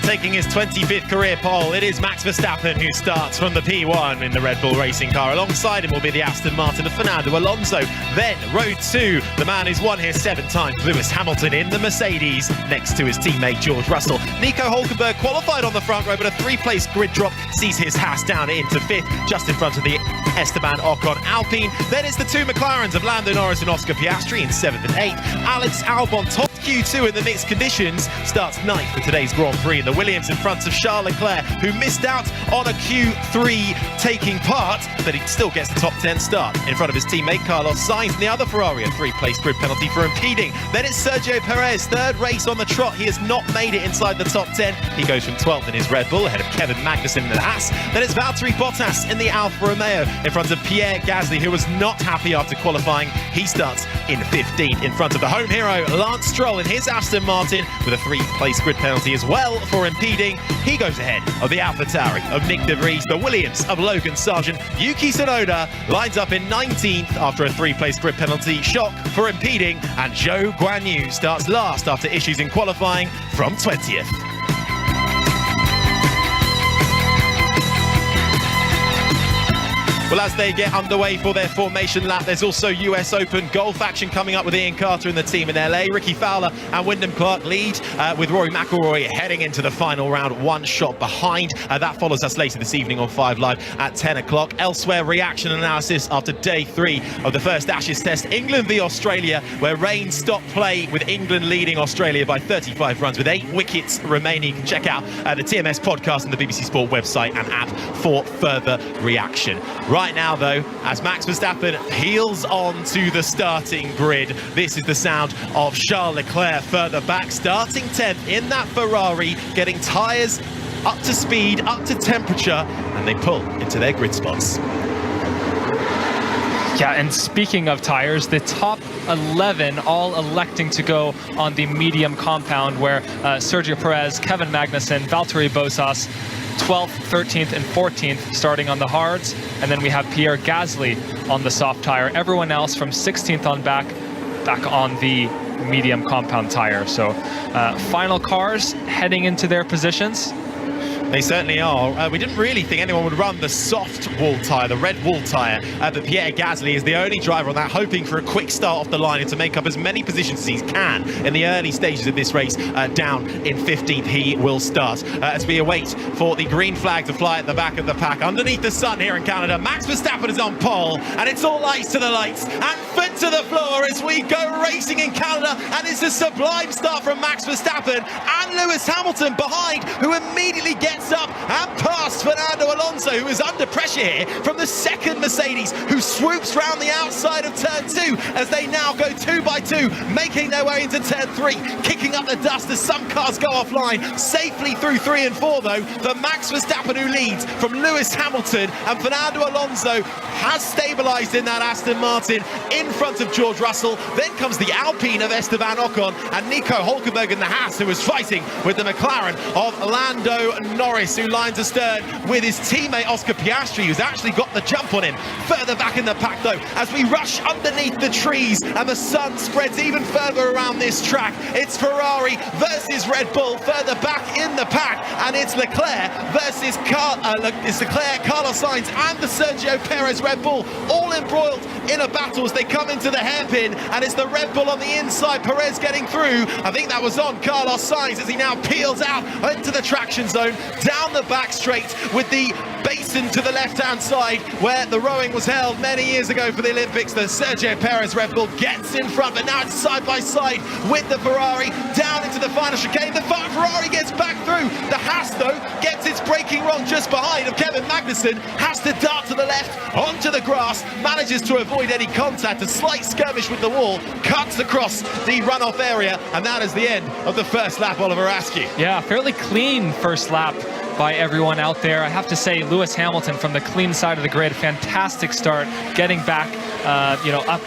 taking his 25th career pole. It is Max Verstappen who starts from the P1 in the Red Bull racing car. Alongside him will be the Aston Martin of Fernando Alonso. Then row 2, the man who's won here 7 times, Lewis Hamilton in the Mercedes, next to his teammate George Russell. Nico Hülkenberg qualified on the front row, but a 3-place grid drop sees his Haas down into 5th, just in front of the Esteban Ocon Alpine. Then it's the 2 McLarens of Lando Norris and Oscar Piastri in 7th and 8th. Alex Albon top Q2 in the mixed conditions, starts 9th for today's Grand Prix. The Williams in front of Charles Leclerc, who missed out on a Q3 taking part, but he still gets the top 10 start in front of his teammate Carlos Sainz. And the other Ferrari, a 3-place grid penalty for impeding. Then it's Sergio Perez, 3rd race on the trot. He has not made it inside the top 10. He goes from 12th in his Red Bull, ahead of Kevin Magnussen in the Haas. Then it's Valtteri Bottas in the Alfa Romeo, in front of Pierre Gasly, who was not happy after qualifying. He starts in 15th, in front of the home hero Lance Stroll in his Aston Martin, with a 3-place grid penalty as well for impeding. He goes ahead of the AlphaTauri of Nick De Vries. The Williams of Logan Sargent. Yuki Tsunoda lines up in 19th after a 3-place grid penalty shock for impeding, and Zhou Guanyu starts last after issues in qualifying from 20th. Well, as they get underway for their formation lap, there's also US Open golf action coming up with Ian Carter and the team in LA. Ricky Fowler and Wyndham Clark lead, with Rory McIlroy heading into the final round, 1 shot behind. That follows us later this evening on 5 Live at 10 o'clock. Elsewhere, reaction analysis after day 3 of the first Ashes Test. England v Australia, where rain stopped play with England leading Australia by 35 runs with 8 wickets remaining. You can check out the TMS podcast and the BBC Sport website and app for further reaction. Right now, though, as Max Verstappen peels on to the starting grid, this is the sound of Charles Leclerc further back, starting 10th in that Ferrari, getting tyres up to speed, up to temperature, and they pull into their grid spots. Yeah, and speaking of tires, the top 11 all electing to go on the medium compound, where Sergio Perez, Kevin Magnussen, Valtteri Bottas, 12th, 13th, and 14th starting on the hards. And then we have Pierre Gasly on the soft tire. Everyone else from 16th on back on the medium compound tire. So final cars heading into their positions. They certainly are. We didn't really think anyone would run the soft wall tyre, the red wall tyre, but Pierre Gasly is the only driver on that, hoping for a quick start off the line and to make up as many positions as he can in the early stages of this race. Down in 15th he will start. As we await for the green flag to fly at the back of the pack. Underneath the sun here in Canada, Max Verstappen is on pole, and it's all lights to the lights and foot to the floor as we go racing in Canada, and it's a sublime start from Max Verstappen and Lewis Hamilton behind, who immediately gets up and past Fernando Alonso, who is under pressure here from the 2nd Mercedes, who swoops round the outside of turn 2 as they now go 2 by 2, making their way into turn 3, kicking up the dust as some cars go offline. Safely through 3 and 4 though, for Max Verstappen, who leads from Lewis Hamilton, and Fernando Alonso has stabilised in that Aston Martin in front of George Russell. Then comes the Alpine of Esteban Ocon and Nico Hülkenberg in the Haas, who was fighting with the McLaren of Lando Norris, who lines astern with his teammate Oscar Piastri, who's actually got the jump on him. Further back in the pack though, as we rush underneath the trees and the sun spreads even further around this track, it's Ferrari versus Red Bull further back in the pack, and it's Leclerc versus Carlos Sainz and the Sergio Perez Red Bull, all embroiled in a battle as they come into the hairpin, and it's the Red Bull on the inside, Perez getting through. I think that was on Carlos Sainz as he now peels out into the traction zone, down the back straight with the basin to the left-hand side where the rowing was held many years ago for the Olympics. The Sergio Perez Red Bull gets in front, but now it's side by side with the Ferrari down into the final chicane. The Ferrari gets back through. The Haas, though, gets its braking wrong just behind of Kevin Magnussen, has to dart to the left onto the grass, manages to avoid any contact. A slight skirmish with the wall, cuts across the runoff area, and that is the end of the first lap, Oliver Askew. Yeah, fairly clean first lap by everyone out there. I have to say, Lewis Hamilton from the clean side of the grid, fantastic start, getting back, up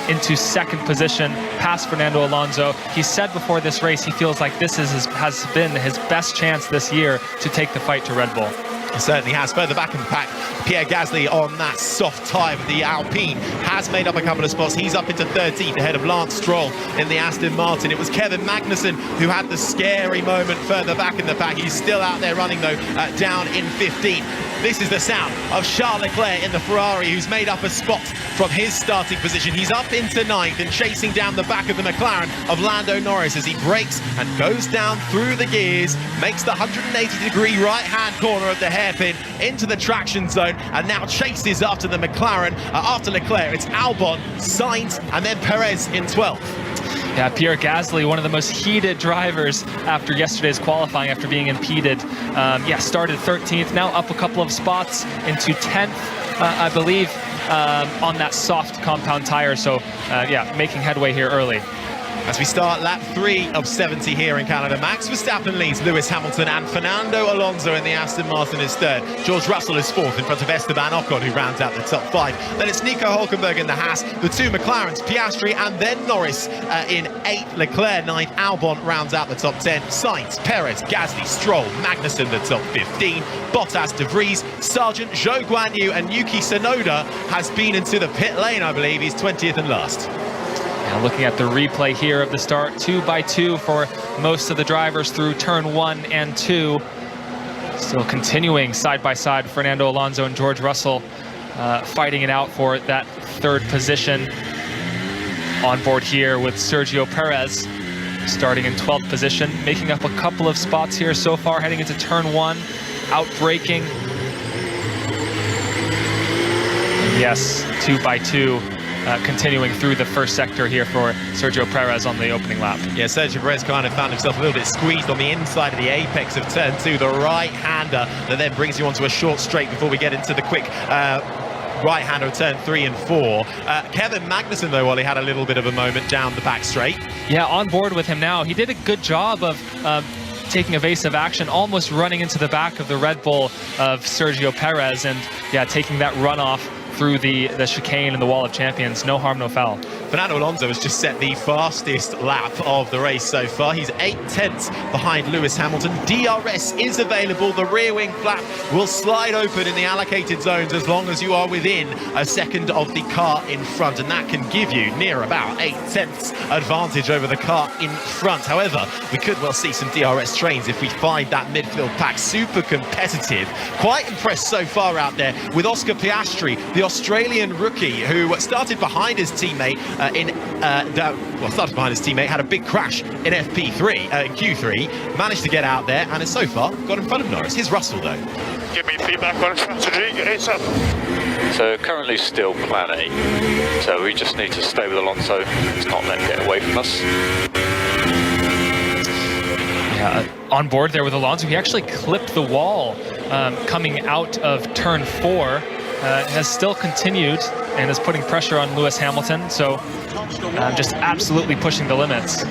into 2nd position past Fernando Alonso. He said before this race he feels like this has been his best chance this year to take the fight to Red Bull. It certainly has. Further back in the pack, Pierre Gasly on that soft tyre with the Alpine has made up a couple of spots. He's up into 13th ahead of Lance Stroll in the Aston Martin. It was Kevin Magnussen who had the scary moment further back in the pack. He's still out there running though, down in 15th. This is the sound of Charles Leclerc in the Ferrari, who's made up a spot from his starting position. He's up into 9th and chasing down the back of the McLaren of Lando Norris as he brakes and goes down through the gears, makes the 180-degree right-hand corner of the hairpin into the traction zone, and now chases after the McLaren. After Leclerc, it's Albon, Sainz, and then Perez in 12th. Yeah, Pierre Gasly, one of the most heated drivers after yesterday's qualifying, after being impeded. Started 13th, now up a couple of spots into 10th, I believe, on that soft compound tire. So, making headway here early. As we start lap 3 of 70 here in Canada, Max Verstappen leads Lewis Hamilton, and Fernando Alonso in the Aston Martin is 3rd. George Russell is 4th in front of Esteban Ocon, who rounds out the top 5. Then it's Nico Hülkenberg in the Haas, the 2 McLarens, Piastri and then Norris in 8th, Leclerc 9th, Albon rounds out the top 10, Sainz, Perez, Gasly, Stroll, Magnussen the top 15, Bottas, De Vries, Sargent, Zhou Guanyu and Yuki Tsunoda has been into the pit lane, I believe. He's 20th and last. Now looking at the replay here of the start, 2 by 2 for most of the drivers through turn 1 and 2. Still continuing side by side, Fernando Alonso and George Russell fighting it out for that 3rd position. On board here with Sergio Perez starting in 12th position, making up a couple of spots here so far, heading into turn 1, out braking. Yes, 2 by 2. Continuing through the first sector here for Sergio Perez on the opening lap. Yeah, Sergio Perez kind of found himself a little bit squeezed on the inside of the apex of turn 2, the right-hander that then brings you onto a short straight before we get into the quick right-hander of turn 3 and 4. Kevin Magnussen, though, well, he had a little bit of a moment down the back straight. Yeah, on board with him now. He did a good job of taking evasive action, almost running into the back of the Red Bull of Sergio Perez, and taking that runoff through the chicane and the wall of champions. No harm, no foul. Fernando Alonso has just set the fastest lap of the race so far. He's 8/10 behind Lewis Hamilton. DRS is available. The rear wing flap will slide open in the allocated zones as long as you are within a second of the car in front, and that can give you near about 8/10 advantage over the car in front. However, we could well see some DRS trains if we find that midfield pack super competitive. Quite impressed so far out there with Oscar Piastri, the Australian rookie who started behind his teammate had a big crash in in Q3, managed to get out there and has so far got in front of Norris. Here's Russell though. Give me feedback on strategy, it's up. So currently still plan A, so we just need to stay with Alonso, let's not let him get away from us. Yeah, on board there with Alonso, he actually clipped the wall coming out of turn 4. Has still continued and is putting pressure on Lewis Hamilton, so just absolutely pushing the limits.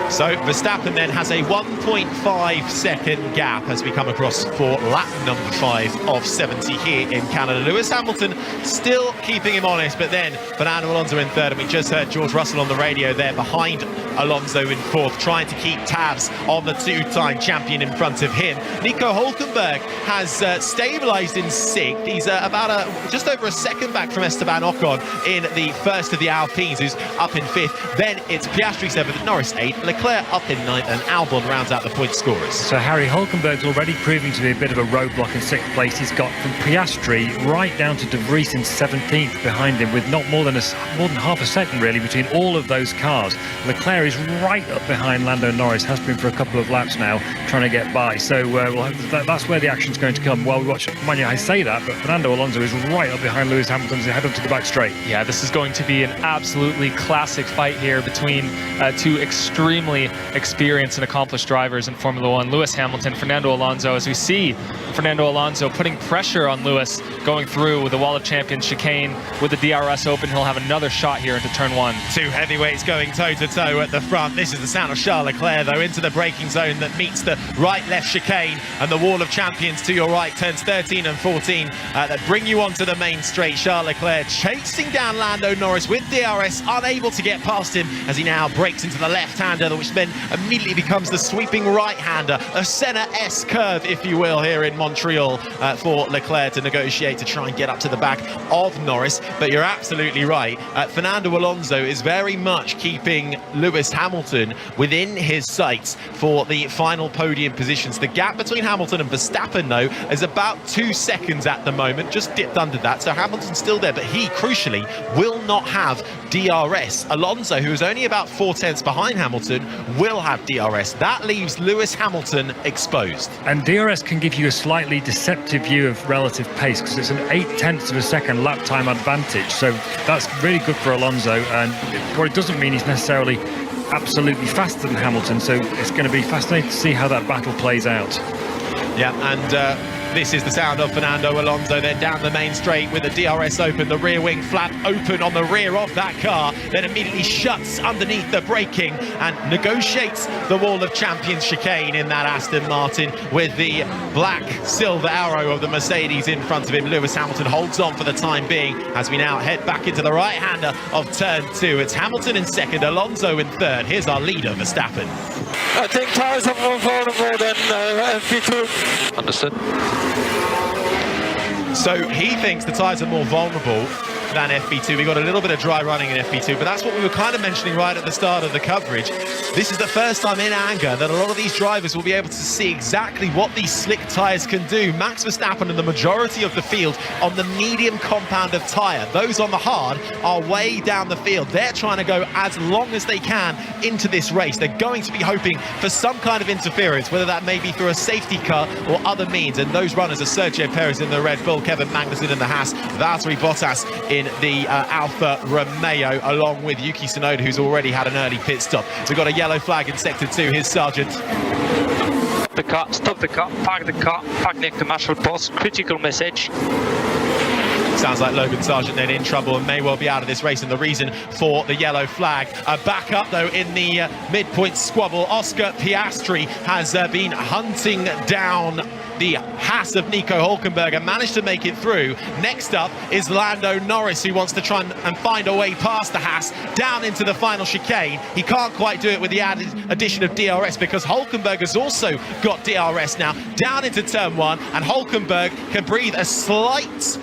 So Verstappen then has a 1.5-second gap as we come across for lap number 5 of 70 here in Canada. Lewis Hamilton still keeping him honest, but then Fernando Alonso in 3rd, and we just heard George Russell on the radio there behind Alonso in 4th, trying to keep tabs on the 2-time champion in front of him. Nico Hülkenberg has stabilised in 6th. He's just over a second back from Esteban Ocon in the first of the Alpines, who's up in 5th. Then it's Piastri 7th, Norris 8th, Leclerc up in 9th, and Albon rounds out the point scorers. So Harry, Hülkenberg's already proving to be a bit of a roadblock in 6th place. He's got from Piastri right down to De Vries in 17th behind him, with not more than half a second really between all of those cars. Leclerc is right up behind Lando Norris, has been for a couple of laps now, trying to get by. So that's where the action's going to come. Well, mind you, I say that, but Fernando Alonso is right up behind Lewis Hamilton as they head up to the back straight. Yeah, this is going to be an absolutely classic fight here between 2 extremely experienced and accomplished drivers in Formula 1. Lewis Hamilton, Fernando Alonso, as we see Fernando Alonso putting pressure on Lewis going through with the wall of champions chicane. With the DRS open, he'll have another shot here into turn 1. 2 heavyweights going toe-to-toe at the the front. This is the sound of Charles Leclerc, though, into the braking zone that meets the right-left chicane, and the wall of champions to your right, turns 13 and 14 that bring you onto the main straight. Charles Leclerc chasing down Lando Norris with DRS, unable to get past him as he now breaks into the left-hander, which then immediately becomes the sweeping right-hander, a Senna-esque curve, if you will, here in Montreal for Leclerc to negotiate to try and get up to the back of Norris. But you're absolutely right. Fernando Alonso is very much keeping Lewis Hamilton within his sights for the final podium positions. The gap between Hamilton and Verstappen, though, is about 2 seconds at the moment, just dipped under that. So Hamilton's still there, but he, crucially, will not have DRS. Alonso, who is only about 4 tenths behind Hamilton, will have DRS. That leaves Lewis Hamilton exposed. And DRS can give you a slightly deceptive view of relative pace because it's an 0.8 of a second lap time advantage. So that's really good for Alonso, and what it doesn't mean he's necessarily absolutely faster than Hamilton. So it's going to be fascinating to see how that battle plays out. Yeah, and this is the sound of Fernando Alonso then down the main straight with the DRS open, the rear wing flap open on the rear of that car, then immediately shuts underneath the braking and negotiates the wall of champions chicane in that Aston Martin with the black silver arrow of the Mercedes in front of him. Lewis Hamilton holds on for the time being as we now head back into the right-hander of turn 2. It's Hamilton in second, Alonso in third. Here's our leader, Verstappen. I think tires are more vulnerable than FP2. Understood. So he thinks the tyres are more vulnerable than FP2. We got a little bit of dry running in FP2, but that's what we were kind of mentioning right at the start of the coverage. This is the first time in anger that a lot of these drivers will be able to see exactly what these slick tyres can do. Max Verstappen and the majority of the field on the medium compound of tyre. Those on the hard are way down the field. They're trying to go as long as they can into this race. They're going to be hoping for some kind of interference, whether that may be through a safety car or other means. And those runners are Sergio Perez in the Red Bull, Kevin Magnussen in the Haas, Valtteri Bottas in the Alfa Romeo, along with Yuki Tsunoda, who's already had an early pit stop. We've got a yellow flag in sector 2. Here's Sargent. The car, stop the car, park near commercial post, critical message. Sounds like Logan Sargent then in trouble and may well be out of this race, and the reason for the yellow flag. Back up though in the midpoint squabble, Oscar Piastri has been hunting down the Haas of Nico Hülkenberg and managed to make it through. Next up is Lando Norris, who wants to try and find a way past the Haas down into the final chicane. He can't quite do it with the addition of DRS because Hülkenberg has also got DRS now down into turn 1, and Hülkenberg can breathe a slight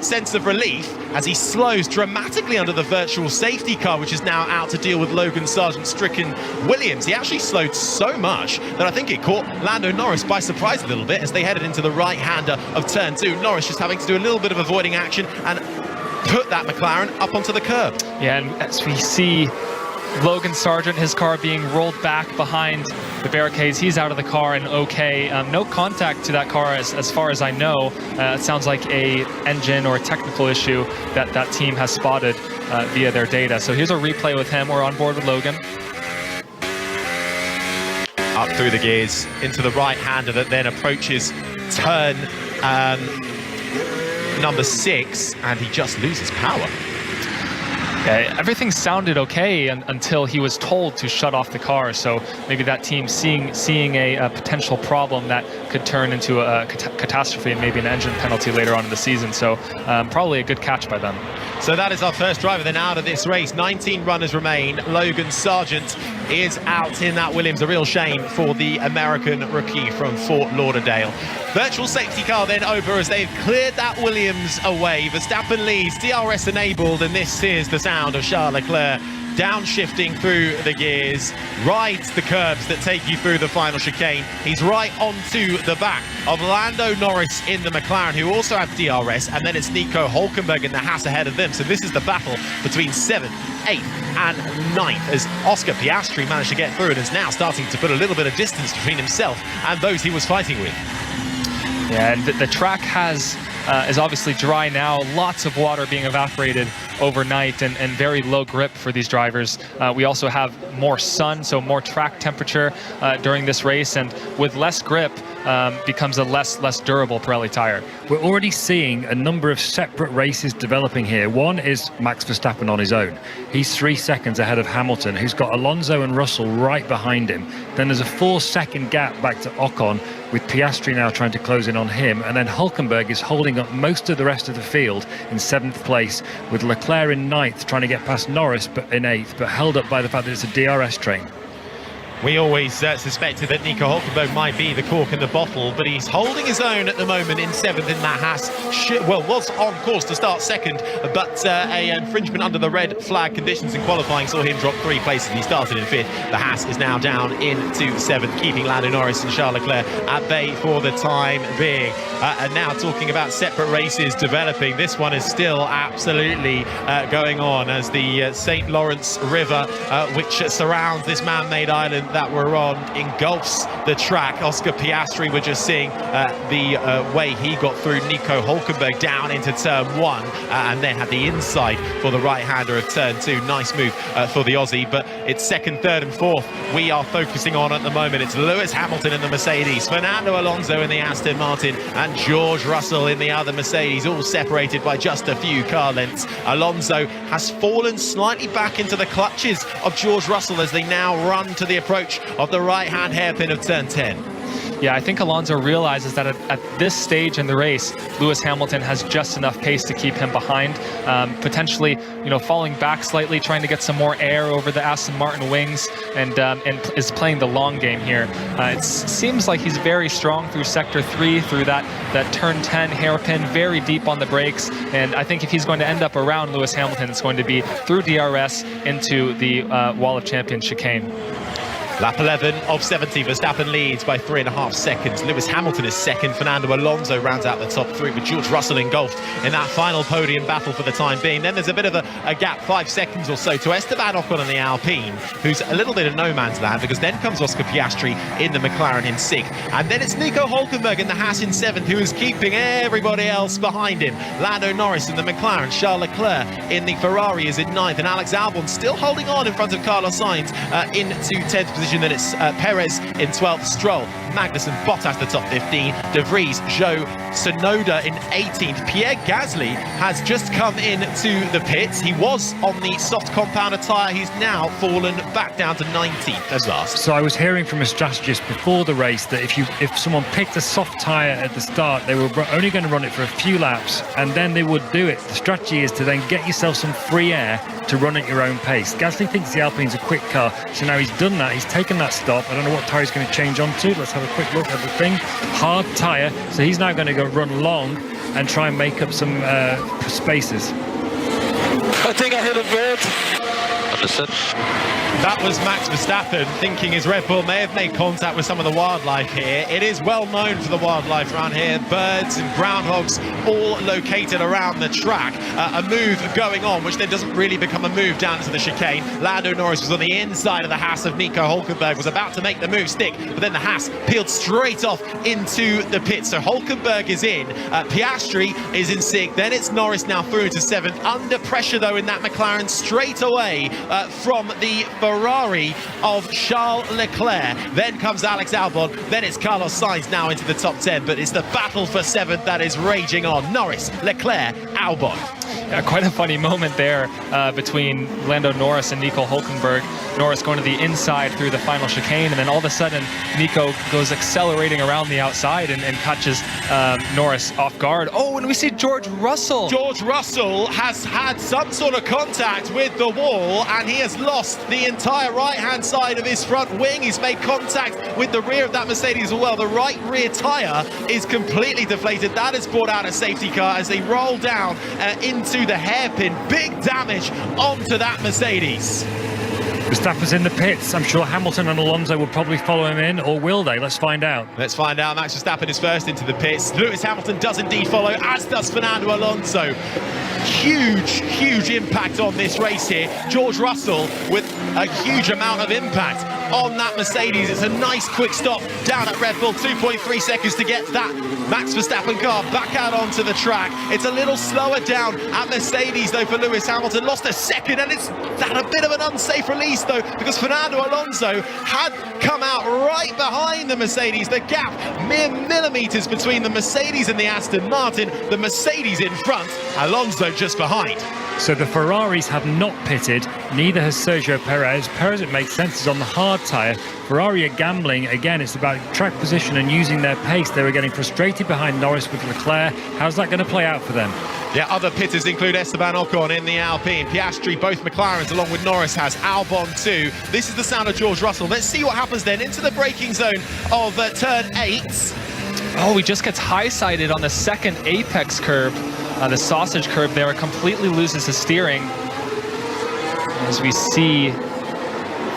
sense of relief as he slows dramatically under the virtual safety car, which is now out to deal with Logan Sargent-stricken Williams. He actually slowed so much that I think it caught Lando Norris by surprise a little bit as they headed into the right-hander of turn 2. Norris just having to do a little bit of avoiding action and put that McLaren up onto the curb. Yeah, and as we see Logan Sargent, his car being rolled back behind the barricades. He's out of the car and okay. No contact to that car as far as I know. It sounds like a engine or a technical issue that team has spotted via their data. So here's a replay with him. We're on board with Logan. Up through the gears into the right-hander that then approaches turn number 6, and he just loses power. Everything sounded okay until he was told to shut off the car. So maybe that team seeing a potential problem that could turn into a catastrophe and maybe an engine penalty later on in the season. So probably a good catch by them. So that is our first driver then out of this race. 19 runners remain. Logan Sargent is out in that Williams. A real shame for the American rookie from Fort Lauderdale. Virtual safety car then over as they've cleared that Williams away. Verstappen leads, DRS enabled, and this is the sound of Charles Leclerc downshifting through the gears, rides the curbs that take you through the final chicane. He's right onto the back of Lando Norris in the McLaren, who also have DRS, and then it's Nico Hülkenberg in the Haas ahead of them. So this is the battle between 7th, 8th and 9th as Oscar Piastri managed to get through and is now starting to put a little bit of distance between himself and those he was fighting with. Yeah, and the track is obviously dry now. Lots of water being evaporated overnight and very low grip for these drivers. We also have more sun, so more track temperature during this race, and with less grip, becomes a less durable Pirelli tire. We're already seeing a number of separate races developing here. One is Max Verstappen on his own. He's 3 seconds ahead of Hamilton, who's got Alonso and Russell right behind him. Then there's a 4-second gap back to Ocon, with Piastri now trying to close in on him. And then Hülkenberg is holding up most of the rest of the field in 7th place, with Leclerc in 9th, trying to get past Norris but in 8th, but held up by the fact that it's a DRS train. We always suspected that Nico Hülkenberg might be the cork in the bottle, but he's holding his own at the moment in 7th in that Haas. Was on course to start 2nd, but a infringement under the red flag conditions in qualifying saw him drop 3 places. He started in 5th. The Haas is now down into 7th, keeping Lando Norris and Charles Leclerc at bay for the time being. And now talking about separate races developing, this one is still absolutely going on as the St. Lawrence River, which surrounds this man-made island that we're on, engulfs the track. Oscar Piastri, we're just seeing the way he got through Nico Hülkenberg down into turn 1 and then had the inside for the right-hander of turn 2. Nice move for the Aussie, but it's 2nd, 3rd and 4th we are focusing on at the moment. It's Lewis Hamilton in the Mercedes, Fernando Alonso in the Aston Martin, and George Russell in the other Mercedes, all separated by just a few car lengths. Alonso has fallen slightly back into the clutches of George Russell as they now run to the approach of the right-hand hairpin of turn 10. Yeah, I think Alonso realizes that at this stage in the race, Lewis Hamilton has just enough pace to keep him behind, potentially, falling back slightly, trying to get some more air over the Aston Martin wings, and is playing the long game here. It seems like he's very strong through sector 3, through that turn 10 hairpin, very deep on the brakes, and I think if he's going to end up around Lewis Hamilton, it's going to be through DRS into the Wall of Champions chicane. Lap 11 of 70, Verstappen leads by 3.5 seconds. Lewis Hamilton is 2nd. Fernando Alonso rounds out the top 3, with George Russell engulfed in that final podium battle for the time being. Then there's a bit of a gap, 5 seconds or so, to Esteban Ocon in the Alpine, who's a little bit of no man's land, because then comes Oscar Piastri in the McLaren in 6th. And then it's Nico Hülkenberg in the Haas in 7th, who is keeping everybody else behind him. Lando Norris in the McLaren, Charles Leclerc in the Ferrari is in 9th, and Alex Albon still holding on in front of Carlos Sainz into 10th position. Then it's Perez in 12th, Stroll, Magnussen, Bottas the top 15, De Vries, Zhou, Tsunoda in 18th. Pierre Gasly has just come into the pits. He was on the soft compounder tyre. He's now fallen back down to 19th as last. So I was hearing from a strategist before the race that if someone picked a soft tyre at the start, they were only going to run it for a few laps and then they would do it. The strategy is to then get yourself some free air to run at your own pace. Gasly thinks the Alpine's a quick car, so now he's done that. He's taken that stop. I don't know what tyre he's going to change onto. Let's have a quick look at the thing. Hard tyre, so he's now going to go run long and try and make up some spaces. I think I hit a bird. Understood. That was Max Verstappen thinking his Red Bull may have made contact with some of the wildlife here. It is well known for the wildlife around here. Birds and groundhogs all located around the track. A move going on, which then doesn't really become a move down to the chicane. Lando Norris was on the inside of the Haas of Nico Hülkenberg, was about to make the move stick, but then the Haas peeled straight off into the pit. So Hülkenberg is in, Piastri is in 6th, then it's Norris now through to 7th. Under pressure though in that McLaren straight away from the Ferrari of Charles Leclerc. Then comes Alex Albon, then it's Carlos Sainz now into the top 10, but it's the battle for 7th that is raging on. Norris, Leclerc, Albon. Yeah, quite a funny moment there between Lando Norris and Nico Hülkenberg. Norris going to the inside through the final chicane, and then all of a sudden Nico goes accelerating around the outside and catches Norris off guard. Oh, and we see George Russell. George Russell has had some sort of contact with the wall, and he has lost the entire right-hand side of his front wing. He's made contact with the rear of that Mercedes as well. The right rear tyre is completely deflated. That has brought out a safety car as they roll down into the hairpin. Big damage onto that Mercedes. Verstappen's in the pits. I'm sure Hamilton and Alonso will probably follow him in, or will they? Let's find out. Let's find out. Max Verstappen is first into the pits. Lewis Hamilton does indeed follow, as does Fernando Alonso. Huge impact on this race here. George Russell with a huge amount of impact on that Mercedes. It's a nice quick stop down at Red Bull, 2.3 seconds to get that Max Verstappen car back out onto the track. It's a little slower down at Mercedes though for Lewis Hamilton, lost a second, and it's had a bit of an unsafe release though because Fernando Alonso had come out right behind the Mercedes. The gap, mere millimeters between the Mercedes and the Aston Martin. The Mercedes in front, Alonso just behind. So the Ferraris have not pitted, neither has Sergio Perez. Perez, it makes sense, is on the hard tyre. Ferrari are gambling. Again, it's about track position and using their pace. They were getting frustrated behind Norris with Leclerc. How's that going to play out for them? Yeah, other pitters include Esteban Ocon in the Alpine, Piastri, both McLarens, along with Norris has Albon too. This is the sound of George Russell. Let's see what happens then into the braking zone of turn 8. Oh, he just gets high-sided on the second apex curve. The sausage curve there, completely loses his steering. As we see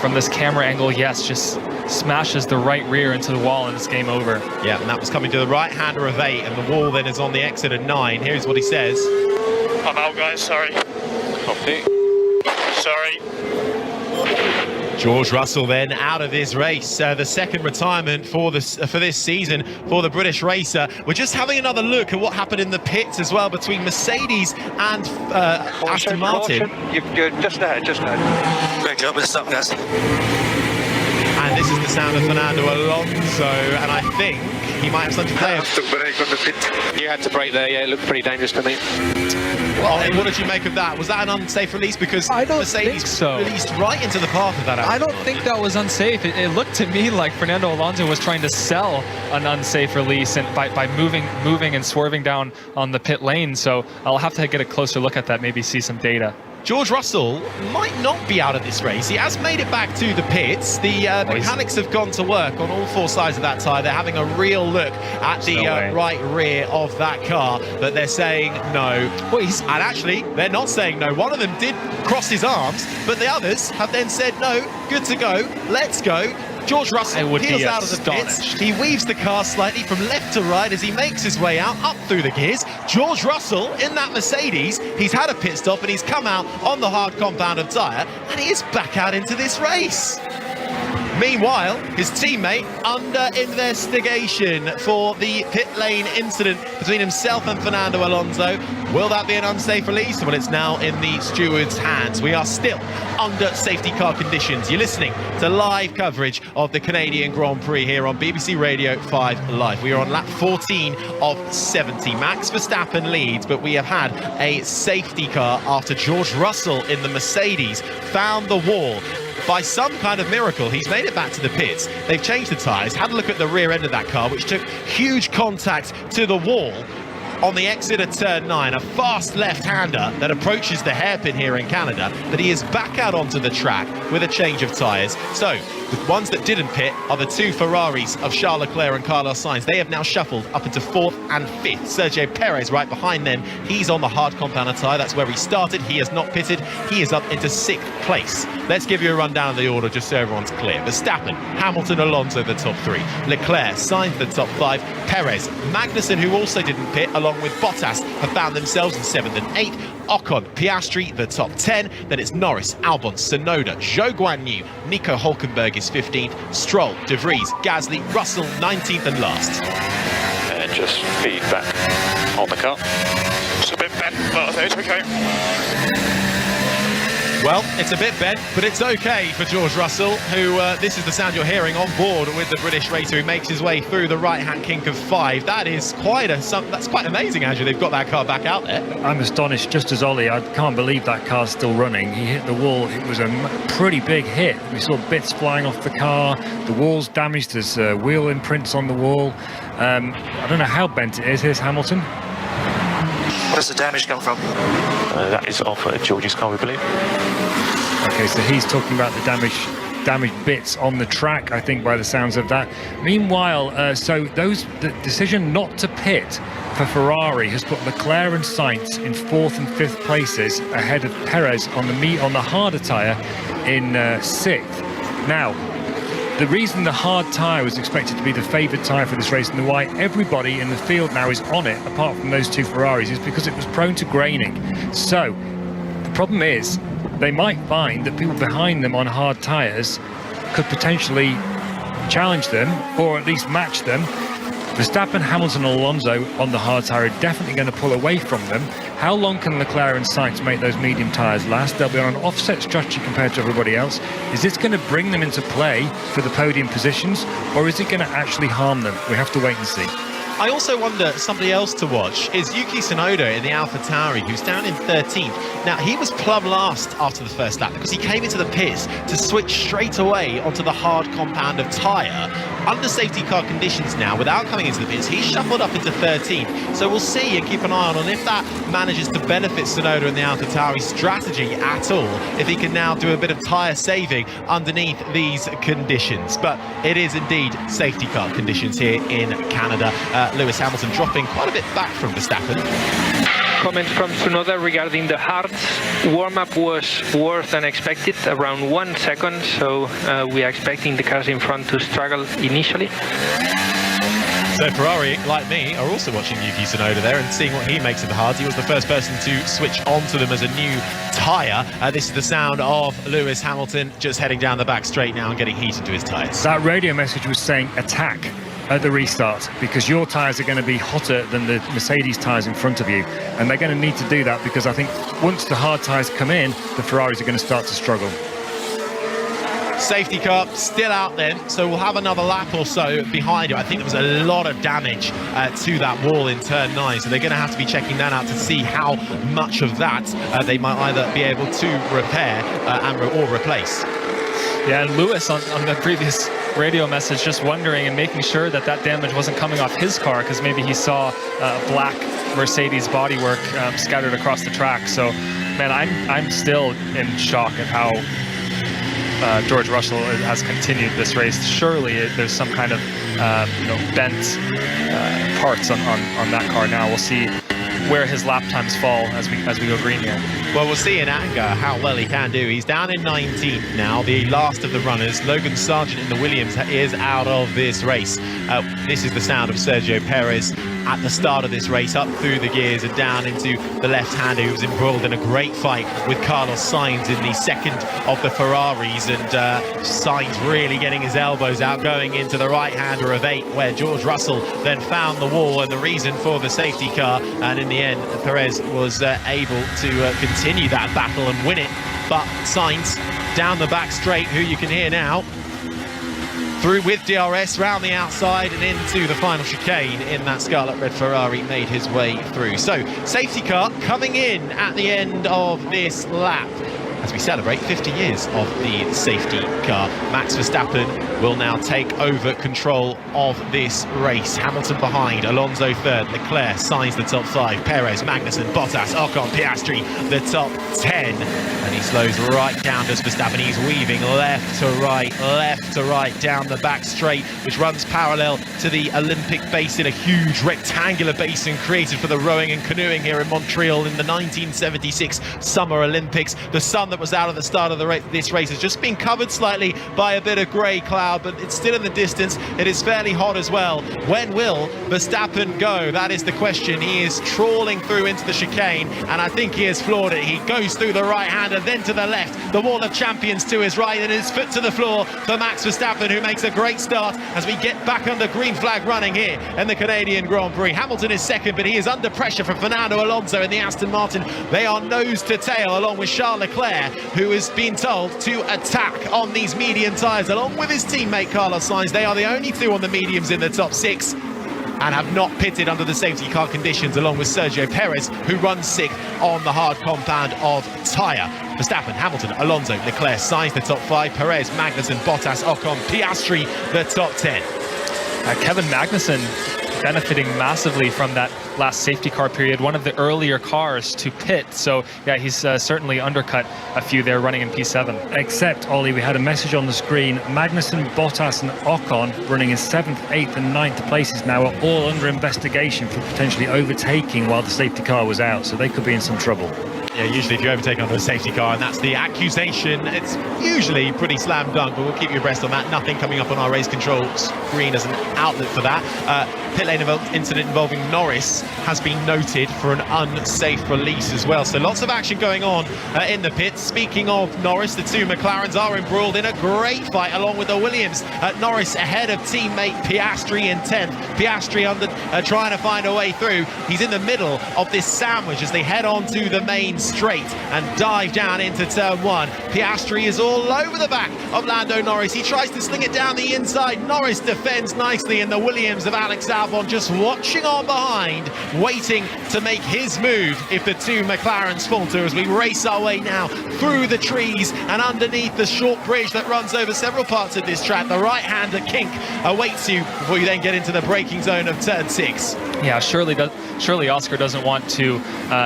from this camera angle, yes, just smashes the right rear into the wall and it's game over. Yeah, and that was coming to the right-hander of 8, and the wall then is on the exit of 9. Here's what he says. I'm out, guys, sorry. Copy. Sorry. George Russell then out of this race, the second retirement for this season for the British racer. We're just having another look at what happened in the pits as well between Mercedes and Aston Martin. You're just ahead, just ahead. Break up and stop, guys. And this is the sound of Fernando Alonso, and I think he might have something to play. Took break on the pit. You had to brake there, yeah, it looked pretty dangerous to me. Well, what did you make of that? Was that an unsafe release? Because I don't Mercedes think so. Released right into the path of that. I don't think that was unsafe. It looked to me like Fernando Alonso was trying to sell an unsafe release and by moving and swerving down on the pit lane. So I'll have to get a closer look at that, maybe see some data. George Russell might not be out of this race. He has made it back to the pits. The mechanics have gone to work on all four sides of that tyre. They're having a real look at the right rear of that car, but they're saying no. And actually, they're not saying no. One of them did cross his arms, but the others have then said, no, good to go, let's go. George Russell peels out of the pits. He weaves the car slightly from left to right as he makes his way out, up through the gears. George Russell in that Mercedes, he's had a pit stop and he's come out on the hard compounded tyre and he is back out into this race. Meanwhile, his teammate under investigation for the pit lane incident between himself and Fernando Alonso. Will that be an unsafe release? Well, it's now in the steward's hands. We are still under safety car conditions. You're listening to live coverage of the Canadian Grand Prix here on BBC Radio 5 Live. We are on lap 14 of 70. Max Verstappen leads, but we have had a safety car after George Russell in the Mercedes found the wall. By some kind of miracle, he's made it back to the pits. They've changed the tyres, had a look at the rear end of that car, which took huge contact to the wall on the exit of turn 9, a fast left-hander that approaches the hairpin here in Canada, but he is back out onto the track with a change of tyres. So the ones that didn't pit are the two Ferraris of Charles Leclerc and Carlos Sainz. They have now shuffled up into 4th and 5th. Sergio Perez right behind them. He's on the hard compounder tyre. That's where he started. He has not pitted. He is up into 6th place. Let's give you a rundown of the order just so everyone's clear. Verstappen, Hamilton, Alonso, the top 3. Leclerc, Sainz, the top 5. Perez, Magnussen, who also didn't pit, along with Bottas, have found themselves in 7th and 8th. Ocon, Piastri, the top 10. Then it's Norris, Albon, Tsunoda, Zhou Guanyu, Nico Hulkenberg is 15th, Stroll, De Vries, Gasly, Russell 19th and last. And just feedback on the car. It's a bit bent, but I think it's okay. Well, it's a bit bent, but it's okay for George Russell, who, this is the sound you're hearing on board with the British racer who makes his way through the right-hand kink of 5. That is that's quite amazing, Andrew. They've got that car back out there. I'm astonished, just as Ollie. I can't believe that car's still running. He hit the wall. It was a pretty big hit. We saw bits flying off the car. The wall's damaged. There's wheel imprints on the wall. I don't know how bent it is. Here's Hamilton. Where does the damage come from? That is off George's car, we believe. Okay, so he's talking about the damaged bits on the track, I think, by the sounds of that. Meanwhile, the decision not to pit for Ferrari has put Leclerc and Sainz in 4th and 5th places ahead of Perez on the harder tyre in 6th. Now, the reason the hard tyre was expected to be the favoured tyre for this race and why everybody in the field now is on it, apart from those two Ferraris, is because it was prone to graining. So the problem is they might find that people behind them on hard tyres could potentially challenge them, or at least match them. Verstappen, Hamilton and Alonso on the hard tyre are definitely going to pull away from them. How long can Leclerc and Sainz make those medium tyres last? They'll be on an offset strategy compared to everybody else. Is this going to bring them into play for the podium positions, or is it going to actually harm them? We have to wait and see. I also wonder, somebody else to watch is Yuki Tsunoda in the AlphaTauri, who's down in 13th. Now, he was plumb last after the first lap because he came into the pits to switch straight away onto the hard compound of tyre. Under safety car conditions now, without coming into the pits, he shuffled up into 13th. So we'll see and keep an eye on if that manages to benefit Tsunoda in the AlphaTauri strategy at all, if he can now do a bit of tyre saving underneath these conditions. But it is indeed safety car conditions here in Canada. Lewis Hamilton dropping quite a bit back from Verstappen. Comment from Tsunoda regarding the hards. Warm-up was worse than expected, around 1 second, so we are expecting the cars in front to struggle initially. So Ferrari, like me, are also watching Yuki Tsunoda there and seeing what he makes of the hards. He was the first person to switch onto them as a new tyre. This is the sound of Lewis Hamilton just heading down the back straight now and getting heat into his tyres. That radio message was saying attack at the restart, because your tyres are going to be hotter than the Mercedes tyres in front of you, and they're going to need to do that, because I think once the hard tyres come in, the Ferraris are going to start to struggle. Safety car still out then, so we'll have another lap or so behind it. I think there was a lot of damage to that wall in turn 9, so they're going to have to be checking that out to see how much of that they might either be able to repair or replace. Yeah, and Lewis on the previous radio message just wondering and making sure that that damage wasn't coming off his car, because maybe he saw black Mercedes bodywork scattered across the track. So, man, I'm still in shock at how George Russell has continued this race. Surely there's some kind of bent parts on that car now. We'll see where his lap times fall as we go green here. Well, we'll see in anger how well he can do. He's down in 19th now, the last of the runners. Logan Sargent in the Williams is out of this race. This is the sound of Sergio Perez at the start of this race, up through the gears and down into the left-hander, who was embroiled in a great fight with Carlos Sainz in the second of the Ferraris, and Sainz really getting his elbows out, going into the right-hander of 8, where George Russell then found the wall and the reason for the safety car, and in the end Perez was able to continue that battle and win it. But Sainz down the back straight, who you can hear now, through with DRS round the outside and into the final chicane in that Scarlet Red Ferrari, made his way through. So safety car coming in at the end of this lap as we celebrate 50 years of the safety car. Max Verstappen will now take over control of this race. Hamilton behind, Alonso third, Leclerc, Sainz the top 5, Perez, Magnussen, Bottas, Ocon, Piastri the top 10. And he slows right down to Verstappen. He's weaving left to right down the back straight, which runs parallel to the Olympic basin, a huge rectangular basin created for the rowing and canoeing here in Montreal in the 1976 Summer Olympics. The sun that was out at the start of this race has just been covered slightly by a bit of grey cloud, but it's still in the distance. It is fairly hot as well. When will Verstappen go? That is the question. He is trawling through into the chicane, and I think he has floored it. He goes through the right hand and then to the left. The wall of champions to his right, and his foot to the floor for Max Verstappen, who makes a great start as we get back under green flag running here in the Canadian Grand Prix. Hamilton is second, but he is under pressure from Fernando Alonso in the Aston Martin. They are nose to tail, along with Charles Leclerc, who is being told to attack on these medium tyres, along with his teammate Carlos Sainz. They are the only two on the mediums in the top 6 and have not pitted under the safety car conditions, along with Sergio Perez, who runs 6th on the hard compound of tyre. Verstappen, Hamilton, Alonso, Leclerc, Sainz the top 5, Perez, Magnussen, Bottas, Ocon, Piastri the top 10. Kevin Magnussen benefiting massively from that last safety car period, one of the earlier cars to pit. So yeah, he's certainly undercut a few there running in P7. Except, Ollie, we had a message on the screen. Magnussen, Bottas and Ocon, running in 7th, 8th and 9th places now, are all under investigation for potentially overtaking while the safety car was out, so they could be in some trouble. Yeah, usually if you overtake onto a safety car and that's the accusation, it's usually pretty slam dunk, but we'll keep you abreast on that. Nothing coming up on our race control screen as an outlet for that. pit lane incident involving Norris has been noted for an unsafe release as well. So lots of action going on in the pits. Speaking of Norris, the two McLarens are embroiled in a great fight along with the Williams. Norris ahead of teammate Piastri in 10th. Piastri trying to find a way through. He's in the middle of this sandwich as they head on to the main straight and dive down into turn 1. Piastri is all over the back of Lando Norris. He tries to sling it down the inside. Norris defends nicely, and the Williams of Alex Albon just watching on behind, waiting to make his move if the two McLarens falter, as we race our way now through the trees and underneath the short bridge that runs over several parts of this track. The right-hander kink awaits you before you then get into the braking zone of turn 6. Yeah, surely Oscar doesn't want to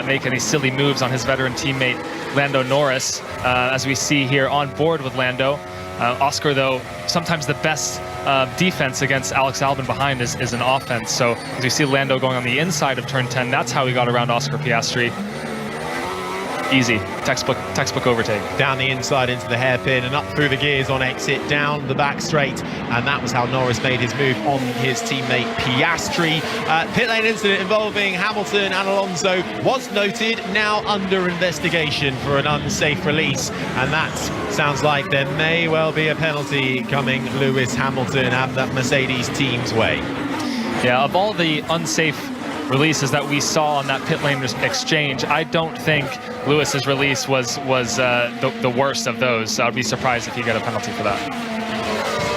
make any silly moves on his veteran teammate Lando Norris, as we see here on board with Lando. Oscar, though, sometimes the best defense against Alex Albon behind is an offense. So as we see Lando going on the inside of turn 10, that's how he got around Oscar Piastri. Easy, textbook overtake. Down the inside into the hairpin and up through the gears on exit, down the back straight, and that was how Norris made his move on his teammate Piastri. Pit lane incident involving Hamilton and Alonso was noted, now under investigation for an unsafe release, and that sounds like there may well be a penalty coming Lewis Hamilton and that Mercedes team's way. Yeah, of all the unsafe releases that we saw on that pit lane exchange, I don't think Lewis's release was the worst of those. So I'd be surprised if he got a penalty for that.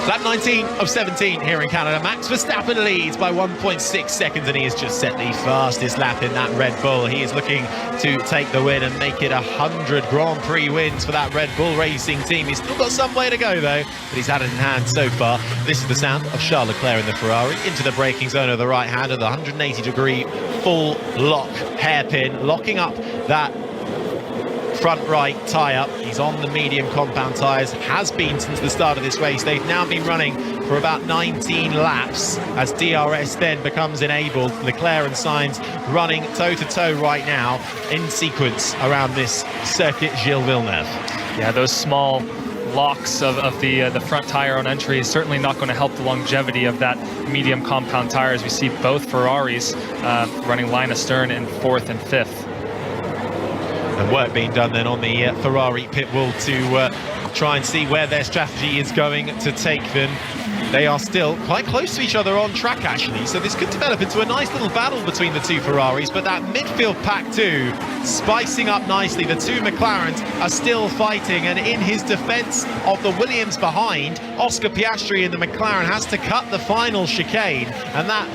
Lap 19 of 17 here in Canada. Max Verstappen leads by 1.6 seconds, and he has just set the fastest lap in that Red Bull. He is looking to take the win and make it 100 Grand Prix wins for that Red Bull racing team. He's still got some way to go, though, but he's had it in hand so far. This is the sound of Charles Leclerc in the Ferrari into the braking zone of the right hand of the 180-degree full lock hairpin, locking up that front right tyre. He's on the medium compound tyres, has been since the start of this race. They've now been running for about 19 laps as DRS then becomes enabled. Leclerc and Sainz running toe-to-toe right now in sequence around this circuit Gilles Villeneuve. Yeah, those small locks of the front tire on entry is certainly not going to help the longevity of that medium compound tire, as we see both Ferraris running line astern in 4th and 5th. And work being done then on the Ferrari pit wall to try and see where their strategy is going to take them. They are still quite close to each other on track, actually, so this could develop into a nice little battle between the two Ferraris, but that midfield pack two spicing up nicely. The two McLarens are still fighting, and in his defence of the Williams behind, Oscar Piastri in the McLaren has to cut the final chicane, and that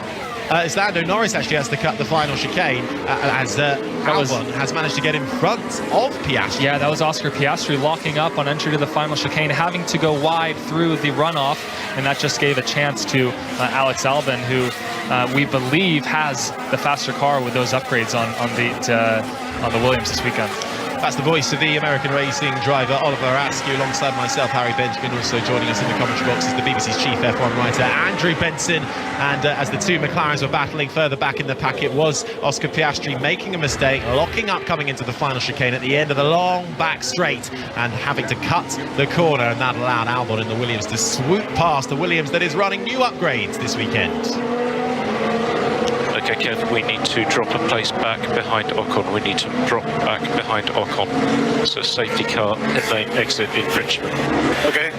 as Lando Norris actually has to cut the final chicane as Albon has managed to get in front of Piastri. Yeah, that was Oscar Piastri locking up on entry to the final chicane, having to go wide through the runoff, and that just gave a chance to Alex Albon, who we believe has the faster car with those upgrades on the Williams this weekend. That's the voice of the American racing driver Oliver Askew, alongside myself, Harry Benjamin. Also joining us in the commentary box is the BBC's chief F1 writer, Andrew Benson. And as the two McLarens were battling further back in the pack, it was Oscar Piastri making a mistake, locking up coming into the final chicane at the end of the long back straight and having to cut the corner, and that allowed Albon in the Williams to swoop past the Williams that is running new upgrades this weekend. Okay, Kev, we need to drop a place back behind Ocon. We need to drop back behind Ocon. So safety car, pit lane, exit, infringement. Okay.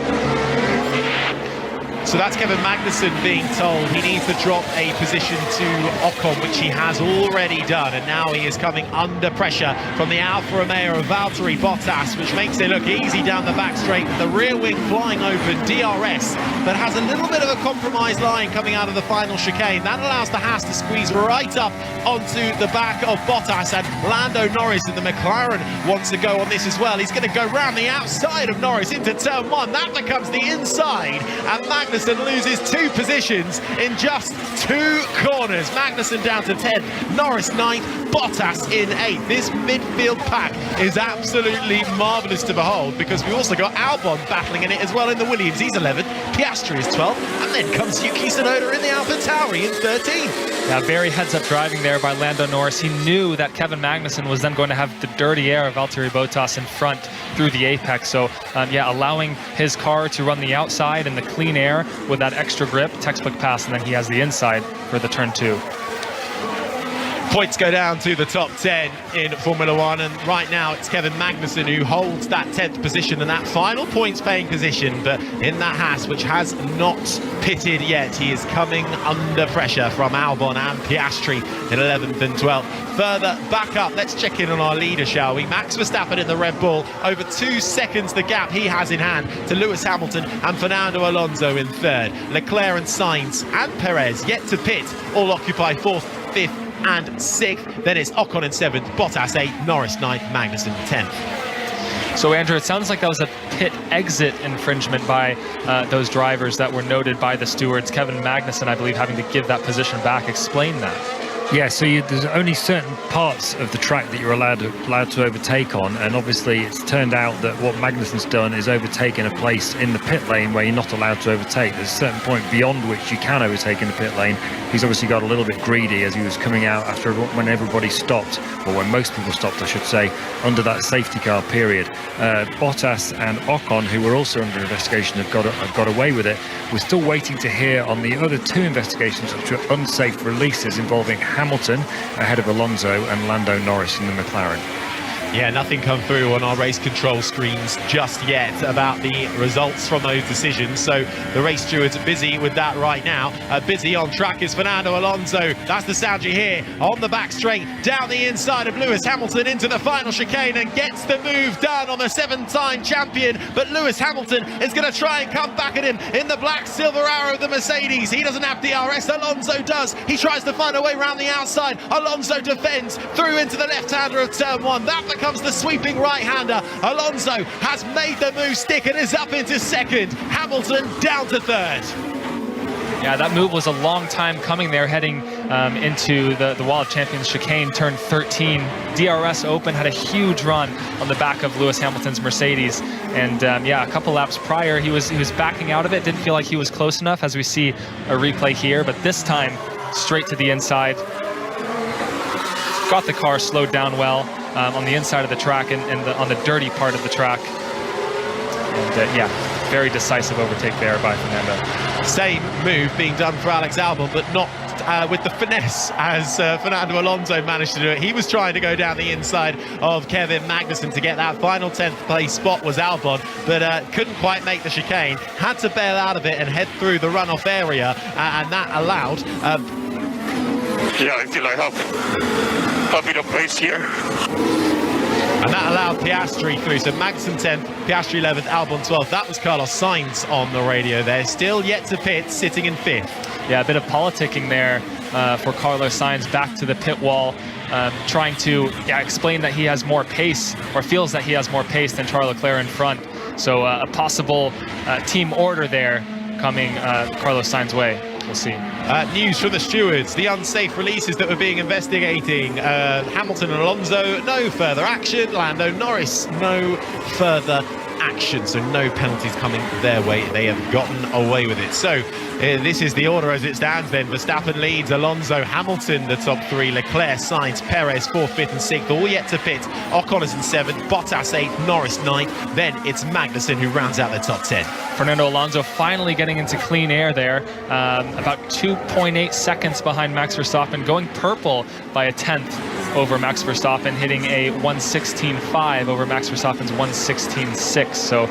So that's Kevin Magnussen being told he needs to drop a position to Ocon, which he has already done, and now he is coming under pressure from the Alfa Romeo of Valtteri Bottas, which makes it look easy down the back straight with the rear wing flying open. DRS that has a little bit of a compromised line coming out of the final chicane. That allows the Haas to squeeze right up onto the back of Bottas, and Lando Norris in the McLaren wants to go on this as well. He's going to go round the outside of Norris into turn 1. That becomes the inside, and Magnussen loses 2 positions in just 2 corners. Magnussen down to 10th, Norris 9th, Bottas in 8th. This midfield pack is absolutely marvellous to behold, because we also got Albon battling in it as well in the Williams. He's 11th, Piastri is 12th, and then comes Yuki Tsunoda in the AlphaTauri in 13th. Yeah, very heads-up driving there by Lando Norris. He knew that Kevin Magnussen was then going to have the dirty air of Valtteri Bottas in front through the apex. So, yeah, allowing his car to run the outside in the clean air with that extra grip, textbook pass, and then he has the inside for the turn 2. Points go down to the top 10 in Formula 1, and right now it's Kevin Magnussen who holds that 10th position and that final points paying position. But in that Haas, which has not pitted yet, he is coming under pressure from Albon and Piastri in 11th and 12th. Further back up, let's check in on our leader, shall we? Max Verstappen in the Red Bull, over 2 seconds the gap he has in hand to Lewis Hamilton and Fernando Alonso in third. Leclerc and Sainz and Perez yet to pit all occupy 4th, 5th and 6th. Then it's Ocon in 7th, Bottas 8th, Norris 9th, Magnussen 10th. So Andrew, it sounds like that was a pit exit infringement by those drivers that were noted by the stewards. Kevin Magnussen, I believe, having to give that position back. Explain that. Yeah, so there's only certain parts of the track that you're allowed to overtake on, and obviously it's turned out that what Magnussen's done is overtaken a place in the pit lane where you're not allowed to overtake. There's a certain point beyond which you can overtake in the pit lane. He's obviously got a little bit greedy as he was coming out after when everybody stopped, or when most people stopped, I should say, under that safety car period. Bottas and Ocon, who were also under investigation, have got away with it. We're still waiting to hear on the other 2 investigations, which are unsafe releases involving Hamilton ahead of Alonso and Lando Norris in the McLaren. Yeah, nothing come through on our race control screens just yet about the results from those decisions. So the race stewards are busy with that right now. Busy on track is Fernando Alonso. That's the sound you hear on the back straight, down the inside of Lewis Hamilton into the final chicane, and gets the move done on the 7-time champion. But Lewis Hamilton is going to try and come back at him in the black silver arrow of the Mercedes. He doesn't have DRS, Alonso does. He tries to find a way around the outside. Alonso defends through into the left-hander of turn 1. That becomes the sweeping right-hander. Alonso has made the move stick and is up into 2nd. Hamilton down to 3rd. Yeah, that move was a long time coming there, heading into the Wall of Champions chicane, turn 13. DRS open, had a huge run on the back of Lewis Hamilton's Mercedes. And yeah, a couple laps prior, he was backing out of it. Didn't feel like he was close enough, as we see a replay here. But this time, straight to the inside. Got the car slowed down well on the inside of the track and on the dirty part of the track. And yeah, very decisive overtake there by Fernando. Same move being done for Alex Albon, but not with the finesse as Fernando Alonso managed to do it. He was trying to go down the inside of Kevin Magnussen to get that final 10th place spot, was Albon, but couldn't quite make the chicane. Had to bail out of it and head through the runoff area, and that allowed... Yeah, I feel I have a bit of pace here. And that allowed Piastri through. So Magnussen 10th, Piastri 11th, Albon 12th. That was Carlos Sainz on the radio there. Still yet to pit, sitting in 5th. Yeah, a bit of politicking there for Carlos Sainz, back to the pit wall, trying to explain that he has more pace, or feels that he has more pace than Charles Leclerc in front. So a possible team order there coming Carlos Sainz's way. We'll see. News from the stewards, the unsafe releases that were being investigating. Hamilton and Alonso, no further action. Lando Norris, no further action. So no penalties coming their way. They have gotten away with it. So this is the order as it stands then. Verstappen leads, Alonso, Hamilton, the top 3, Leclerc, Sainz, Perez, 4th, 5th and 6th, all yet to pit. Ocon is in 7th, Bottas 8th, Norris 9th. Then it's Magnussen who rounds out the top 10. Fernando Alonso finally getting into clean air there, about 2.8 seconds behind Max Verstappen, going purple by a 10th over Max Verstappen, hitting a 1:16.5 over Max Verstappen's 1:16.6. So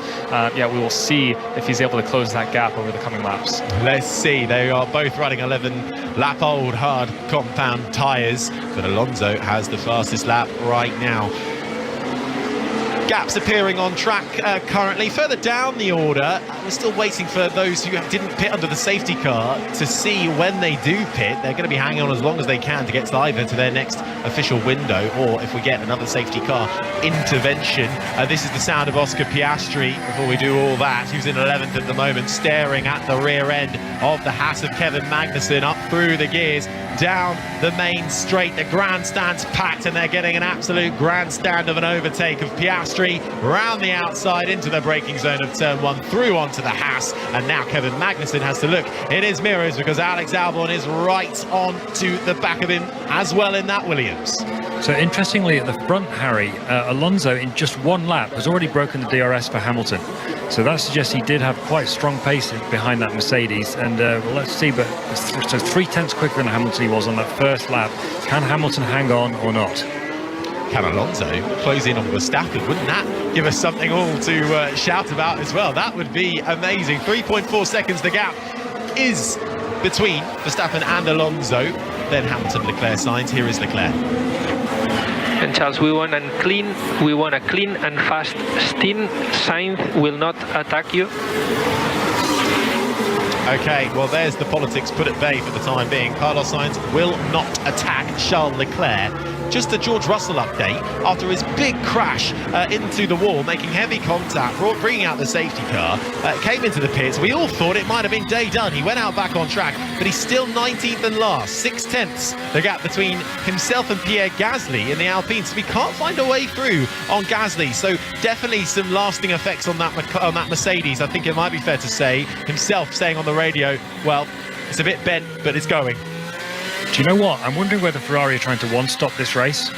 yeah, we will see if he's able to close that gap over the coming laps. Let's see. They are both running 11-lap-old hard compound tyres, but Alonso has the fastest lap right now. Gaps appearing on track currently. Further down the order, we're still waiting for those who didn't pit under the safety car to see when they do pit. They're going to be hanging on as long as they can to get either to their next official window, or if we get another safety car intervention. This is the sound of Oscar Piastri before we do all that, who's in 11th at the moment, staring at the rear end of the Haas of Kevin Magnussen up through the gears. down the main straight. The grandstand's packed and they're getting an absolute grandstand of an overtake of Piastri round the outside into the braking zone of turn 1, through onto the Haas, and now Kevin Magnussen has to look in his mirrors because Alex Albon is right on to the back of him as well in that Williams. So interestingly, at the front, Harry, Alonso in just one lap has already broken the DRS for Hamilton. So that suggests he did have quite strong pace behind that Mercedes. And well, let's see, but so 3/10 quicker than Hamilton he was on that first lap. Can Hamilton hang on or not? Can Alonso close in on Verstappen? Wouldn't that give us something all to shout about as well? That would be amazing. 3.4 seconds the gap is between Verstappen and Alonso. Then Hamilton, Leclerc, Sainz. Here is Leclerc. And Charles, we want a clean and fast stint. Sainz will not attack you. Okay, well, there's the politics put at bay for the time being. Carlos Sainz will not attack Charles Leclerc. Just a George Russell update after his big crash into the wall, making heavy contact, bringing out the safety car, came into the pits. We all thought it might have been day done. He went out back on track, but he's still 19th and last, 6/10 the gap between himself and Pierre Gasly in the Alpine. So we can't find a way through on Gasly. So definitely some lasting effects on that Mercedes. I think it might be fair to say, himself saying on the radio, well, it's a bit bent, but it's going. Do you know what? I'm wondering whether Ferrari are trying to one-stop this race.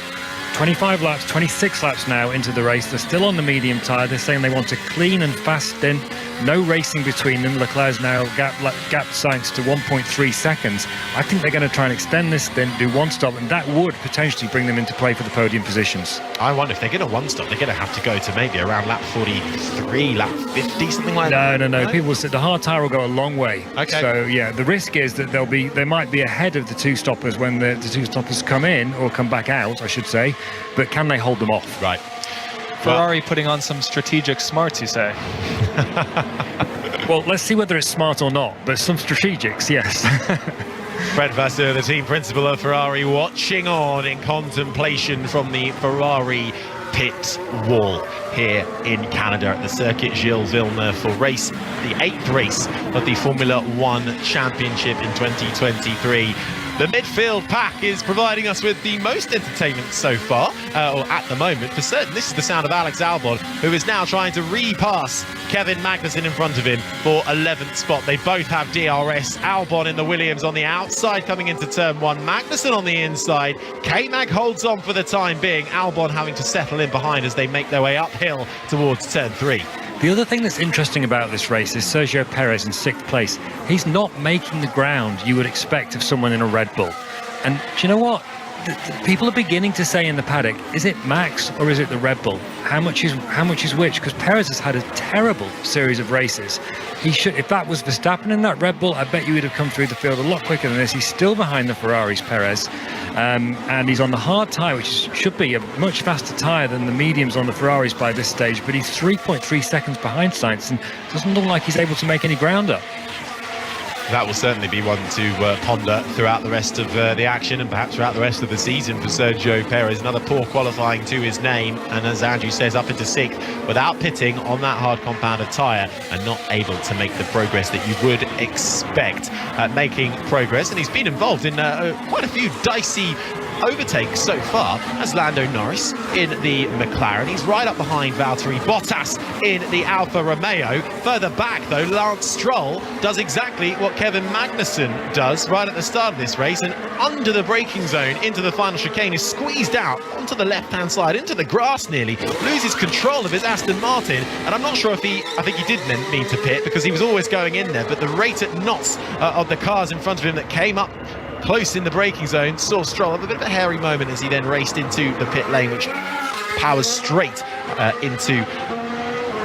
25 laps, 26 laps now into the race. They're still on the medium tyre. They're saying they want a clean and fast stint. No racing between them. Leclerc's now gapped Sainz to 1.3 seconds. I think they're going to try and extend this stint, do one stop, and that would potentially bring them into play for the podium positions. I wonder if they're going to one stop, they're going to have to go to maybe around lap 43, lap 50, something like that. No. People said the hard tyre will go a long way. Okay. So yeah, the risk is that they might be ahead of the two stoppers when the two stoppers come in or come back out, I should say. But can they hold them off? Right. Ferrari putting on some strategic smarts, you say? Well, let's see whether it's smart or not, but some strategics, yes. Fred Vasseur, the team principal of Ferrari, watching on in contemplation from the Ferrari pit wall here in Canada at the Circuit Gilles Villeneuve for the 8th race of the Formula One Championship in 2023. The midfield pack is providing us with the most entertainment so far, or at the moment, for certain. This is the sound of Alex Albon, who is now trying to repass Kevin Magnussen in front of him for 11th spot. They both have DRS. Albon in the Williams on the outside coming into turn 1. Magnussen on the inside. K-Mag holds on for the time being. Albon having to settle in behind as they make their way uphill towards turn 3. The other thing that's interesting about this race is Sergio Perez in 6th place. He's not making the ground you would expect of someone in a Red Bull. And do you know what? The people are beginning to say in the paddock, is it Max or is it the Red Bull? How much is which? Because Perez has had a terrible series of races. He should, if that was Verstappen in that Red Bull, I bet you would have come through the field a lot quicker than this. He's still behind the Ferraris, Perez, and he's on the hard tyre, which should be a much faster tyre than the mediums on the Ferraris by this stage. But he's 3.3 seconds behind Sainz and doesn't look like he's able to make any ground up. That will certainly be one to ponder throughout the rest of the action and perhaps throughout the rest of the season for Sergio Perez. Another poor qualifying to his name, and as Andrew says, up into 6th without pitting on that hard compounded tyre and not able to make the progress that you would expect. Making progress, and he's been involved in quite a few dicey overtakes so far as Lando Norris in the McLaren. He's right up behind Valtteri Bottas in the Alfa Romeo. Further back though, Lance Stroll does exactly what Kevin Magnussen does right at the start of this race, and under the braking zone into the final chicane is squeezed out onto the left hand side into the grass, nearly loses control of his Aston Martin. And I'm not sure if I think he did need to pit because he was always going in there, but the rate at knots of the cars in front of him that came up close in the braking zone saw Stroll have a bit of a hairy moment as he then raced into the pit lane, which powers straight into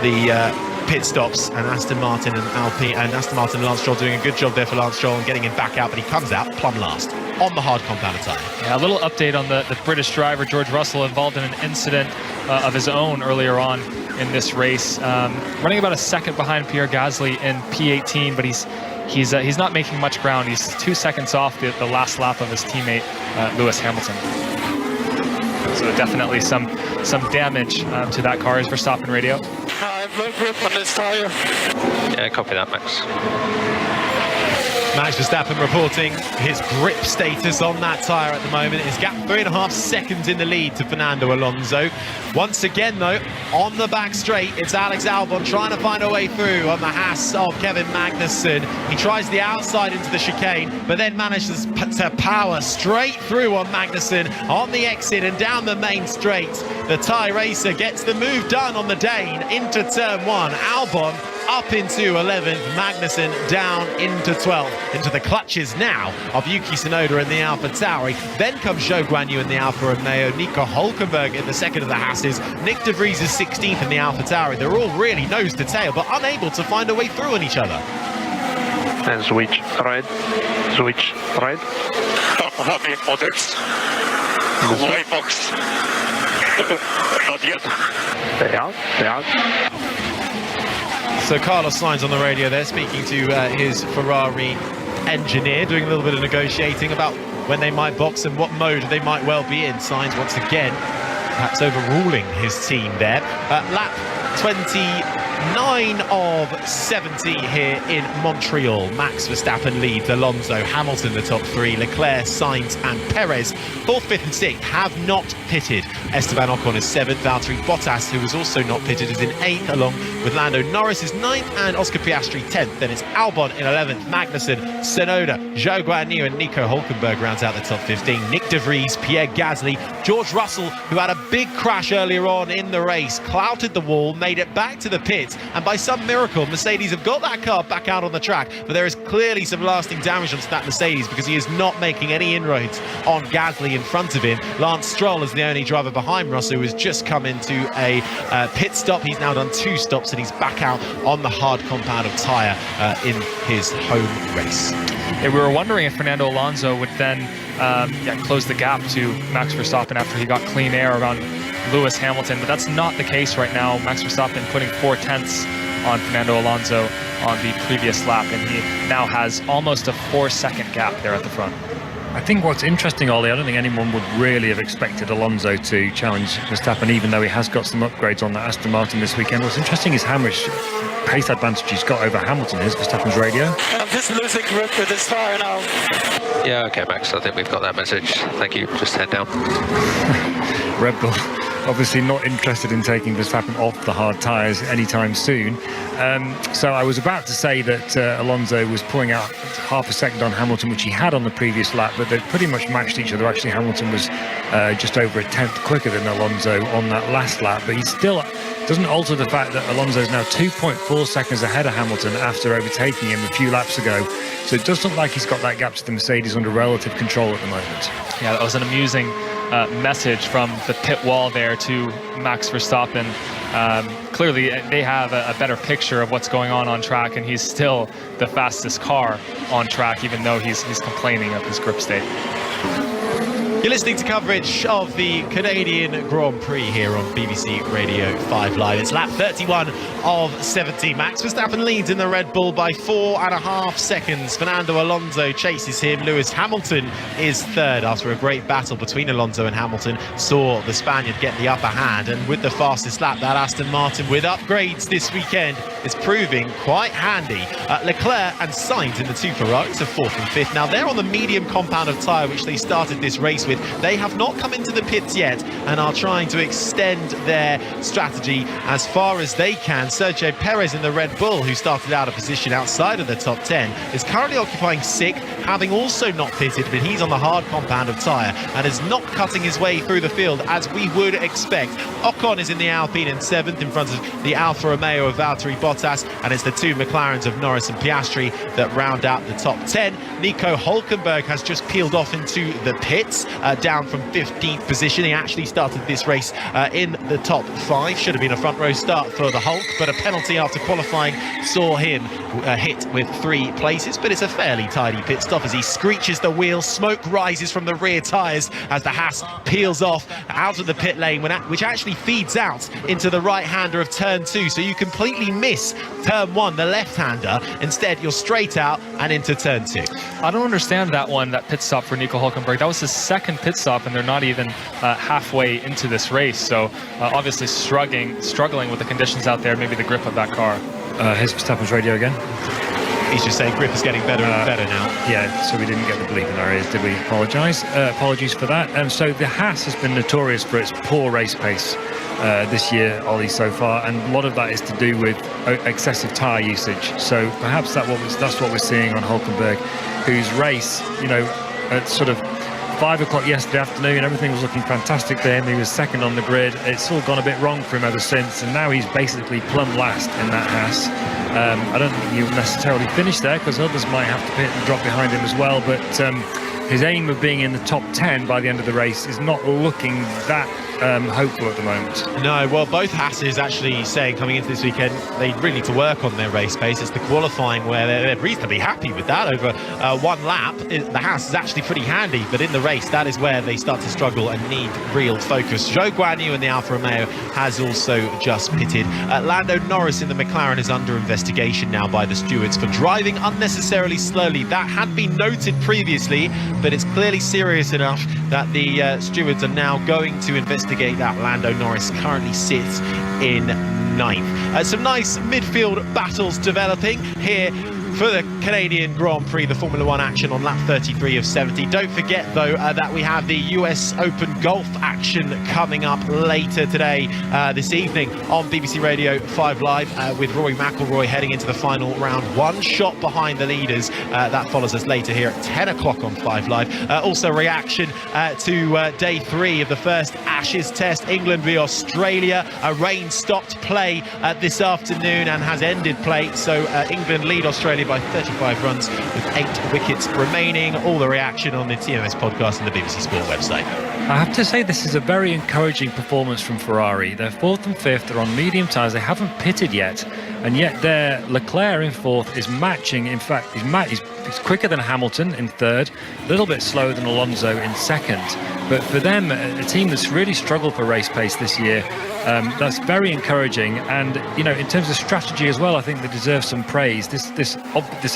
the pit stops, and Aston Martin and Alpine and Aston Martin and Lance Stroll doing a good job there for Lance Stroll and getting him back out, but he comes out plumb last on the hard compounded tyre. Yeah, a little update on the British driver George Russell, involved in an incident of his own earlier on in this race, running about a second behind Pierre Gasly in P18, but he's not making much ground. He's 2 seconds off the last lap of his teammate Lewis Hamilton. So definitely some damage to that car. Is Verstappen radio? I have no grip on this tyre. Yeah, copy that, Max. Max Verstappen reporting his grip status on that tyre at the moment. His gap 3.5 seconds in the lead to Fernando Alonso. Once again, though, on the back straight, it's Alex Albon trying to find a way through on the Haas of Kevin Magnussen. He tries the outside into the chicane, but then manages to power straight through on Magnussen on the exit and down the main straight. The Thai racer gets the move done on the Dane into turn 1. Albon up into 11th, Magnussen down into 12th, into the clutches now of Yuki Tsunoda in the AlphaTauri. Then comes Zhou Guanyu in the Alfa Romeo, Nico Hülkenberg in the second of the Hasses, Nick De Vries is 16th in the AlphaTauri. They're all really nose to tail, but unable to find a way through on each other. And switch right, switch right. Happy orders. White box. Not yet. Stay out, stay out. So Carlos Sainz on the radio there, speaking to his Ferrari engineer, doing a little bit of negotiating about when they might box and what mode they might well be in. Sainz once again perhaps overruling his team there. Lap 29 of 70 here in Montreal. Max Verstappen leads, Alonso, Hamilton the top three, Leclerc, Sainz and Perez 4th, 5th and 6th have not pitted. Esteban Ocon is 7th, Valtteri Bottas, who is also not pitted, is in 8th, along with Lando Norris is 9th and Oscar Piastri 10th. Then it's Albon in 11th, Magnussen, Tsunoda, Zhou Guanyu and Nico Hülkenberg rounds out the top 15. Nick De Vries, Pierre Gasly, George Russell, who had a big crash earlier on in the race, clouted the wall, made it back to the pits, and by some miracle Mercedes have got that car back out on the track, but there is clearly some lasting damage onto that Mercedes because he is not making any inroads on Gasly in front of him. Lance Stroll is the only driver behind Russell who has just come into a pit stop. He's now done 2 stops and he's back out on the hard compound of tyre in his home race. Yeah, we were wondering if Fernando Alonso would then close the gap to Max Verstappen after he got clean air around Lewis Hamilton, but that's not the case right now. Max Verstappen putting 4/10 on Fernando Alonso on the previous lap, and he now has almost a 4-second gap there at the front. I think what's interesting, Ollie, I don't think anyone would really have expected Alonso to challenge Verstappen, even though he has got some upgrades on that Aston Martin this weekend. What's interesting is how much pace advantage he's got over Hamilton. Here's Verstappen's radio. I'm just losing grip with this tire now. Yeah, okay, Max, I think we've got that message. Thank you. Just head down. Red Bull obviously not interested in taking Verstappen off the hard tyres anytime soon. So I was about to say that Alonso was pulling out half a second on Hamilton, which he had on the previous lap, but they pretty much matched each other. Actually, Hamilton was just over a tenth quicker than Alonso on that last lap, but he still doesn't alter the fact that Alonso is now 2.4 seconds ahead of Hamilton after overtaking him a few laps ago. So it does look like he's got that gap to the Mercedes under relative control at the moment. Yeah, that was an amusing message from the pit wall there to Max Verstappen. Clearly, they have a better picture of what's going on track, and he's still the fastest car on track, even though he's complaining of his grip state. You're listening to coverage of the Canadian Grand Prix here on BBC Radio 5 Live. It's lap 31 of 70. Max Verstappen leads in the Red Bull by 4.5 seconds. Fernando Alonso chases him. Lewis Hamilton is third after a great battle between Alonso and Hamilton. Saw the Spaniard get the upper hand, and with the fastest lap, that Aston Martin with upgrades this weekend is proving quite handy. Leclerc and Sainz in the 2 Ferraris are 4th and 5th. Now they're on the medium compound of tyre which they started this race with. They have not come into the pits yet and are trying to extend their strategy as far as they can. Sergio Perez in the Red Bull, who started out a position outside of the top 10, is currently occupying 6th, having also not pitted, but he's on the hard compound of tyre and is not cutting his way through the field as we would expect. Ocon is in the Alpine in 7th in front of the Alfa Romeo of Valtteri Bottas, and it's the 2 McLarens of Norris and Piastri that round out the top 10. Nico Hülkenberg has just peeled off into the pits, down from 15th position. He actually started this race in the top 5. Should have been a front row start for the Hulk, but a penalty after qualifying saw him hit with 3 places. But it's a fairly tidy pit stop as he screeches the wheel. Smoke rises from the rear tyres as the Haas peels off out of the pit lane, which actually feeds out into the right-hander of turn 2. So you completely miss turn 1, the left-hander. Instead, you're straight out and into turn 2. I don't understand that pit stop for Nico Hülkenberg. That was his second pit stop, and they're not even halfway into this race. So obviously struggling with the conditions out there, maybe the grip of that car. Here's Verstappen's radio again. He's just saying grip is getting better and better now. Yeah, so we didn't get the bleep in our ears, did we? Apologies for that. So the Haas has been notorious for its poor race pace this year, Ollie, so far, and a lot of that is to do with excessive tyre usage. So perhaps that's what we're seeing on Hulkenberg, whose race, at sort of 5 o'clock yesterday afternoon, everything was looking fantastic for him. He was second on the grid. It's all gone a bit wrong for him ever since, and now he's basically plumb last in that Haas. I don't think he'll necessarily finish there, because others might have to pit and drop behind him as well, but his aim of being in the top 10 by the end of the race is not looking that hopeful at the moment. No, well, both Haas's actually saying coming into this weekend they really need to work on their race pace. It's the qualifying where they're reasonably happy with that. Over 1 lap, the Haas is actually pretty handy, but in the race, that is where they start to struggle and need real focus. Zhou Guanyu in the Alfa Romeo has also just pitted. Lando Norris in the McLaren is under investigation now by the stewards for driving unnecessarily slowly. That had been noted previously, but it's clearly serious enough that the stewards are now going to investigate that. Lando Norris currently sits in 9th. Some nice midfield battles developing here for the Canadian Grand Prix, the Formula 1 action on lap 33 of 70. Don't forget, though, that we have the US Open Golf action coming up later today, this evening on BBC Radio 5 Live, with Rory McIlroy heading into the final round, 1 shot behind the leaders. That follows us later here at 10 o'clock on 5 Live. Also, reaction to day 3 of the first Ashes Test, England v Australia. Rain stopped play this afternoon and has ended play, so England lead Australia by 35 runs with 8 wickets remaining. All the reaction on the TMS podcast and the BBC Sport website. I have to say this is a very encouraging performance from Ferrari. They're 4th and 5th, they're on medium tyres, they haven't pitted yet, and yet their Leclerc in 4th is matching. In fact, he's quicker than Hamilton in 3rd, a little bit slower than Alonso in 2nd. But for them, a team that's really struggled for race pace this year, that's very encouraging. And in terms of strategy as well, I think they deserve some praise. This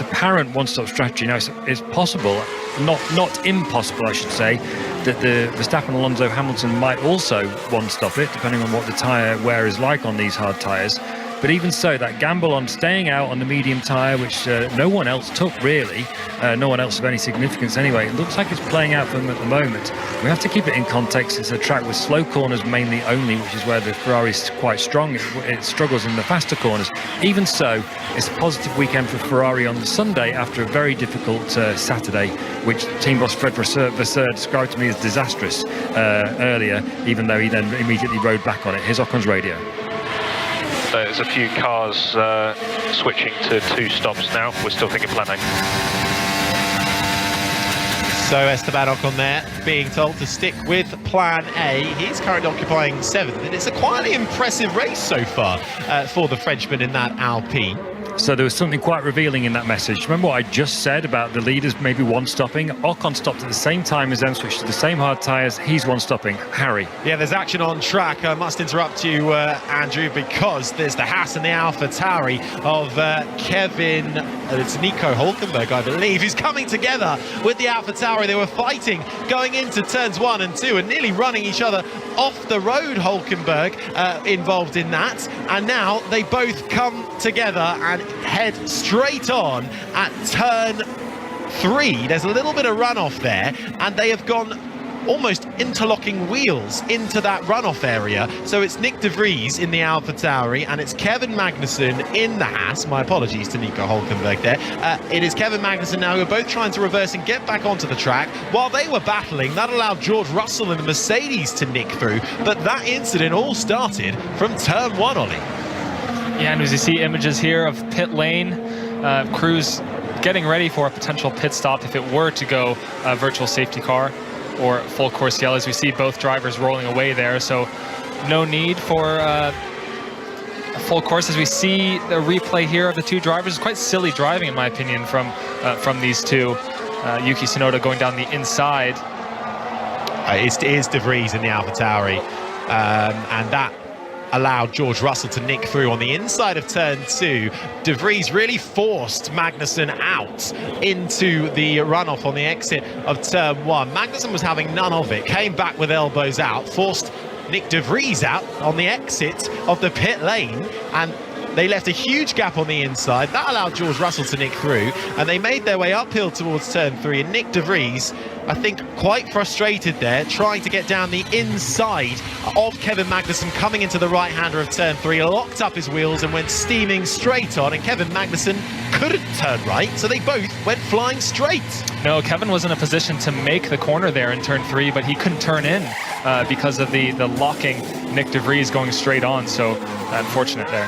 apparent one-stop strategy now is possible, not impossible, I should say, that the Verstappen, Alonso, Hamilton might also one-stop it, depending on what the tyre wear is like on these hard tyres. But even so, that gamble on staying out on the medium tyre, which no one else took really, no one else of any significance anyway, it looks like it's playing out for them at the moment. We have to keep it in context. It's a track with slow corners mainly only, which is where the Ferrari's quite strong. It struggles in the faster corners. Even so, it's a positive weekend for Ferrari on the Sunday after a very difficult Saturday, which team boss Fred Vasseur described to me as disastrous earlier, even though he then immediately rode back on it. Here's Ocon's radio. There's a few cars switching to 2 stops now. We're still thinking plan A. So Esteban Ocon there being told to stick with plan A. He's currently occupying 7th, and it's a quietly impressive race so far for the Frenchman in that Alpine. So there was something quite revealing in that message. Remember what I just said about the leaders maybe one-stopping? Ocon stopped at the same time as them, switched to the same hard tyres. He's one-stopping. Harry. Yeah, there's action on track. I must interrupt you, Andrew, because there's the Haas and the AlphaTauri of Kevin, it's Nico Hulkenberg, I believe, who's coming together with the AlphaTauri. They were fighting going into turns 1 and 2 and nearly running each other off the road. Hulkenberg involved in that. And now they both come together and head straight on at turn 3. There's a little bit of runoff there, and they have gone almost interlocking wheels into that runoff area. So it's Nick De Vries in the AlphaTauri and it's Kevin Magnussen in the Haas. My apologies to Nico Hulkenberg there. It is Kevin Magnussen now who are both trying to reverse and get back onto the track. While they were battling, that allowed George Russell in the Mercedes to nick through. But that incident all started from turn 1, Ollie. Yeah, and as you see images here of pit lane, crews getting ready for a potential pit stop if it were to go virtual safety car or full course yellow, as we see both drivers rolling away there. So no need for a full course. As we see the replay here of the 2 drivers, it's quite silly driving in my opinion from these 2. Yuki Tsunoda going down the inside. It is De Vries in the AlphaTauri, and that allowed George Russell to nick through on the inside of turn 2. De Vries really forced Magnussen out into the runoff on the exit of turn 1. Magnussen was having none of it, came back with elbows out, forced Nick De Vries out on the exit of the pit lane, and They left a huge gap on the inside. That allowed George Russell to nick through, and they made their way uphill towards turn 3. And Nick de Vries, I think, quite frustrated there, trying to get down the inside of Kevin Magnussen, coming into the right-hander of turn 3, locked up his wheels and went steaming straight on, and Kevin Magnussen couldn't turn right, so they both went flying straight. No, Kevin was in a position to make the corner there in turn 3, but he couldn't turn in because of the locking Nick de Vries going straight on, so unfortunate there.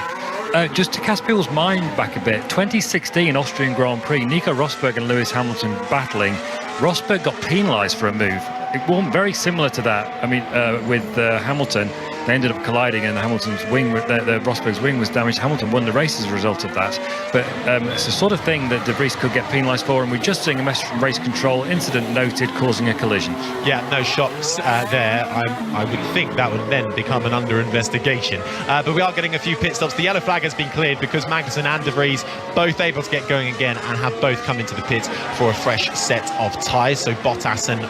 Just to cast people's mind back a bit, 2016 Austrian Grand Prix, Nico Rosberg and Lewis Hamilton battling. Rosberg got penalised for a move. It wasn't very similar to that. I mean, with Hamilton, they ended up colliding, and Hamilton's wing, the Rosberg's wing was damaged. Hamilton won the race as a result of that. But it's the sort of thing that de Vries could get penalised for, and we're just seeing a message from race control, incident noted, causing a collision. Yeah, no shots there. I would think that would then become an under investigation. But we are getting a few pit stops. The yellow flag has been cleared because Magnussen and de Vries both able to get going again and have both come into the pits for a fresh set of tyres. So Bottas and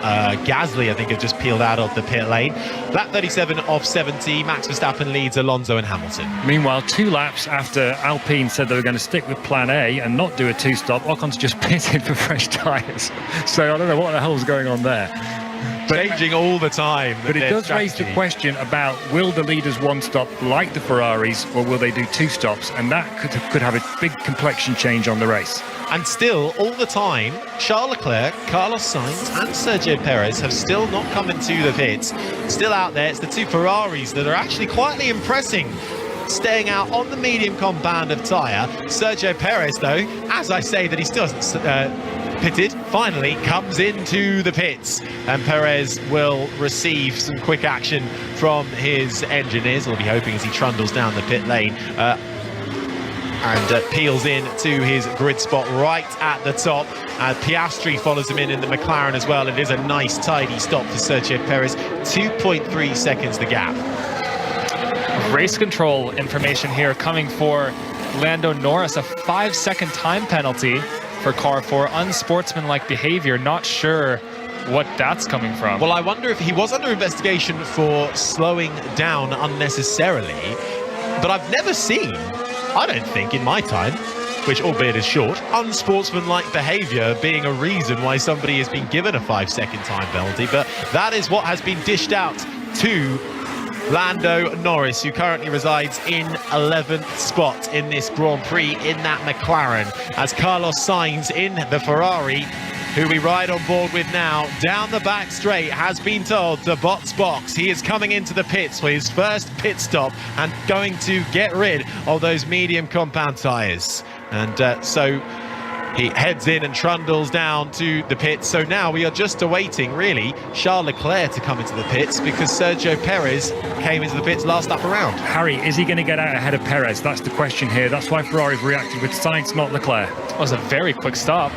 Gasly, I think, have just peeled out of the pit lane. Lap 37 of 70. Max Verstappen leads Alonso and Hamilton. Meanwhile, 2 laps after Alpine said they were going to stick with plan A and not do a 2-stop, Ocon's just pitted for fresh tyres. So I don't know what the hell's going on there. Changing all the time. But it does raise the question about, will the leaders 1-stop like the Ferraris, or will they do 2 stops? And that could have a big complexion change on the race. And still, all the time, Charles Leclerc, Carlos Sainz and Sergio Perez have still not come into the pits. Still out there, it's the 2 Ferraris that are actually quietly impressing, staying out on the medium compound of tyre. Sergio Perez, though, as I say that he still hasn't pitted, finally comes into the pits, and Perez will receive some quick action from his engineers. We'll be hoping as he trundles down the pit lane and peels in to his grid spot right at the top. Piastri follows him in the McLaren as well. It is a nice tidy stop for Sergio Perez. 2.3 seconds the gap. Race control information here coming for Lando Norris, a 5-second time penalty for car 4, unsportsmanlike behavior. Not sure what that's coming from. Well, I wonder if he was under investigation for slowing down unnecessarily, but I've never seen, I don't think in my time, which albeit is short, unsportsmanlike behaviour being a reason why somebody has been given a 5-second time penalty. But that is what has been dished out to Lando Norris, who currently resides in 11th spot in this Grand Prix in that McLaren, as Carlos Sainz in the Ferrari, who we ride on board with now, down the back straight, has been told to box. He is coming into the pits for his first pit stop and going to get rid of those medium compound tyres. And so he heads in and trundles down to the pits. So now we are just awaiting, really, Charles Leclerc to come into the pits, because Sergio Perez came into the pits last lap around. Harry, is he going to get out ahead of Perez? That's the question here. That's why Ferrari's reacted with Sainz, not Leclerc. It was a very quick stop.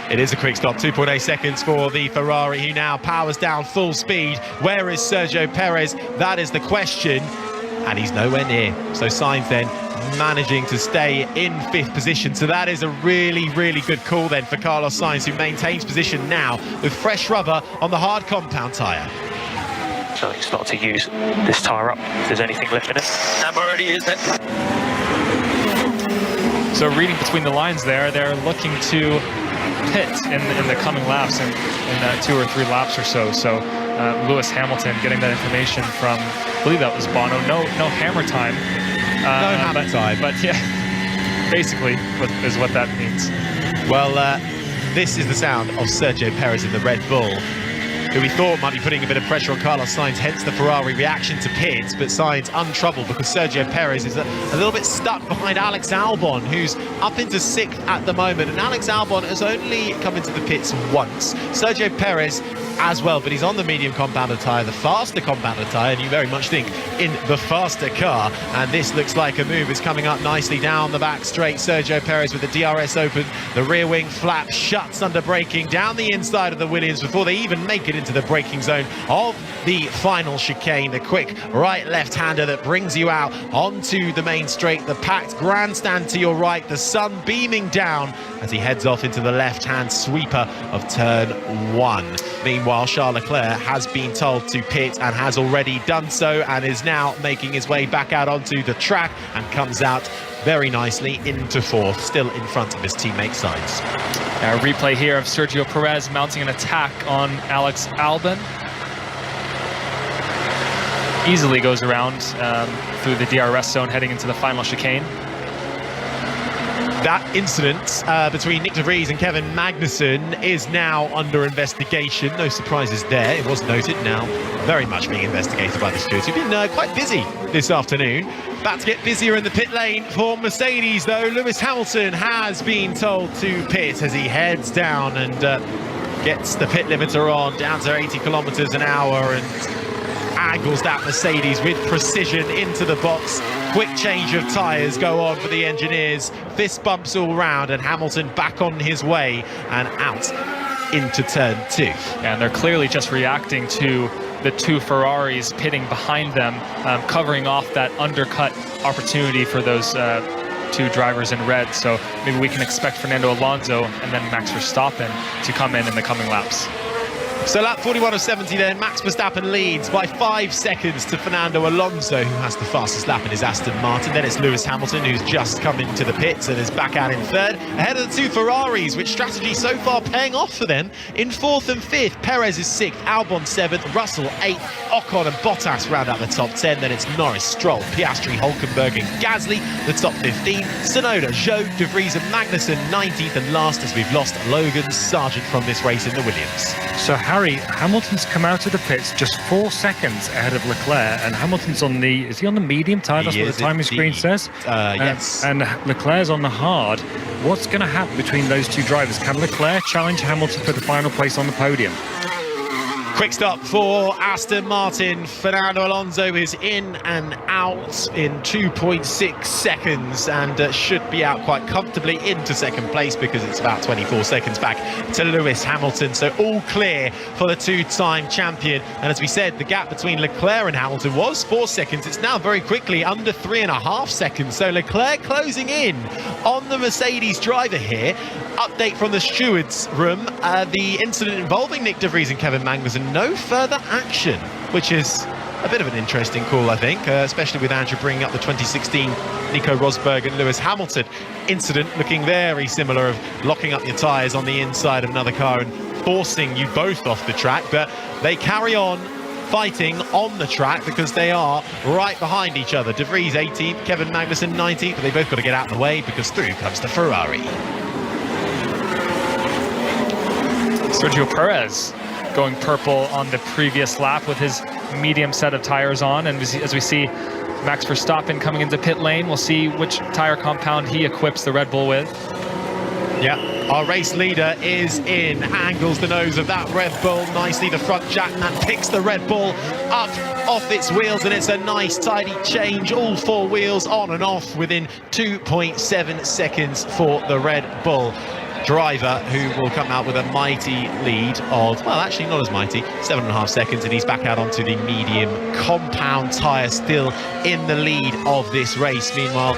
It is a quick stop, 2.8 seconds for the Ferrari, who now powers down full speed. Where is Sergio Perez? That is the question, and he's nowhere near. So Sainz then managing to stay in 5th position. So that is a really, really good call then for Carlos Sainz, who maintains position now with fresh rubber on the hard compound tyre. So he start to use this tyre up if there's anything left in it. I'm already used it. So reading between the lines there, they're looking to pit in the coming laps, in 2 or 3 laps or so. So Lewis Hamilton getting that information from, I believe that was Bono. No hammer time. No hammer time. But yeah, basically is what that means. Well, this is the sound of Sergio Perez in the Red Bull, who we thought might be putting a bit of pressure on Carlos Sainz, hence the Ferrari reaction to pits. But Sainz untroubled because Sergio Perez is a little bit stuck behind Alex Albon, who's up into 6th at the moment. And Alex Albon has only come into the pits once. Sergio Perez as well, but he's on the medium compounder tyre, the faster compounder tyre, and you very much think in the faster car. And this looks like a move is coming up nicely down the back straight. Sergio Perez with the DRS open, the rear wing flap shuts under braking down the inside of the Williams before they even make it into the braking zone of the final chicane. The quick right left-hander that brings you out onto the main straight, the packed grandstand to your right, the sun beaming down as he heads off into the left-hand sweeper of turn 1. Meanwhile, Charles Leclerc has been told to pit and has already done so, and is now making his way back out onto the track and comes out very nicely into fourth, still in front of his teammate Sainz. A replay here of Sergio Perez mounting an attack on Alex Albon. Easily goes around through the DRS zone heading into the final chicane. That incident between Nick de Vries and Kevin Magnussen is now under investigation. No surprises there. It was noted, now very much being investigated by the stewards, who've been quite busy this afternoon. About to get busier in the pit lane for Mercedes, though. Lewis Hamilton has been told to pit as he heads down and gets the pit limiter on down to 80 kilometers an hour and angles that Mercedes with precision into the box. Quick change of tyres go on for the engineers. Fist bumps all round, and Hamilton back on his way and out into turn 2. And they're clearly just reacting to the two Ferraris pitting behind them, covering off that undercut opportunity for those two drivers in red. So maybe we can expect Fernando Alonso and then Max Verstappen to come in the coming laps. So lap 41 of 70 then, Max Verstappen leads by 5 seconds to Fernando Alonso, who has the fastest lap in his Aston Martin. Then it's Lewis Hamilton, who's just come into the pits and is back out in third, ahead of the two Ferraris, which strategy so far paying off for them. In fourth and fifth, Perez is sixth, Albon seventh, Russell eighth, Ocon and Bottas round out the top 10. Then it's Norris, Stroll, Piastri, Hülkenberg and Gasly, the top 15. Tsunoda, Zhou, De Vries and Magnussen 19th, and last, as we've lost Logan Sargent from this race in the Williams. So Harry, Hamilton's come out of the pits just 4 seconds ahead of Leclerc, and Hamilton's on the, is he on the medium tyre? That's what the timing screen says? Yes. And Leclerc's on the hard. What's going to happen between those two drivers? Can Leclerc challenge Hamilton for the final place on the podium? Quick stop for Aston Martin. Fernando Alonso is in and out in 2.6 seconds and should be out quite comfortably into second place because it's about 24 seconds back to Lewis Hamilton. So all clear for the two-time champion. And as we said, the gap between Leclerc and Hamilton was 4 seconds. It's now very quickly under 3.5 seconds. So Leclerc closing in on the Mercedes driver here. Update from the stewards room. The incident involving Nick de Vries and Kevin Magnussen, no further action, which is a bit of an interesting call, I think, especially with Andrew bringing up the 2016 Nico Rosberg and Lewis Hamilton incident, looking very similar, of locking up your tyres on the inside of another car and forcing you both off the track. But they carry on fighting on the track because they are right behind each other. De Vries 18th, Kevin Magnussen 19th, but they both got to get out of the way because through comes the Ferrari. Sergio Perez going purple on the previous lap with his medium set of tires on, and as we see Max Verstappen coming into pit lane, we'll see which tire compound he equips the Red Bull with. Yeah, our race leader is in, angles the nose of that Red Bull nicely, the front jack, and picks the Red Bull up off its wheels, and it's a nice tidy change, all four wheels on and off within 2.7 seconds for the Red Bull driver, who will come out with a mighty lead of, well, actually not as mighty, 7.5 seconds, and he's back out onto the medium compound tyre, still in the lead of this race. Meanwhile,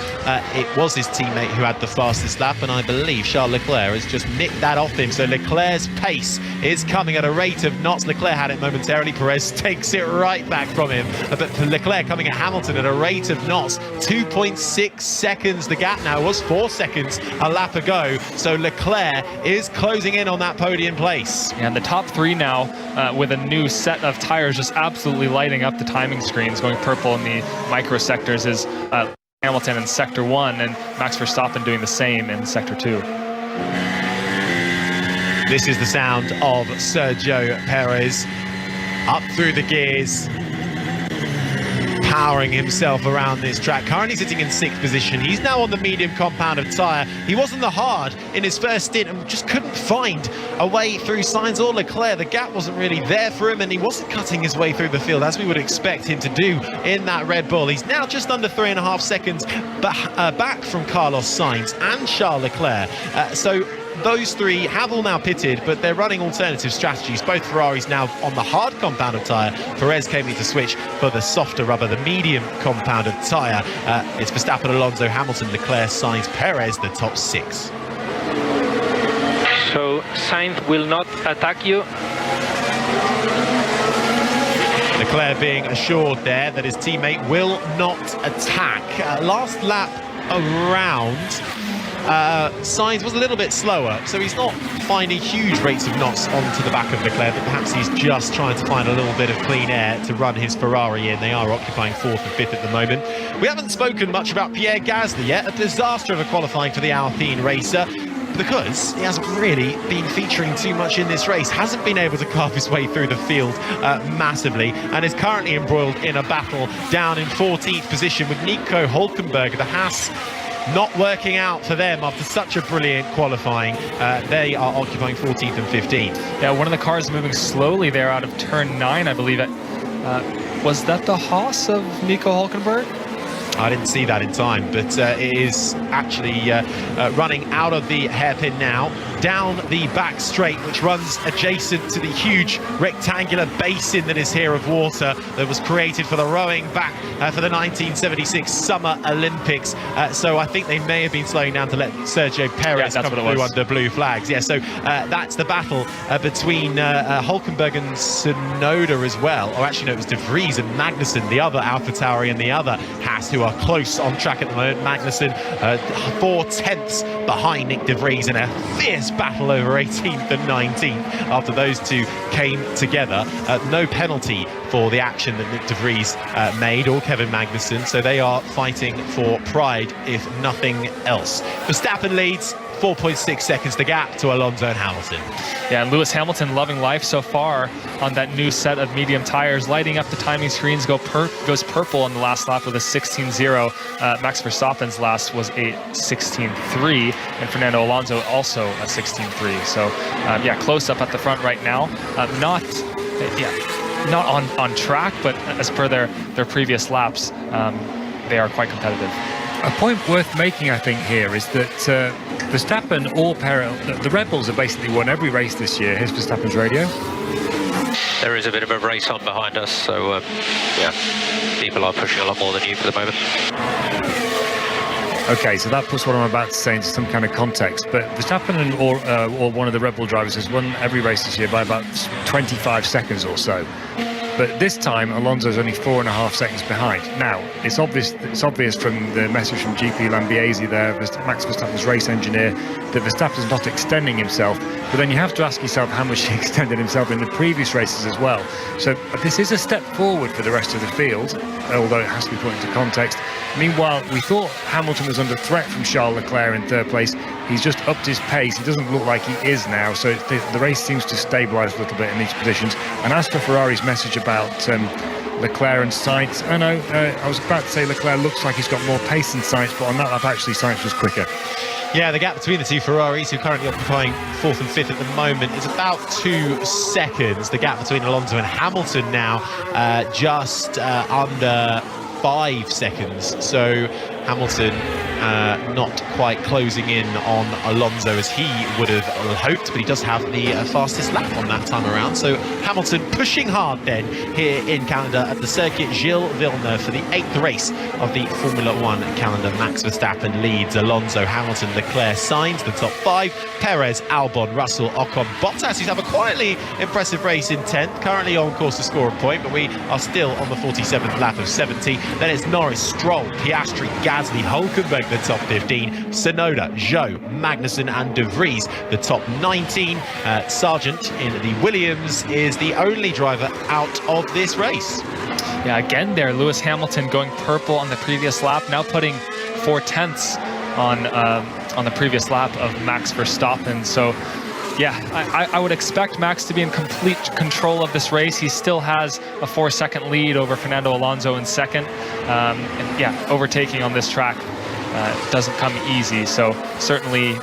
it was his teammate who had the fastest lap, and I believe Charles Leclerc has just nicked that off him. So Leclerc's pace is coming at a rate of knots. Leclerc had it momentarily, Perez takes it right back from him, but for Leclerc coming at Hamilton at a rate of knots, 2.6 seconds. The gap now was 4 seconds a lap ago, so Leclerc is closing in on that podium place. And the top three now with a new set of tires just absolutely lighting up the timing screens, going purple in the micro sectors, is Hamilton in sector 1 and Max Verstappen doing the same in sector 2. This is the sound of Sergio Perez up through the gears, powering himself around this track, currently sitting in 6th position. He's now on the medium compound of tyre. He wasn't the hard in his first stint and just couldn't find a way through Sainz or Leclerc. The gap wasn't really there for him, and he wasn't cutting his way through the field as we would expect him to do in that Red Bull. He's now just under 3.5 seconds back from Carlos Sainz and Charles Leclerc. So those three have all now pitted, but they're running alternative strategies. Both Ferraris now on the hard compound of tyre. Perez came in to switch for the softer rubber, the medium compound of tyre. It's Verstappen, Alonso, Hamilton, Leclerc, Sainz, Perez, the top 6. So Sainz will not attack you? Leclerc being assured there that his teammate will not attack. Last lap around, Sainz was a little bit slower, so he's not finding huge rates of knots onto the back of Leclerc, but perhaps he's just trying to find a little bit of clean air to run his Ferrari in. They are occupying 4th and 5th at the moment. We haven't spoken much about Pierre Gasly yet. A disaster of a qualifying for the Alpine racer, because he hasn't really been featuring too much in this race, hasn't been able to carve his way through the field massively, and is currently embroiled in a battle down in 14th position with Nico Hülkenberg. The Haas not working out for them after such a brilliant qualifying. They are occupying 14th and 15th. Yeah, one of the cars moving slowly there out of turn 9, I believe. Was that the Haas of Nico Hülkenberg? I didn't see that in time, but it is actually running out of the hairpin now, down the back straight, which runs adjacent to the huge rectangular basin that is here of water that was created for the rowing back for the 1976 Summer Olympics. So I think they may have been slowing down to let Sergio Perez come through under blue flags. Yeah, so that's the battle between Hülkenberg and Tsunoda as well. Or actually, no, it was De Vries and Magnussen, the other AlphaTauri and the other Haas, who are close on track at the moment. Magnussen 4/10 behind Nick De Vries in a fierce battle over 18th and 19th after those two came together. No penalty for the action that Nick De Vries made, or Kevin Magnussen, so they are fighting for pride if nothing else. Verstappen leads 4.6 seconds the gap to Alonso and Hamilton. Yeah, and Lewis Hamilton loving life so far on that new set of medium tires, lighting up the timing screens, goes purple on the last lap with a 16.0. Max Verstappen's last was a 16.3, and Fernando Alonso also a 16.3. So yeah, close up at the front right now. Not on track, but as per their previous laps, they are quite competitive. A point worth making, I think, here is that Verstappen or Perez, the Red Bulls have basically won every race this year. Here's Verstappen's radio. There is a bit of a race on behind us, so yeah, people are pushing a lot more than you for the moment. Okay, so that puts what I'm about to say into some kind of context. But Verstappen or one of the Red Bull drivers has won every race this year by about 25 seconds or so. But this time, Alonso's only 4.5 seconds behind. Now, it's obvious from the message from GP Lambiase there, Max Verstappen's race engineer, that Verstappen's not extending himself. But then you have to ask yourself how much he extended himself in the previous races as well. So this is a step forward for the rest of the field, although it has to be put into context. Meanwhile, we thought Hamilton was under threat from Charles Leclerc in 3rd place. He's just upped his pace. He doesn't look like he is now, so the race seems to stabilise a little bit in these positions. And as for Ferrari's message about Leclerc and Sainz, I was about to say Leclerc looks like he's got more pace than Sainz, but on that lap actually Sainz was quicker. Yeah, the gap between the two Ferraris, who are currently occupying 4th and 5th at the moment, is about 2 seconds. The gap between Alonso and Hamilton now just under 5 seconds. So Hamilton not quite closing in on Alonso as he would have hoped, but he does have the fastest lap on that time around. So Hamilton pushing hard then here in Canada at the circuit Gilles Villeneuve for the 8th race of the Formula 1 calendar. Max Verstappen leads Alonso, Hamilton, Leclerc, Sainz, the top 5, Perez, Albon, Russell, Ocon, Bottas, who's have a quietly impressive race in 10th, currently on course to score a point, but we are still on the 47th lap of 70. Then it's Norris, Stroll, Piastri, Gasly, Hülkenberg, the top 15, Tsunoda, Zhou, Magnussen and De Vries, the top 19. Sargent in the Williams is the only driver out of this race. Yeah, again there, Lewis Hamilton going purple on the previous lap, now putting 4/10 on the previous lap of Max Verstappen. So yeah, I would expect Max to be in complete control of this race. He still has a 4-second lead over Fernando Alonso in 2nd. And yeah, overtaking on this track doesn't come easy. So certainly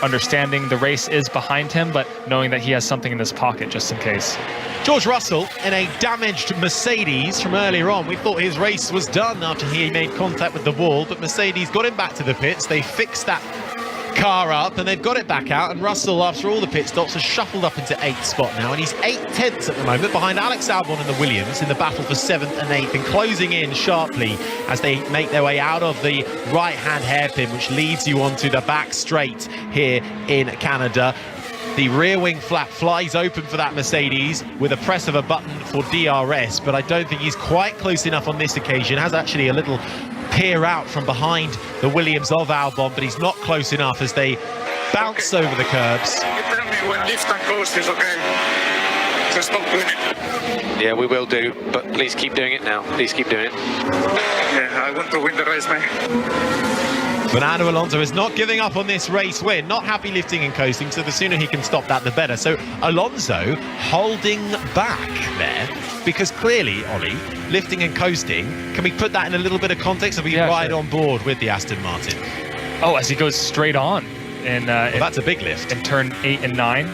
understanding the race is behind him, but knowing that he has something in his pocket just in case. George Russell in a damaged Mercedes from earlier on. We thought his race was done after he made contact with the wall, but Mercedes got him back to the pits. They fixed that car up and they've got it back out, and Russell, after all the pit stops, has shuffled up into 8th spot now, and he's 8/10 at the moment behind Alex Albon and the Williams in the battle for 7th and 8th, and closing in sharply as they make their way out of the right hand hairpin, which leads you onto the back straight here in Canada. The rear wing flap flies open for that Mercedes with a press of a button for DRS, but I don't think he's quite close enough on this occasion. Has actually a little peer out from behind the Williams of Albon, but he's not close enough as they bounce over the curbs. You tell me when lift and coast is okay. So stop doing it. Yeah, we will do, but please keep doing it now. Please keep doing it. Yeah, I want to win the race, man. Fernando Alonso is not giving up on this race win, not happy lifting and coasting, so the sooner he can stop that, the better. So Alonso holding back there, because clearly, Ollie, lifting and coasting, can we put that in a little bit of context? Are we right on board with the Aston Martin? Oh, as he goes straight on. And that's a big lift. In turn 8 and 9.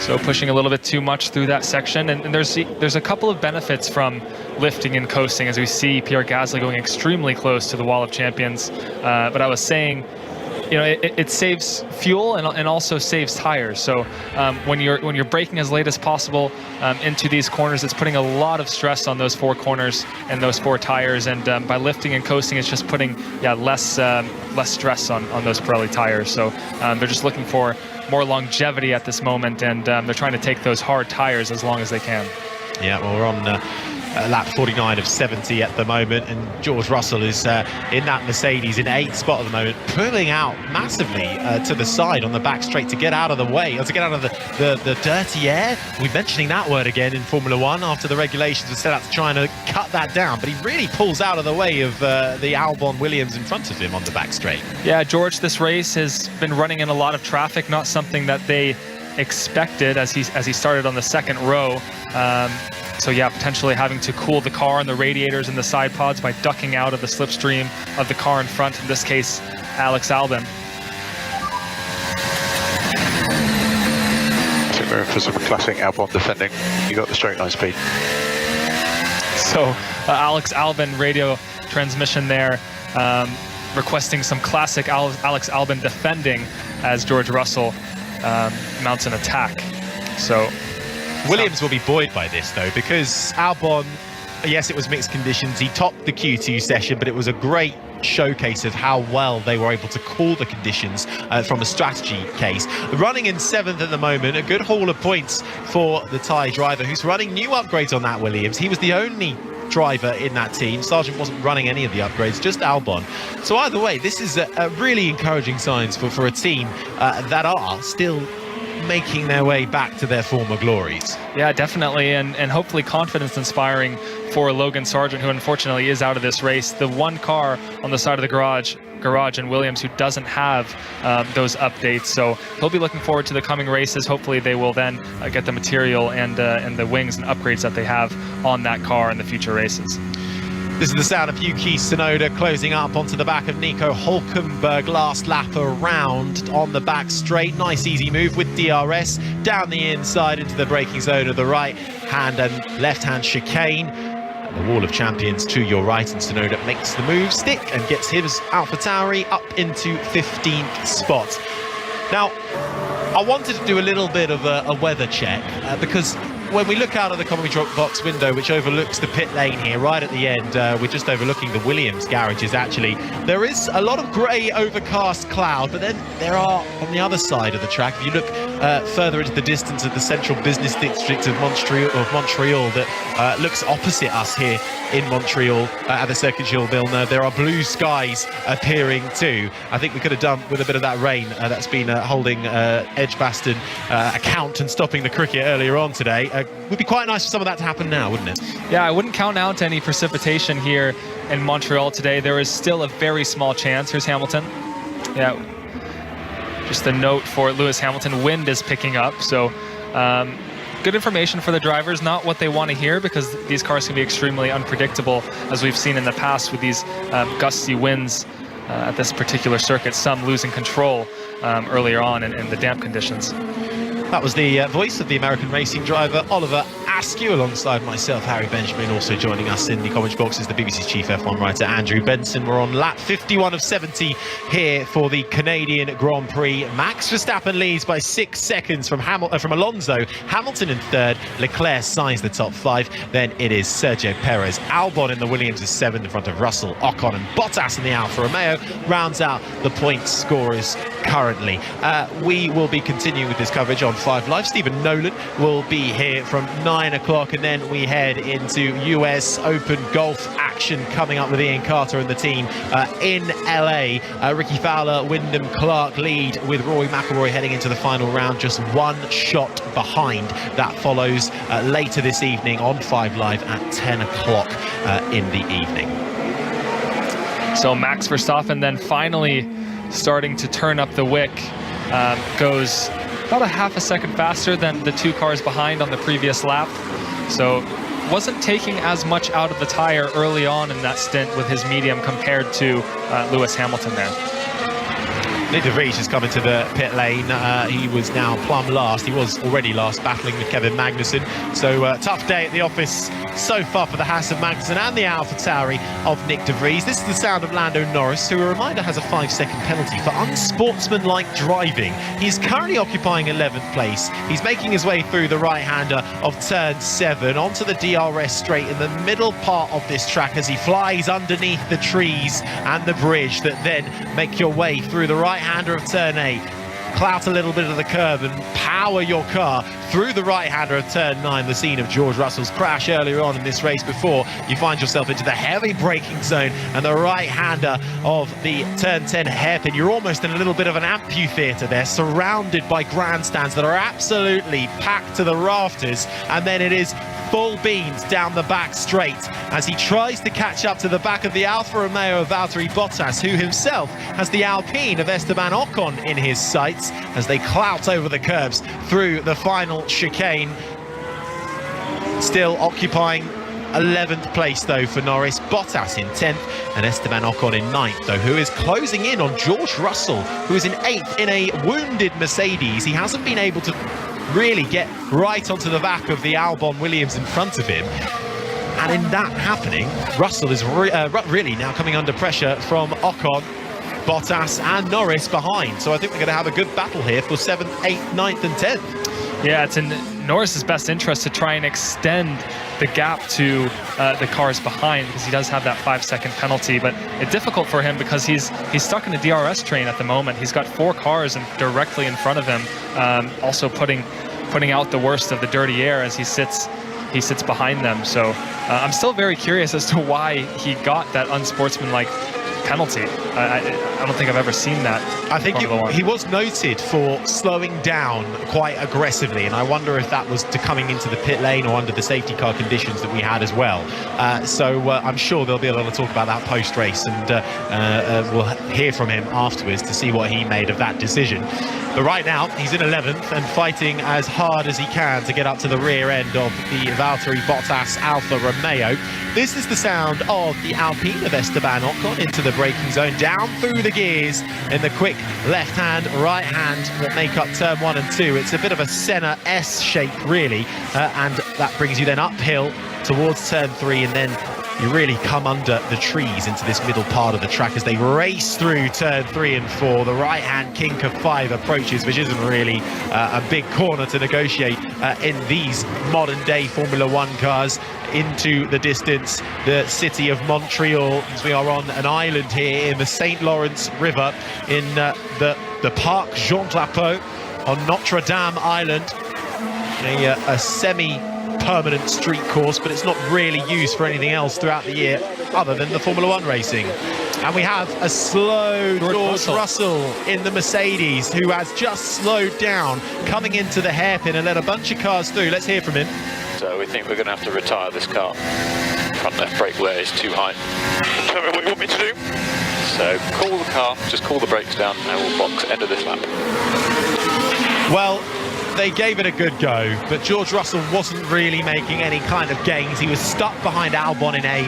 So pushing a little bit too much through that section. And there's a couple of benefits from lifting and coasting, as we see Pierre Gasly going extremely close to the wall of champions. But I was saying, you know, it saves fuel and also saves tires. So when you're braking as late as possible into these corners, it's putting a lot of stress on those 4 corners and those 4 tires. And by lifting and coasting, it's just putting less stress on those Pirelli tires. So they're just looking for more longevity at this moment, and they're trying to take those hard tires as long as they can. Yeah, well, we're on lap 49 of 70 at the moment, and George Russell is in that Mercedes in 8th spot at the moment, pulling out massively to the side on the back straight to get out of the way, or to get out of the dirty air. We're mentioning that word again in Formula One after the regulations were set out to try and cut that down, but he really pulls out of the way of the Albon Williams in front of him on the back straight. Yeah, George, this race has been running in a lot of traffic, not something that they expected as he started on the second row. So yeah, potentially having to cool the car and the radiators and the side pods by ducking out of the slipstream of the car in front, in this case, Alex Albon. I think we're in for some classic Albon defending. You got the straight line speed. So Alex Albon radio transmission there, requesting some classic Alex Albon defending as George Russell mounts an attack. So Williams will be buoyed by this, though, because Albon, yes, it was mixed conditions. He topped the Q2 session, but it was a great showcase of how well they were able to call the conditions from a strategy case. Running in 7th at the moment, a good haul of points for the Thai driver, who's running new upgrades on that Williams. He was the only driver in that team. Sargent wasn't running any of the upgrades, just Albon. So either way, this is a really encouraging signs for a team that are still making their way back to their former glories. Yeah, definitely, and hopefully confidence inspiring for Logan Sargent, who unfortunately is out of this race. The one car on the side of the garage in Williams who doesn't have those updates, so he'll be looking forward to the coming races. Hopefully they will then get the material and the wings and upgrades that they have on that car in the future races. This is the sound of Yuki Tsunoda closing up onto the back of Nico Hülkenberg. Last lap around on the back straight. Nice easy move with DRS down the inside into the braking zone of the right hand and left hand chicane. And the wall of champions to your right, and Tsunoda makes the move stick and gets his AlphaTauri up into 15th spot. Now, I wanted to do a little bit of a weather check because when we look out of the commentary box window, which overlooks the pit lane here, right at the end, we're just overlooking the Williams garages, actually. There is a lot of grey, overcast cloud, but then there are, on the other side of the track, if you look further into the distance of the central business district of Montreal that looks opposite us here in Montreal at the Circuit Gilles Villeneuve, there are blue skies appearing too. I think we could have done with a bit of that rain that's been holding Edgbaston account and stopping the cricket earlier on today. Would be quite nice for some of that to happen now, wouldn't it? Yeah, I wouldn't count out any precipitation here in Montreal today. There is still a very small chance. Here's Hamilton. Yeah, just a note for Lewis Hamilton. Wind is picking up, so good information for the drivers. Not what they want to hear, because these cars can be extremely unpredictable, as we've seen in the past with these gusty winds at this particular circuit, some losing control earlier on in the damp conditions. That was the voice of the American racing driver Oliver Askew, alongside myself, Harry Benjamin. Also joining us in the commentary box is the BBC's chief F1 writer, Andrew Benson. We're on lap 51 of 70 here for the Canadian Grand Prix. Max Verstappen leads by 6 seconds from Alonso. Hamilton in third. Leclerc signs the top 5. Then it is Sergio Perez. Albon in the Williams is 7th in front of Russell. Ocon and Bottas in the Alfa Romeo rounds out the points scorers currently. We will be continuing with this coverage on 5 Live. Stephen Nolan will be here from 9 o'clock, and then we head into US Open golf action coming up with Ian Carter and the team in LA. Ricky Fowler, Wyndham Clark lead, with Rory McIlroy heading into the final round, just 1 shot behind. That follows later this evening on 5 Live at 10 o'clock in the evening. So Max Verstappen then finally starting to turn up the wick, goes about a half a second faster than the 2 cars behind on the previous lap. So wasn't taking as much out of the tire early on in that stint with his medium compared to Lewis Hamilton there. Nick de Vries has come into the pit lane. He was now plumb last. He was already last, battling with Kevin Magnussen. So tough day at the office so far for the Haas of Magnussen and the AlphaTauri of Nick de Vries. This is the sound of Lando Norris, who, a reminder, has a 5-second penalty for unsportsmanlike driving. He's currently occupying 11th place. He's making his way through the right-hander of turn 7 onto the DRS straight in the middle part of this track as he flies underneath the trees and the bridge that then make your way through the right-hander of turn 8. Clout a little bit of the curb and power your car through the right-hander of turn 9, the scene of George Russell's crash earlier on in this race, before you find yourself into the heavy braking zone and the right-hander of the turn 10 hairpin. You're almost in a little bit of an amphitheatre there, surrounded by grandstands that are absolutely packed to the rafters, and then it is full beans down the back straight as he tries to catch up to the back of the Alfa Romeo of Valtteri Bottas, who himself has the Alpine of Esteban Ocon in his sights as they clout over the curbs through the final chicane. Still occupying 11th place though for Norris, Bottas in 10th and Esteban Ocon in 9th though, who is closing in on George Russell, who is in 8th in a wounded Mercedes. He hasn't been able to really get right onto the back of the Albon Williams in front of him, and in that happening, Russell is really now coming under pressure from Ocon, Bottas and Norris behind. So I think we're going to have a good battle here for 7th, 8th, 9th and 10th. Yeah, it's in Norris's best interest to try and extend the gap to the cars behind, because he does have that 5-second penalty, but it's difficult for him because he's stuck in a DRS train at the moment. He's got 4 cars directly in front of him, also putting out the worst of the dirty air as he sits behind them. So I'm still very curious as to why he got that unsportsmanlike penalty. I don't think I've ever seen that. I think he was noted for slowing down quite aggressively, and I wonder if that was coming into the pit lane or under the safety car conditions that we had as well. So I'm sure there'll be a lot of talk about that post-race, and we'll hear from him afterwards to see what he made of that decision. But right now, he's in 11th and fighting as hard as he can to get up to the rear end of the Valtteri Bottas Alfa Romeo. This is the sound of the Alpine of Esteban Ocon into the braking zone, down through the gears in the quick left hand, right hand that make up turn 1 and 2. It's a bit of a Senna S shape really, and that brings you then uphill towards turn 3, and then you really come under the trees into this middle part of the track as they race through turn 3 and 4. The right-hand kink of 5 approaches, which isn't really a big corner to negotiate in these modern-day Formula 1 cars. Into the distance, the city of Montreal, as we are on an island here in the St. Lawrence River in the Parc Jean Clapeau on Notre Dame Island. A semi-permanent street course, but it's not really used for anything else throughout the year other than the Formula 1 racing. And we have a slow George Russell in the Mercedes, who has just slowed down, coming into the hairpin and let a bunch of cars through. Let's hear from him. So we think we're going to have to retire this car. Front left brake wear is too high. Tell me what you want me to do. So call the car, just call the brakes down, and we'll box end of this lap. Well, they gave it a good go, but George Russell wasn't really making any kind of gains. He was stuck behind Albon in 8th,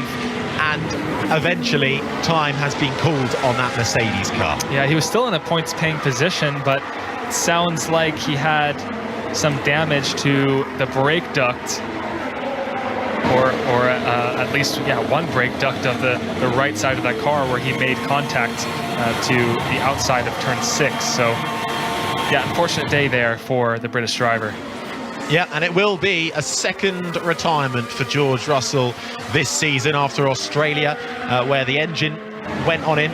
and eventually time has been called on that Mercedes car. Yeah, he was still in a points-paying position, but it sounds like he had some damage to the brake duct or at least one brake duct of the right side of that car where he made contact to the outside of turn 6. So yeah, unfortunate day there for the British driver. Yeah, and it will be a second retirement for George Russell this season after Australia, where the engine went on in,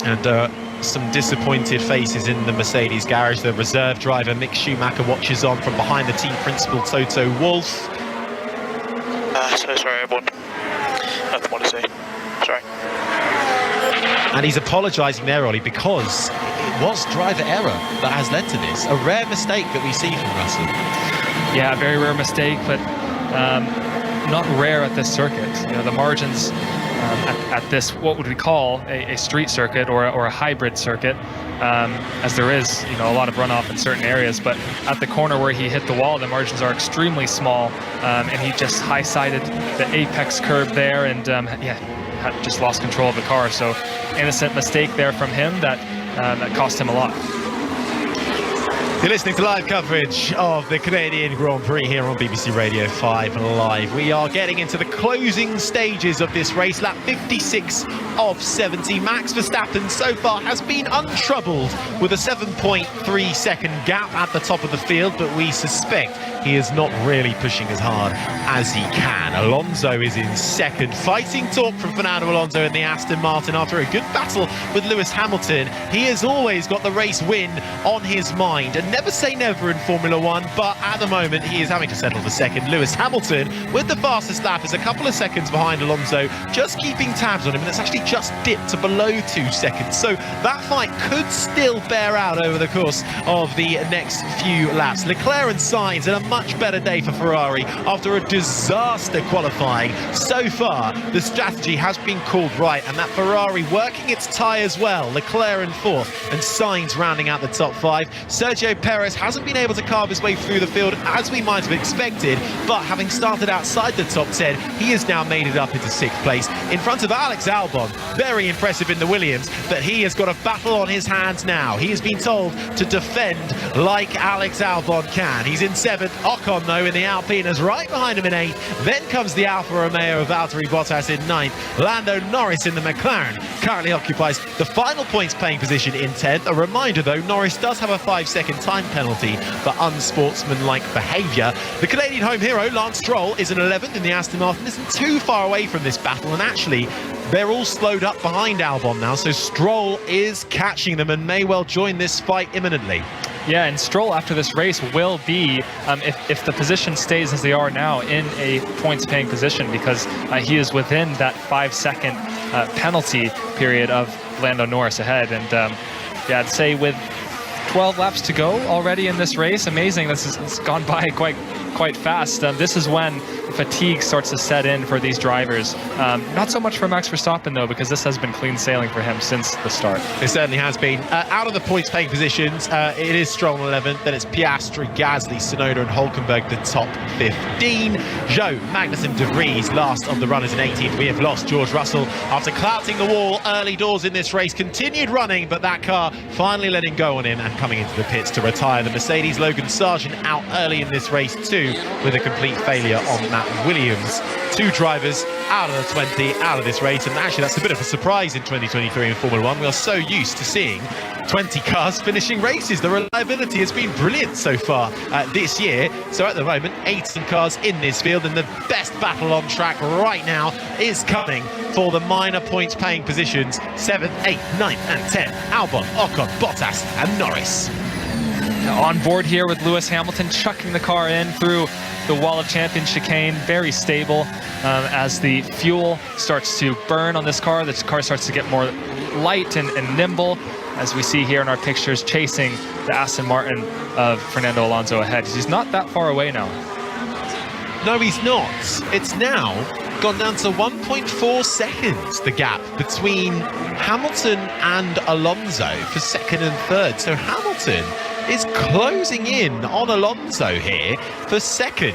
and some disappointed faces in the Mercedes garage. The reserve driver Mick Schumacher watches on from behind the team principal Toto Wolff. So sorry, everyone. Nothing more to say. Sorry. And he's apologising there, Ollie, because it was driver error that has led to this. A rare mistake that we see from Russell. Yeah, a very rare mistake, but not rare at this circuit. You know, the margins at this, what would we call a street circuit or a hybrid circuit, as there is, you know, a lot of runoff in certain areas, but at the corner where he hit the wall, the margins are extremely small, and he just high-sided the apex curve there, and had just lost control of the car. So innocent mistake there from him that cost him a lot. You're listening to live coverage of the Canadian Grand Prix here on BBC Radio 5 Live. We are getting into the closing stages of this race, lap 56 of 70. Max Verstappen so far has been untroubled with a 7.3 second gap at the top of the field, but we suspect he is not really pushing as hard as he can. Alonso is in second. Fighting talk from Fernando Alonso in the Aston Martin after a good battle with Lewis Hamilton. He has always got the race win on his mind, and never say never in Formula One, but at the moment he is having to settle for second. Lewis Hamilton with the fastest lap is a couple of seconds behind Alonso, just keeping tabs on him, and it's actually just dipped to below 2 seconds. So that fight could still bear out over the course of the next few laps. Leclerc and Sainz in a much better day for Ferrari after a disaster qualifying. So far, the strategy has been called right, and that Ferrari working its tyres well. Leclerc in fourth and Sainz rounding out the top 5. Sergio Perez hasn't been able to carve his way through the field as we might have expected, but having started outside the top 10, he has now made it up into 6th place in front of Alex Albon. Very impressive in the Williams, but he has got a battle on his hands now. He has been told to defend like Alex Albon can. He's in 7th. Ocon, though, in the Alpine is right behind him in 8th. Then comes the Alfa Romeo of Valtteri Bottas in 9th. Lando Norris in the McLaren currently occupies the final points paying position in 10th. A reminder, though, Norris does have a 5-second time penalty for unsportsmanlike behaviour. The Canadian home hero, Lance Stroll, is in 11th in the Aston Martin. Isn't too far away from this battle, and actually they're all slowed up behind Albon now, so Stroll is catching them and may well join this fight imminently. Yeah, and Stroll after this race will be, if the position stays as they are now, in a points-paying position, because he is within that 5-second penalty period of Lando Norris ahead. And yeah, I'd say with 12 laps to go already in this race, amazing. It's gone by quite fast. This is when fatigue starts to set in for these drivers. Not so much for Max Verstappen, though, because this has been clean sailing for him since the start. It certainly has been. Out of the points-paying positions, it is Stroll in 11th, then it's Piastri, Gasly, Tsunoda and Hülkenberg, the top 15. Zhou, Magnussen, De Vries, last of the runners in 18th. We have lost George Russell after clouting the wall early doors in this race. Continued running, but that car finally letting go on him and coming into the pits to retire. The Mercedes Logan Sargent out early in this race too, with a complete failure on Matt Williams. 2 drivers out of the 20 out of this race, and actually that's a bit of a surprise in 2023 in Formula 1. We are so used to seeing 20 cars finishing races. The reliability has been brilliant so far this year. So at the moment, 18 cars in this field, and the best battle on track right now is coming for the minor points paying positions: 7th, 8th, 9th and 10th. Albon, Ocon, Bottas and Norris. On board here with Lewis Hamilton, chucking the car in through the Wall of Champions chicane. Very stable as the fuel starts to burn on this car. The car starts to get more light and nimble, as we see here in our pictures, chasing the Aston Martin of Fernando Alonso ahead. He's not that far away now. No, he's not. It's now gone down to 1.4 seconds, the gap between Hamilton and Alonso for second and third. So Hamilton is closing in on Alonso here for second.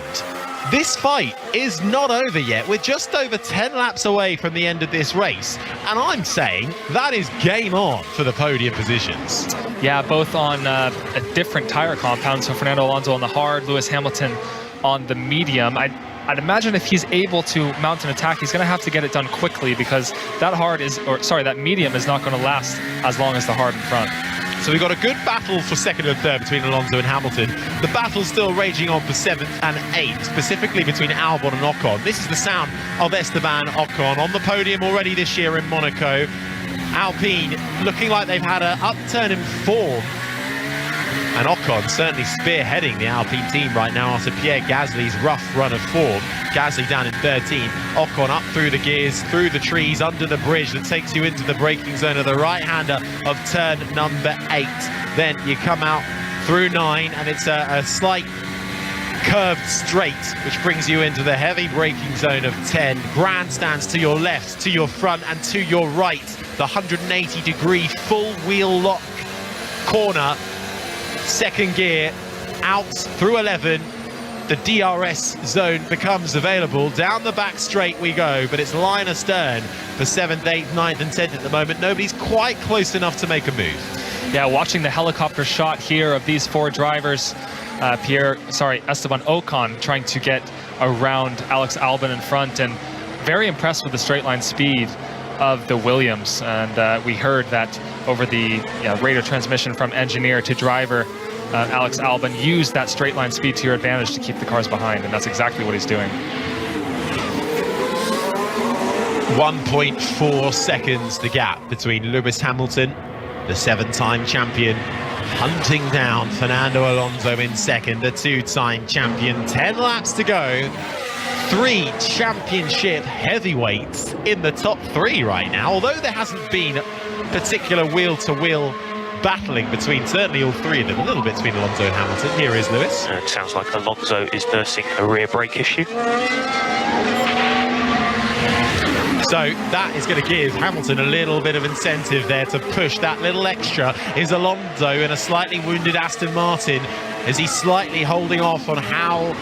This fight is not over yet. We're just over 10 laps away from the end of this race, and I'm saying that is game on for the podium positions. Yeah, both on a different tire compound. So Fernando Alonso on the hard, Lewis Hamilton on the medium. I'd imagine if he's able to mount an attack, he's going to have to get it done quickly, because that medium is not going to last as long as the hard in front. So we've got a good battle for second and third between Alonso and Hamilton. The battle's still raging on for 7th and 8th, specifically between Albon and Ocon. This is the sound of Esteban Ocon on the podium already this year in Monaco. Alpine looking like they've had an upturn in form. And Ocon certainly spearheading the Alpine team right now after Pierre Gasly's rough run of form. Gasly down in 13th, Ocon up through the gears, through the trees, under the bridge that takes you into the braking zone of the right-hander of turn number 8. Then you come out through 9, and it's a slight curved straight, which brings you into the heavy braking zone of 10. Grandstands to your left, to your front, and to your right. The 180-degree full wheel lock corner. Second gear out through 11. The DRS zone becomes available. Down the back straight we go, but it's line astern for 7th, 8th, 9th and 10th at the moment. Nobody's quite close enough to make a move. Yeah, watching the helicopter shot here of these 4 drivers, Esteban Ocon trying to get around Alex Albon in front, and very impressed with the straight line speed of the Williams. And we heard that over the radio transmission from engineer to driver, Alex Albon used that straight line speed to your advantage to keep the cars behind, and that's exactly what he's doing. 1.4 seconds the gap between Lewis Hamilton, the 7-time champion, hunting down Fernando Alonso in second, the 2-time champion. 10 laps to go. 3 championship heavyweights in the top 3 right now, although there hasn't been particular wheel-to-wheel battling between certainly all 3 of them. A little bit between Alonso and Hamilton. Here is Lewis. It sounds like Alonso is nursing a rear brake issue. So that is going to give Hamilton a little bit of incentive there to push that little extra. Is Alonso in a slightly wounded Aston Martin? Is he slightly holding off on how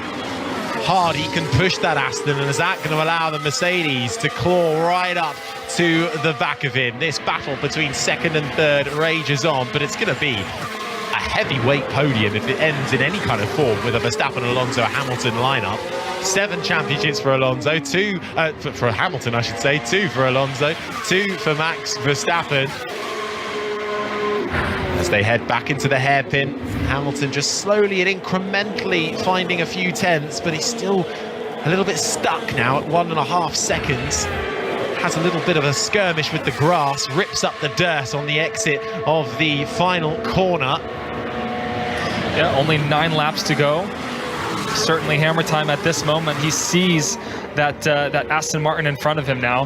hard he can push that Aston, and is that going to allow the Mercedes to claw right up to the back of him? This battle between second and third rages on, but it's going to be a heavyweight podium if it ends in any kind of form with a Verstappen, Alonso, Hamilton lineup. 7 championships for Alonso, 2 for Hamilton, I should say, 2 for Alonso, 2 for Max Verstappen. As they head back into the hairpin, Hamilton just slowly and incrementally finding a few tenths, but he's still a little bit stuck now at 1.5 seconds. Has a little bit of a skirmish with the grass, rips up the dirt on the exit of the final corner. Yeah, only 9 laps to go. Certainly hammer time at this moment. He sees that Aston Martin in front of him now.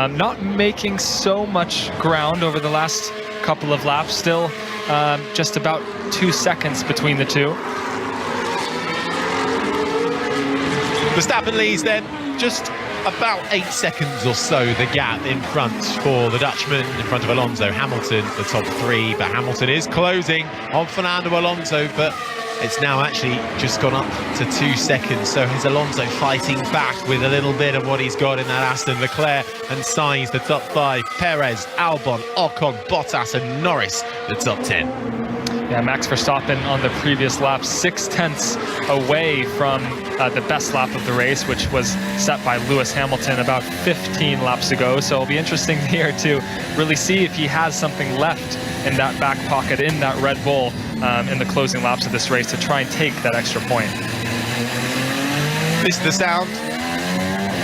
Not making so much ground over the last couple of laps, still just about 2 seconds between the 2. Verstappen leads then, just about 8 seconds or so the gap in front for the Dutchman, in front of Alonso. Hamilton, the top 3, but Hamilton is closing on Fernando Alonso, but it's now actually just gone up to 2 seconds. So is Alonso fighting back with a little bit of what he's got in that Aston. Leclerc and Sainz, the top 5. Perez, Albon, Ocon, Bottas and Norris, the top 10. Yeah, Max Verstappen on the previous lap, 6 tenths away from the best lap of the race, which was set by Lewis Hamilton about 15 laps ago. So it'll be interesting here to really see if he has something left in that back pocket, in that Red Bull, in the closing laps of this race to try and take that extra point. This is the sound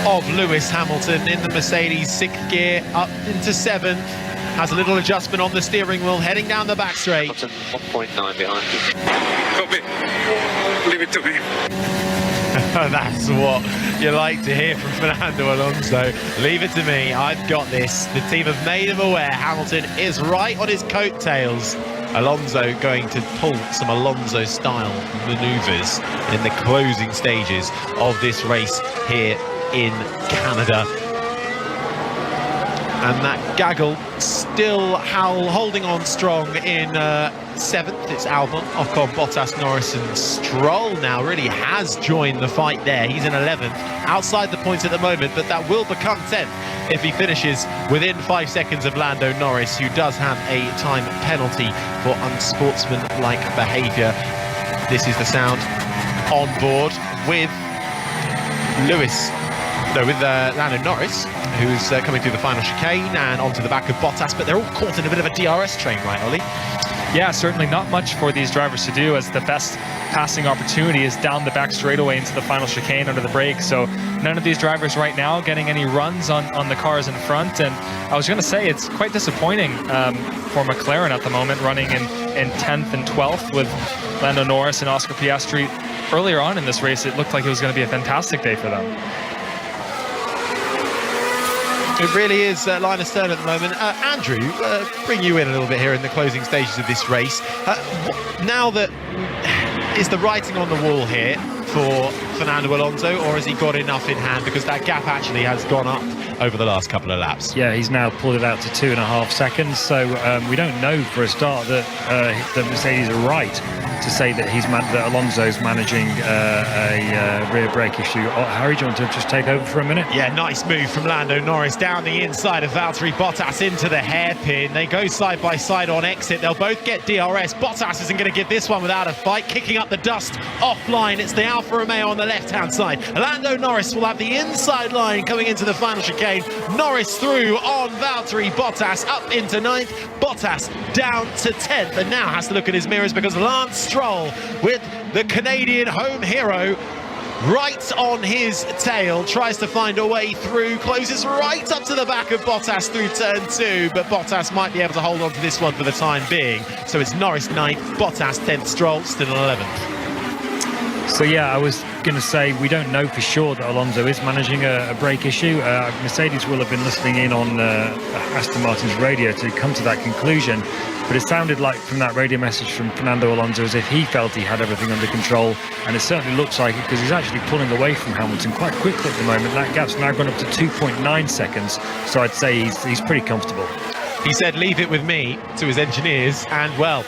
of Lewis Hamilton in the Mercedes 6th gear, up into 7th. Has a little adjustment on the steering wheel, heading down the back straight. 1.9 behind you. Copy. Leave it to me. That's what you like to hear from Fernando Alonso. Leave it to me, I've got this. The team have made him aware Hamilton is right on his coattails. Alonso going to pull some Alonso-style manoeuvres in the closing stages of this race here in Canada. And that gaggle still holding on strong in 7th. It's Albon, Ocon, Bottas, Norris and Stroll now really has joined the fight there. He's in 11th, outside the points at the moment, but that will become 10th if he finishes within 5 seconds of Lando Norris, who does have a time penalty for unsportsmanlike behaviour. This is the sound on board with Lando Norris, who's coming through the final chicane and onto the back of Bottas, but they're all caught in a bit of a DRS train, right, Ollie? Yeah, certainly not much for these drivers to do, as the best passing opportunity is down the back straightaway into the final chicane under the brake. So none of these drivers right now getting any runs on the cars in front. And I was going to say, it's quite disappointing for McLaren at the moment, running in 10th and 12th with Lando Norris and Oscar Piastri. Earlier on in this race, it looked like it was going to be a fantastic day for them. It really is Linus Stern at the moment. Andrew, bring you in a little bit here in the closing stages of this race. Now that is the writing on the wall here for Fernando Alonso, or has he got enough in hand, because that gap actually has gone up over the last couple of laps? Yeah, he's now pulled it out to 2.5 seconds, so we don't know for a start that the Mercedes are right to say that that Alonso's managing a rear brake issue. Harry, do you want to just take over for a minute? Yeah, nice move from Lando Norris down the inside of Valtteri Bottas into the hairpin. They go side by side on exit. They'll both get DRS. Bottas isn't going to give this one without a fight, kicking up the dust offline. It's the Alfa Romeo on the left-hand side. Lando Norris will have the inside line coming into the final chicane. Norris through on Valtteri Bottas, up into 9th. Bottas down to 10th, and now has to look at his mirrors because Lance Stroll, with the Canadian home hero right on his tail, tries to find a way through, closes right up to the back of Bottas through turn 2, but Bottas might be able to hold on to this one for the time being. So it's Norris 9th, Bottas 10th, Stroll still on 11th. So yeah, I was going to say, we don't know for sure that Alonso is managing a brake issue. Mercedes will have been listening in on Aston Martin's radio to come to that conclusion, but it sounded like from that radio message from Fernando Alonso as if he felt he had everything under control, and it certainly looks like it, because he's actually pulling away from Hamilton quite quickly at the moment. That gap's now gone up to 2.9 seconds, so I'd say he's pretty comfortable. He said, "Leave it with me," to his engineers, and well,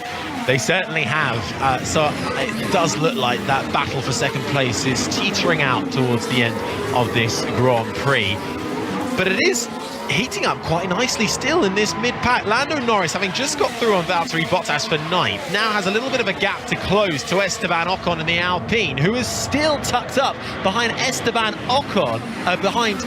they certainly have. So it does look like that battle for second place is teetering out towards the end of this Grand Prix. But it is heating up quite nicely still in this mid-pack. Lando Norris, having just got through on Valtteri Bottas for 9th, now has a little bit of a gap to close to Esteban Ocon in the Alpine, who is still tucked up behind Esteban Ocon, behind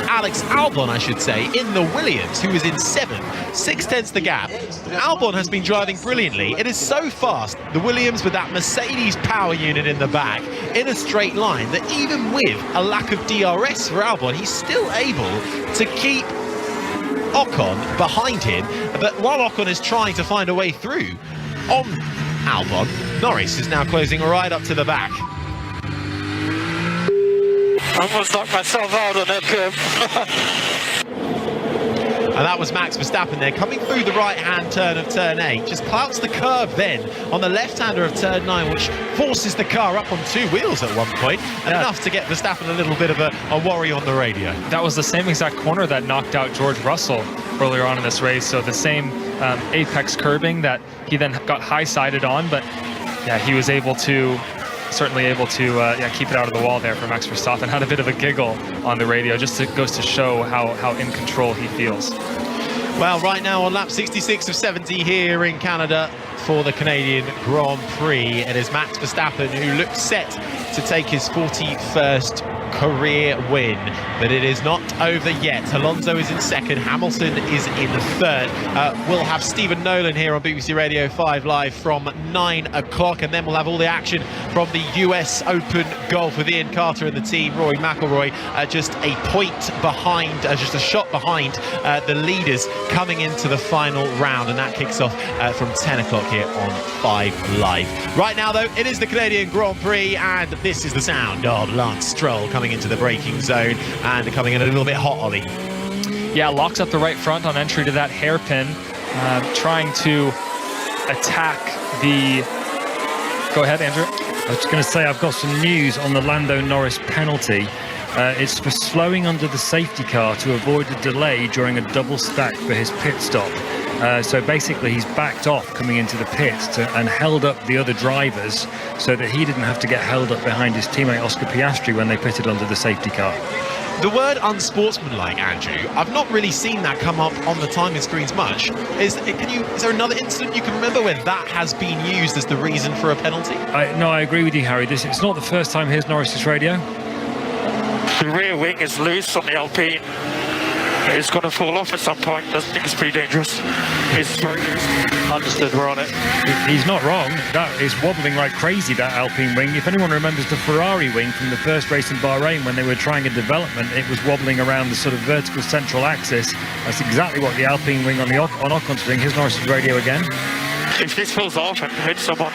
Alex Albon, I should say, in the Williams, who is in 7th. 6/10 the gap. Albon has been driving brilliantly. It is so fast, the Williams, with that Mercedes power unit in the back, in a straight line, that even with a lack of DRS for Albon, he's still able to keep Ocon behind him. But while Ocon is trying to find a way through on Albon, Norris is now closing right up to the back. I almost knocked myself out on that curve. And that was Max Verstappen there, coming through the right-hand turn of turn 8. Just clouts the curve then on the left-hander of turn 9, which forces the car up on 2 wheels at one point, and enough to get Verstappen a little bit of a worry on the radio. That was the same exact corner that knocked out George Russell earlier on in this race. So the same apex curbing that he then got high-sided on, but yeah, he was certainly able to keep it out of the wall there for Max Verstappen. Had a bit of a giggle on the radio, just goes to show how in control he feels. Well, right now on lap 66 of 70 here in Canada for the Canadian Grand Prix, it is Max Verstappen who looks set to take his 41st career win, but it is not over yet. Alonso is in 2nd, Hamilton is in 3rd. We'll have Stephen Nolan here on BBC Radio 5 live from 9 o'clock, and then we'll have all the action from the US Open Golf with Ian Carter and the team. Rory McIlroy just a point behind, just a shot behind the leaders coming into the final round, and that kicks off from 10 o'clock here on 5 Live. Right now though, it is the Canadian Grand Prix, and this is the sound of Lance Stroll coming into the braking zone and coming in a little bit hot, Ollie. Yeah, locks up the right front on entry to that hairpin, trying to attack the... Go ahead, Andrew. I was going to say, I've got some news on the Lando Norris penalty. It's for slowing under the safety car to avoid a delay during a double stack for his pit stop. So basically he's backed off coming into the pit and held up the other drivers so that he didn't have to get held up behind his teammate Oscar Piastri when they pitted under the safety car. The word unsportsmanlike, Andrew, I've not really seen that come up on the timing screens much. Is there another incident you can remember where that has been used as the reason for a penalty? No, I agree with you, Harry. It's not the first time here's Norris's radio. The rear wing is loose on the Alpine. It's going to fall off at some point. I think it's pretty dangerous. It's very loose. Understood, we're on it. He's not wrong. That is wobbling like crazy, that Alpine wing. If anyone remembers the Ferrari wing from the first race in Bahrain when they were trying a development, it was wobbling around the sort of vertical central axis. That's exactly what the Alpine wing on Ocon's doing. Here's Norris's radio again. If this falls off and hits someone,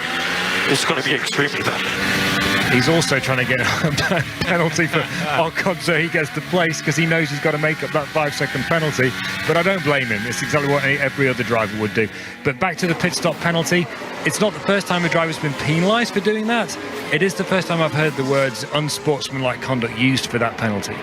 it's going to be extremely bad. He's also trying to get a penalty for Ocon so he gets to place, because he knows he's got to make up that 5-second penalty. But I don't blame him. It's exactly what every other driver would do. But back to the pit stop penalty. It's not the first time a driver's been penalised for doing that. It is the first time I've heard the words unsportsmanlike conduct used for that penalty.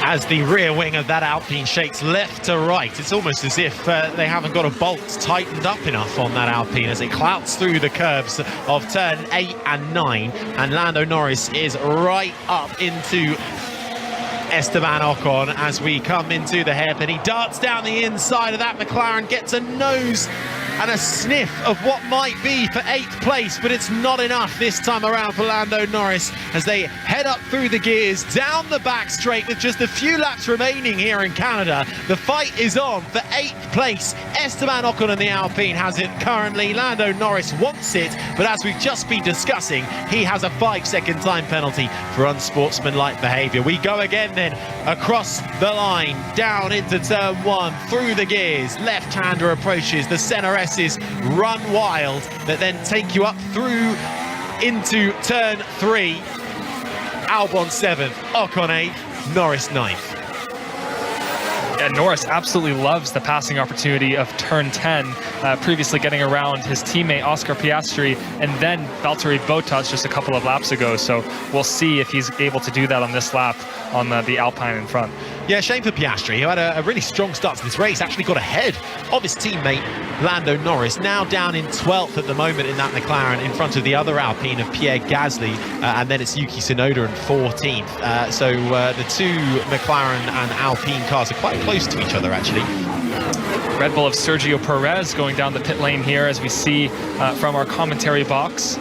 As the rear wing of that Alpine shakes left to right, it's almost as if they haven't got a bolt tightened up enough on that Alpine as it clouts through the curbs of turn 8 and 9, and Lando Norris is right up into Esteban Ocon as we come into the hairpin. He darts down the inside of that McLaren, gets a nose and a sniff of what might be for 8th place, but it's not enough this time around for Lando Norris as they head up through the gears, down the back straight with just a few laps remaining here in Canada. The fight is on for 8th place. Esteban Ocon and the Alpine has it currently. Lando Norris wants it, but as we've just been discussing, he has a 5-second time penalty for unsportsmanlike behaviour. We go again then across the line, down into turn 1, through the gears, left-hander approaches, the centre S's run wild that then take you up through into turn 3. Albon 7th, Ocon 8th, Norris 9th. Yeah, Norris absolutely loves the passing opportunity of turn 10, previously getting around his teammate Oscar Piastri and then Valtteri Bottas just a couple of laps ago. So we'll see if he's able to do that on this lap on the Alpine in front. Yeah, shame for Piastri, who had a really strong start to this race, actually got ahead of his teammate Lando Norris, now down in 12th at the moment in that McLaren, in front of the other Alpine of Pierre Gasly, and then it's Yuki Tsunoda in 14th. So the two McLaren and Alpine cars are quite close to each other, actually. Red Bull of Sergio Perez going down the pit lane here, as we see from our commentary box.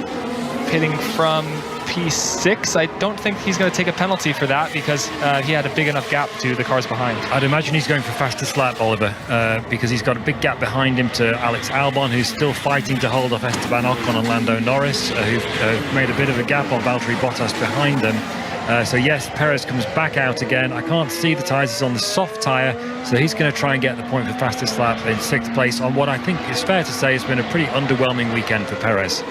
Pitting from P6. I don't think he's going to take a penalty for that because he had a big enough gap to the cars behind. I'd imagine he's going for fastest lap, Oliver, because he's got a big gap behind him to Alex Albon, who's still fighting to hold off Esteban Ocon and Lando Norris, who've made a bit of a gap on Valtteri Bottas behind them. So yes, Perez comes back out again. I can't see the tyres, he's on the soft tyre, so he's going to try and get the point for fastest lap in 6th place on what I think is fair to say has been a pretty underwhelming weekend for Perez.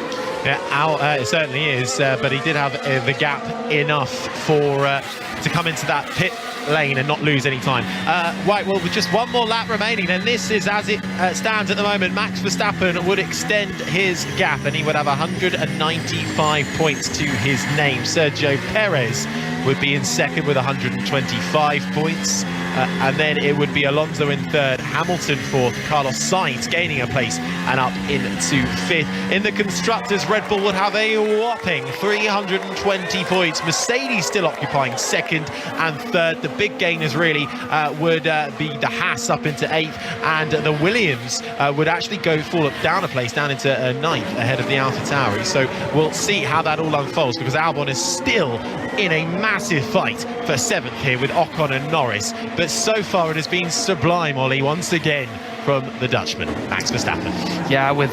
Yeah, it certainly is, but he did have the gap enough for to come into that pit lane and not lose any time. Right, well, with just one more lap remaining, and this is as it stands at the moment. Max Verstappen would extend his gap and he would have 195 points to his name. Sergio Perez would be in 2nd with 125 points. And then it would be Alonso in 3rd, Hamilton 4th, Carlos Sainz gaining a place and up into 5th. In the Constructors, Red Bull would have a whopping 320 points. Mercedes still occupying 2nd and 3rd. The big gainers really would be the Haas up into 8th, and the Williams would actually fall down a place, down into 9th ahead of the AlphaTauri. So we'll see how that all unfolds, because Albon is still in a massive fight for 7th here with Ocon and Norris. But so far it has been sublime, Ollie, once again from the Dutchman, Max Verstappen. Yeah, with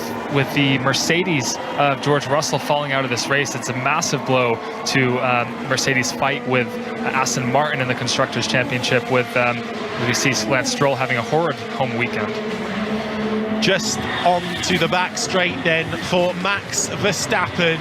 the Mercedes of George Russell falling out of this race, it's a massive blow to Mercedes' fight with Aston Martin in the Constructors' Championship, with we see Lance Stroll having a horrid home weekend. Just on to the back straight then for Max Verstappen.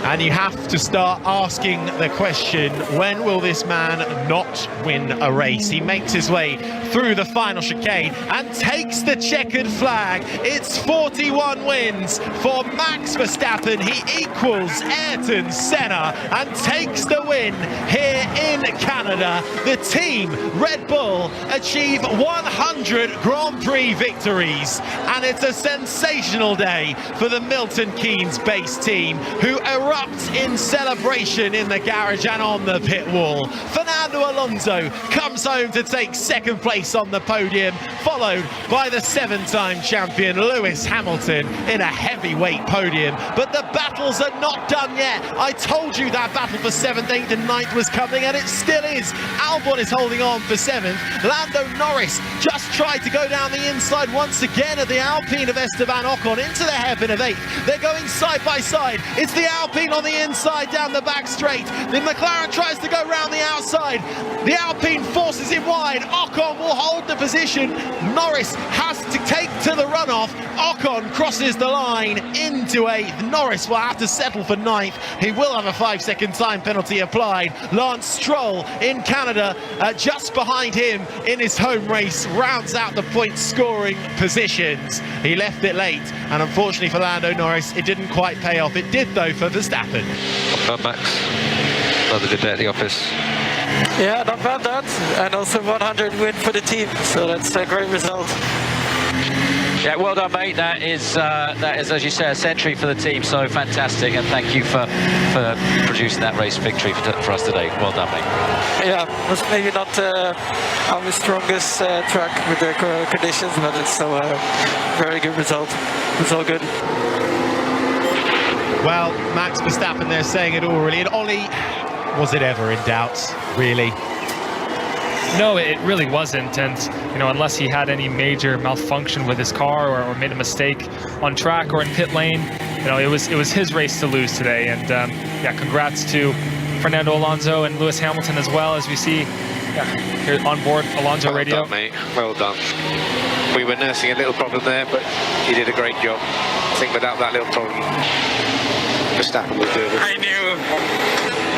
And you have to start asking the question, when will this man not win a race? He makes his way through the final chicane and takes the checkered flag. It's 41 wins for Max Verstappen. He equals Ayrton Senna and takes the win here in Canada. The team, Red Bull, achieve 100 Grand Prix victories. And it's a sensational day for the Milton Keynes-based team, who erupt in celebration in the garage and on the pit wall. Fernando Alonso comes home to take second place on the podium, followed by the 7-time champion Lewis Hamilton in a heavyweight podium. But the battles are not done yet. I told you that battle for 7th, 8th and 9th was coming, and it still is. Albon is holding on for 7th. Lando Norris just tried to go down the inside once again at the Alpine of Esteban Ocon into the hairpin of 8th. They're going side by side. It's the Alpine on the inside down the back straight. The McLaren tries to go round the outside. The Alpine forces him wide. Ocon will hold the position. Norris has to take to the runoff. Ocon crosses the line into 8th. Norris will have to settle for 9th. He will have a 5-second time penalty applied. Lance Stroll in Canada, just behind him in his home race, rounds out the point scoring positions. He left it late, and unfortunately for Lando Norris, it didn't quite pay off. It did though for Verstappen. Max, another good day at the office. Yeah, not bad that. And also 100 win for the team, so that's a great result. Yeah, well done, mate. That is, as you say, a century for the team. So fantastic, and thank you for producing that race victory for us today. Well done, mate. Yeah, it was maybe not our strongest track with the conditions, but it's still a very good result. It's all good. Well, Max Verstappen there saying it all really. And Ollie, was it ever in doubt, really? No, it really wasn't, and unless he had any major malfunction with his car or made a mistake on track or in pit lane, it was his race to lose today. And yeah, congrats to Fernando Alonso and Lewis Hamilton as well, as we see here on board Alonso Radio. Well done, mate. Well done. We were nursing a little problem there, but you did a great job. I think without that little problem, Verstappen will do it.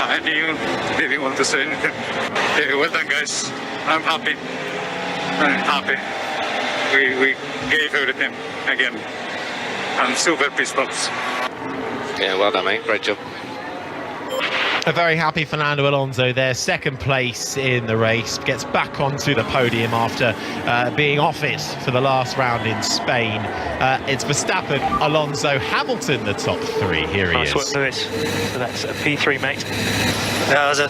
I knew they didn't want to say anything. Yeah, well done, guys. I'm happy. We gave everything again. I'm super pissed off. Yeah, well done, mate. Great job. A very happy Fernando Alonso there, second place in the race, gets back onto the podium after being off it for the last round in Spain. It's Verstappen, Alonso, Hamilton, the top 3. Here he is. Nice work, Lewis. So that's a P3, mate. Yeah, it was a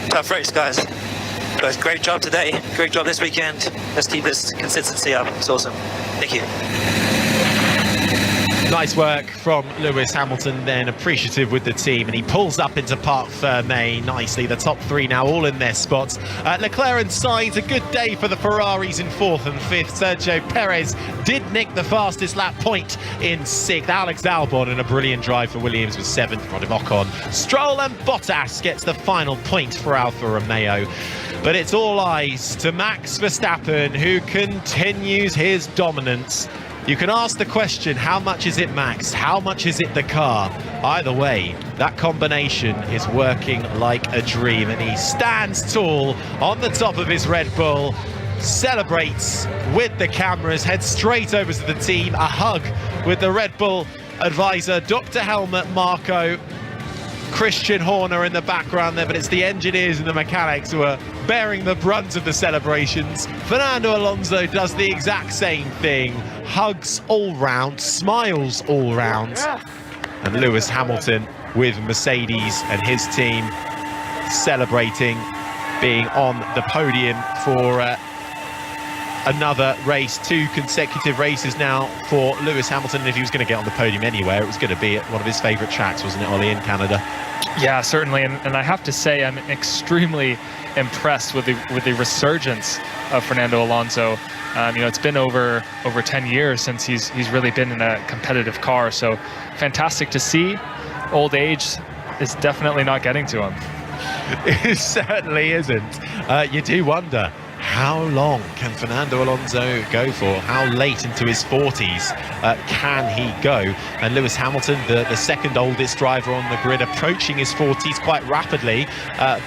tough race, guys. But great job today. Great job this weekend. Let's keep this consistency up. It's awesome. Thank you. Nice work from Lewis Hamilton then, appreciative with the team, and he pulls up into Parc Fermé nicely. The top 3 now all in their spots. Leclerc and Sainz, a good day for the Ferraris in 4th and 5th. Sergio Perez did nick the fastest lap point in 6th. Alex Albon in a brilliant drive for Williams was 7th, front of Ocon. Stroll and Bottas gets the final point for Alfa Romeo. But it's all eyes to Max Verstappen, who continues his dominance. You can ask the question, how much is it Max? How much is it the car? Either way, that combination is working like a dream, and he stands tall on the top of his Red Bull, celebrates with the cameras, heads straight over to the team, a hug with the Red Bull advisor, Dr. Helmut Marko, Christian Horner in the background there, but it's the engineers and the mechanics who are bearing the brunt of the celebrations. Fernando Alonso does the exact same thing, hugs all round, smiles all round. And Lewis Hamilton with Mercedes and his team celebrating being on the podium for another race, 2 consecutive races now for Lewis Hamilton. And if he was going to get on the podium anywhere, it was going to be at one of his favourite tracks, wasn't it, Ollie, in Canada? Yeah, certainly, and I have to say I'm extremely impressed with the resurgence of Fernando Alonso. It's been over 10 years since he's really been in a competitive car, so fantastic to see. Old age is definitely not getting to him. It certainly isn't. You do wonder, how long can Fernando Alonso go for? How late into his 40s can he go? And Lewis Hamilton, the second oldest driver on the grid, approaching his 40s quite rapidly,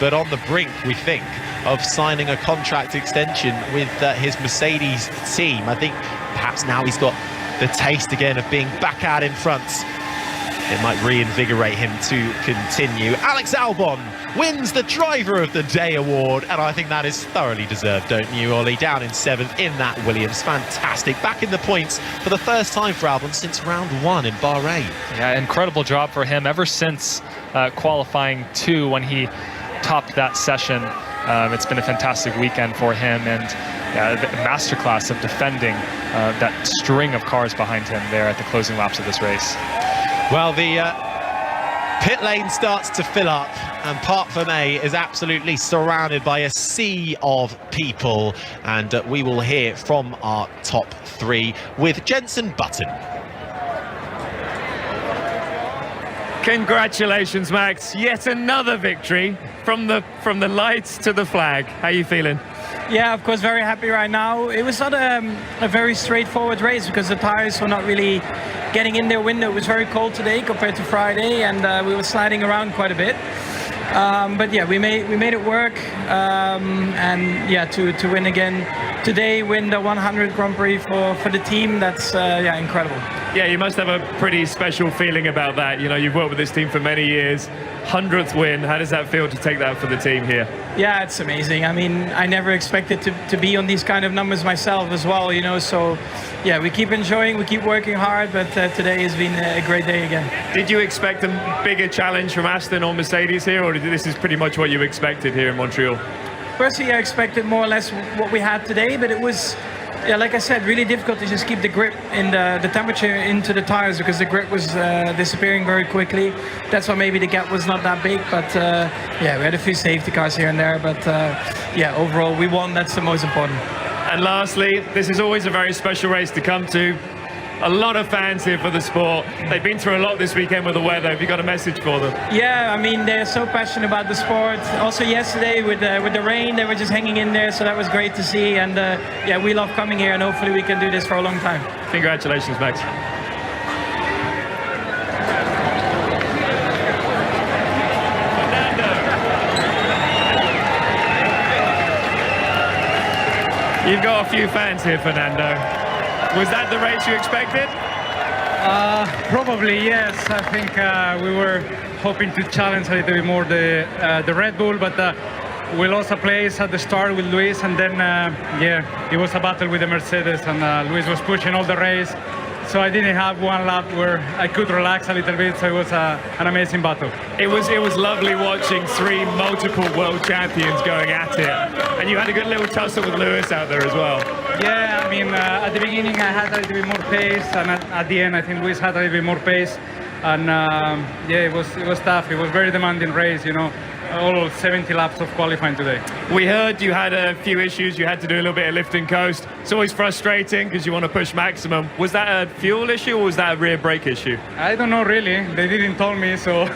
but on the brink, we think, of signing a contract extension with his Mercedes team. I think perhaps now he's got the taste again of being back out in front it might reinvigorate him to continue. Alex Albon wins the Driver of the Day award, and I think that is thoroughly deserved, don't you, Ollie? Down in 7th in that Williams. Fantastic. Back in the points for the first time for Albon since round 1 in Bahrain. Yeah, incredible job for him ever since qualifying 2 when he topped that session. It's been a fantastic weekend for him, and the masterclass of defending that string of cars behind him there at the closing laps of this race. Well, the pit lane starts to fill up, and Parc Fermé is absolutely surrounded by a sea of people, and we will hear from our top 3 with Jenson Button. Congratulations, Max. Yet another victory from the lights to the flag. How are you feeling? Yeah, of course, very happy right now. It was not a very straightforward race because the tires were not really getting in their window. It was very cold today compared to Friday, and we were sliding around quite a bit. But yeah, we made it work, and yeah, to win again today, win the 100 Grand Prix for the team. That's yeah, incredible. Yeah, you must have a pretty special feeling about that. You know, you've worked with this team for many years. 100th win. How does that feel to take that for the team here? Yeah, it's amazing. I mean, I never expected to be on these kind of numbers myself as well, you know, so yeah, we keep enjoying, we keep working hard, but today has been a great day again. Did you expect a bigger challenge from Aston or Mercedes here, or this is pretty much what you expected here in Montreal? Personally, I expected more or less what we had today, but it was, yeah, like I said, really difficult to just keep the grip in the temperature into the tires because the grip was disappearing very quickly. That's why maybe the gap was not that big, but yeah, we had a few safety cars here and there, but yeah, overall we won. That's the most important. And lastly, this is always a very special race to come to. A lot of fans here for the sport. They've been through a lot this weekend with the weather. Have you got a message for them? Yeah, I mean, they're so passionate about the sport. Also yesterday with the rain, they were just hanging in there, so that was great to see. And yeah, we love coming here, and hopefully we can do this for a long time. Congratulations, Max. You've got a few fans here, Fernando. Was that the race you expected? Probably, yes. I think we were hoping to challenge a little bit more the Red Bull, but we lost a place at the start with Luis, and then, yeah, it was a battle with the Mercedes, and Luis was pushing all the race. So I didn't have one lap where I could relax a little bit, so it was an amazing battle. It was lovely watching 3 multiple world champions going at it, and you had a good little tussle with Lewis out there as well. Yeah, I mean, at the beginning I had a little bit more pace, and at the end I think Luis had a little bit more pace, and yeah, it was tough. It was a very demanding race, you know. All 70 laps of qualifying today. We heard you had a few issues. You had to do a little bit of lift and coast. It's always frustrating because you want to push maximum. Was that a fuel issue or was that a rear brake issue? I don't know really. They didn't tell me, so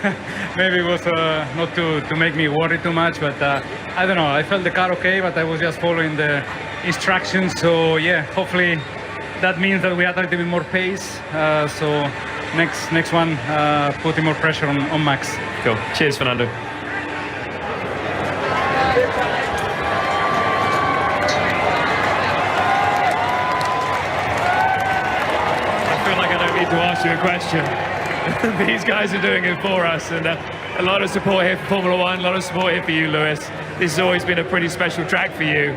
maybe it was not to make me worry too much. But I don't know. I felt the car okay, but I was just following the instructions. So yeah, hopefully that means that we had a little bit more pace. So next one, putting more pressure on Max. Cool. Cheers, Fernando. To ask you a question. These guys are doing it for us, and a lot of support here for Formula One, a lot of support here for you, Lewis. This has always been a pretty special track for you.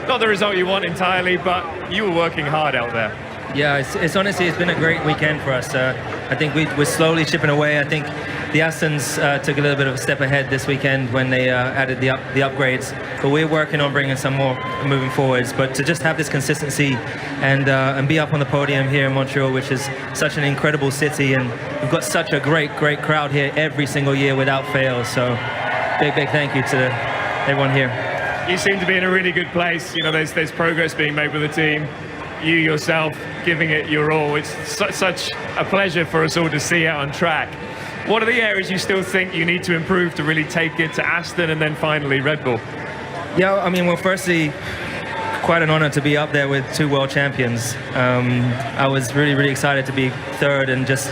Not the result you want entirely, but you were working hard out there. Yeah, it's honestly, it's been a great weekend for us. I think we're slowly chipping away. I think the Astons took a little bit of a step ahead this weekend when they added the upgrades, but we're working on bringing some more moving forwards. But to just have this consistency and be up on the podium here in Montreal, which is such an incredible city, and we've got such a great crowd here every single year without fail. So big thank you to everyone here. You seem to be in a really good place. You know, there's progress being made with the team. You yourself giving it your all. It's such a pleasure for us all to see out on track. What are the areas you still think you need to improve to really take it to Aston and then finally Red Bull? Yeah, I mean, well, firstly, quite an honor to be up there with 2 world champions. I was really excited to be third and just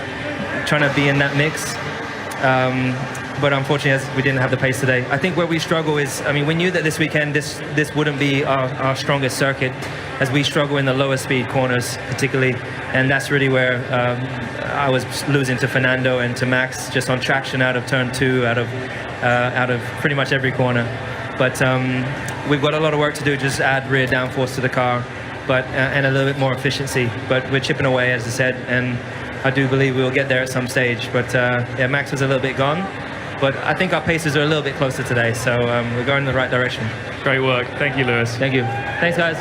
trying to be in that mix. But unfortunately, we didn't have the pace today. I think where we struggle is, I mean, we knew that this weekend, this wouldn't be our strongest circuit. as we struggle in the lower speed corners particularly, and that's really where I was losing to Fernando and to Max just on traction out of turn 2, out of pretty much every corner. But we've got a lot of work to do, just add rear downforce to the car, but and a little bit more efficiency. But we're chipping away, as I said, and I do believe we'll get there at some stage. But yeah, Max was a little bit gone, but I think our paces are a little bit closer today, so we're going in the right direction. Great work. Thank you, Lewis. Thank you. Thanks, guys.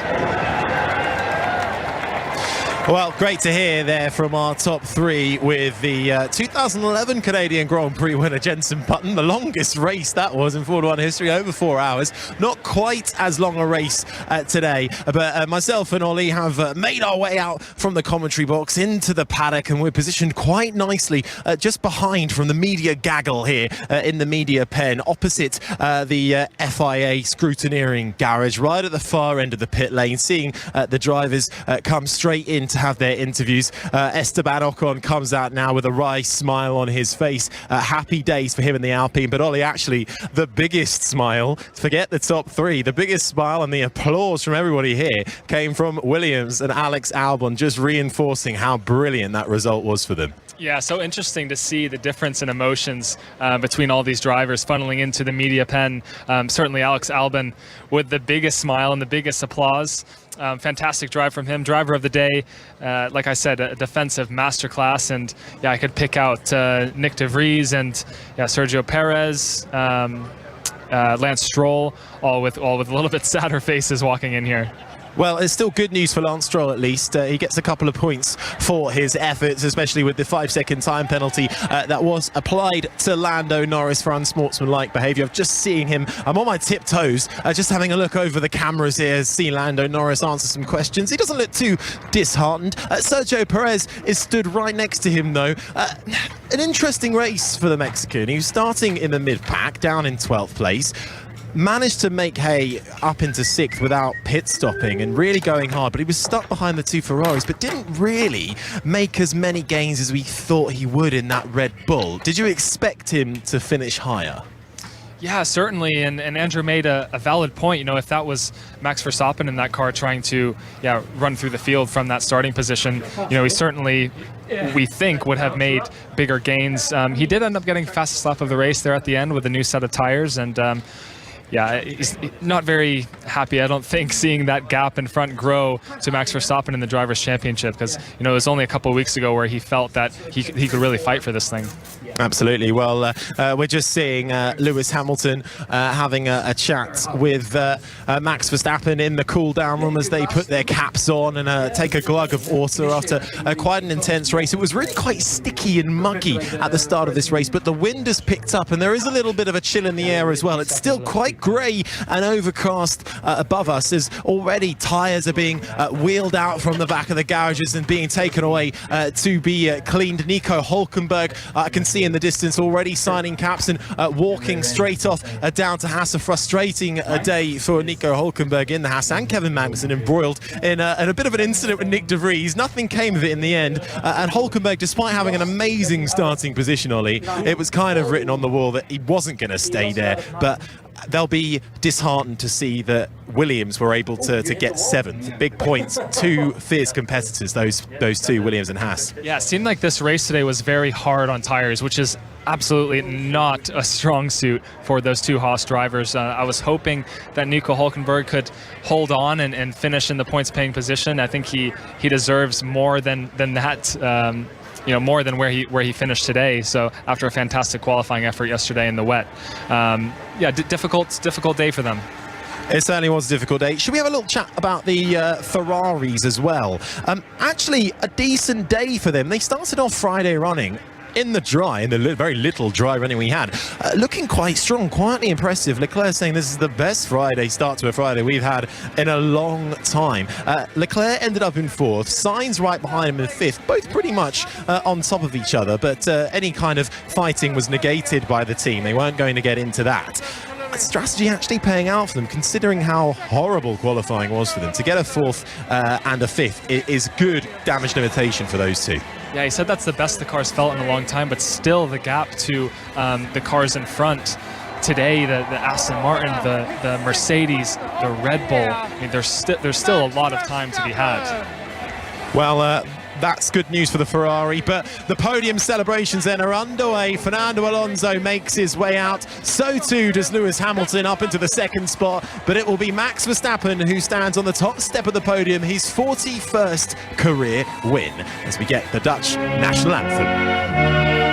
Well, great to hear there from our top 3 with the 2011 Canadian Grand Prix winner Jenson Button. The longest race that was in Formula 1 history, over 4 hours. Not quite as long a race today, but myself and Ollie have made our way out from the commentary box into the paddock, and we're positioned quite nicely just behind from the media gaggle here in the media pen, opposite the FIA scrutineering garage, right at the far end of the pit lane, seeing the drivers come straight in to have their interviews. Esteban Ocon comes out now with a wry smile on his face. Happy days for him in the Alpine. But Ollie, actually, the biggest smile, forget the top 3, the biggest smile and the applause from everybody here came from Williams and Alex Albon, just reinforcing how brilliant that result was for them. Yeah, so interesting to see the difference in emotions between all these drivers funneling into the media pen. Certainly Alex Albon with the biggest smile and the biggest applause. Fantastic drive from him, driver of the day. Like I said, a defensive masterclass, and yeah, I could pick out Nick de Vries and Sergio Perez, Lance Stroll, all with a little bit sadder faces walking in here. Well, it's still good news for Lance Stroll, at least. He gets a couple of points for his efforts, especially with the 5-second time penalty that was applied to Lando Norris for unsportsmanlike behaviour. I've just seen him. I'm on my tiptoes, just having a look over the cameras here, see Lando Norris answer some questions. He doesn't look too disheartened. Sergio Perez is stood right next to him, though. An interesting race for the Mexican. He was starting in the mid-pack, down in 12th place. Managed to make hay up into 6th without pit stopping and really going hard, but he was stuck behind the 2 Ferraris, but didn't really make as many gains as we thought he would in that Red Bull. Did you expect him to finish higher? Yeah, certainly, and Andrew made a valid point. You know, if that was Max Verstappen in that car trying to run through the field from that starting position, you know, he certainly, we think, would have made bigger gains. He did end up getting fastest lap of the race there at the end with a new set of tires, and yeah, he's not very happy, I don't think, seeing that gap in front grow to Max Verstappen in the Drivers' Championship, because, you know, it was only a couple of weeks ago where he felt that he could really fight for this thing. Absolutely. Well, we're just seeing Lewis Hamilton having a chat with Max Verstappen in the cool-down room as they put their caps on and take a glug of water after quite an intense race. It was really quite sticky and muggy at the start of this race, but the wind has picked up and there is a little bit of a chill in the air as well. It's still quite grey and overcast above us, as already tyres are being wheeled out from the back of the garages and being taken away to be cleaned. Nico Hülkenberg, I can see in the distance, already signing caps and walking straight off down to Haas. A frustrating day for Nico Hülkenberg in the Haas, and Kevin Magnussen embroiled in a bit of an incident with Nick de Vries. Nothing came of it in the end, and Hülkenberg, despite having an amazing starting position, Ollie, it was kind of written on the wall that he wasn't going to stay there, but they'll be disheartened to see that Williams were able to get 7th. Big points, 2 fierce competitors, those two, Williams and Haas. Yeah, it seemed like this race today was very hard on tires, which is absolutely not a strong suit for those 2 Haas drivers. I was hoping that Nico Hülkenberg could hold on and finish in the points-paying position. I think he deserves more than that. You know, more than where he finished today. So after a fantastic qualifying effort yesterday in the wet, yeah, difficult day for them. It certainly was a difficult day. Should we have a little chat about the Ferraris as well? Actually, a decent day for them. They started off Friday running in the dry, in the very little dry running we had, looking quite strong, quietly impressive. Leclerc saying this is the best Friday start to a Friday we've had in a long time. Leclerc ended up in 4th, Sainz right behind him in 5th, both pretty much on top of each other, but any kind of fighting was negated by the team. They weren't going to get into that. Strategy actually paying out for them, considering how horrible qualifying was for them. To get a 4th and a 5th is good damage limitation for those 2. Yeah, he said that's the best the car's felt in a long time, but still the gap to the cars in front today, the Aston Martin, the Mercedes, the Red Bull, I mean, there's still a lot of time to be had. Well, that's good news for the Ferrari, but the podium celebrations then are underway. Fernando Alonso makes his way out. So too does Lewis Hamilton up into the second spot, but it will be Max Verstappen who stands on the top step of the podium, his 41st career win, as we get the Dutch national anthem.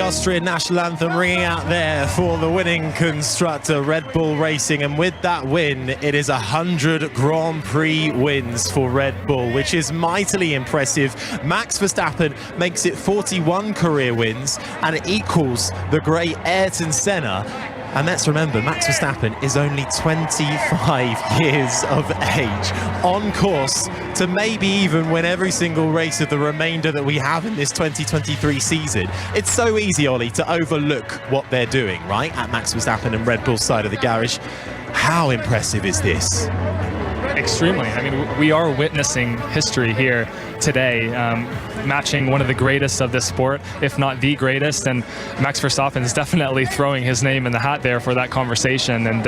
Austrian national anthem ringing out there for the winning constructor, Red Bull Racing, and with that win it is 100 Grand Prix wins for Red Bull, which is mightily impressive. Max Verstappen makes it 41 career wins and it equals the great Ayrton Senna. And let's remember, Max Verstappen is only 25 years of age, on course to maybe even win every single race of the remainder that we have in this 2023 season. It's so easy, Ollie, to overlook what they're doing, right, at Max Verstappen and Red Bull's side of the garage. How impressive is this? Extremely. I mean, we are witnessing history here today, matching one of the greatest of this sport, if not the greatest, and Max Verstappen is definitely throwing his name in the hat there for that conversation. And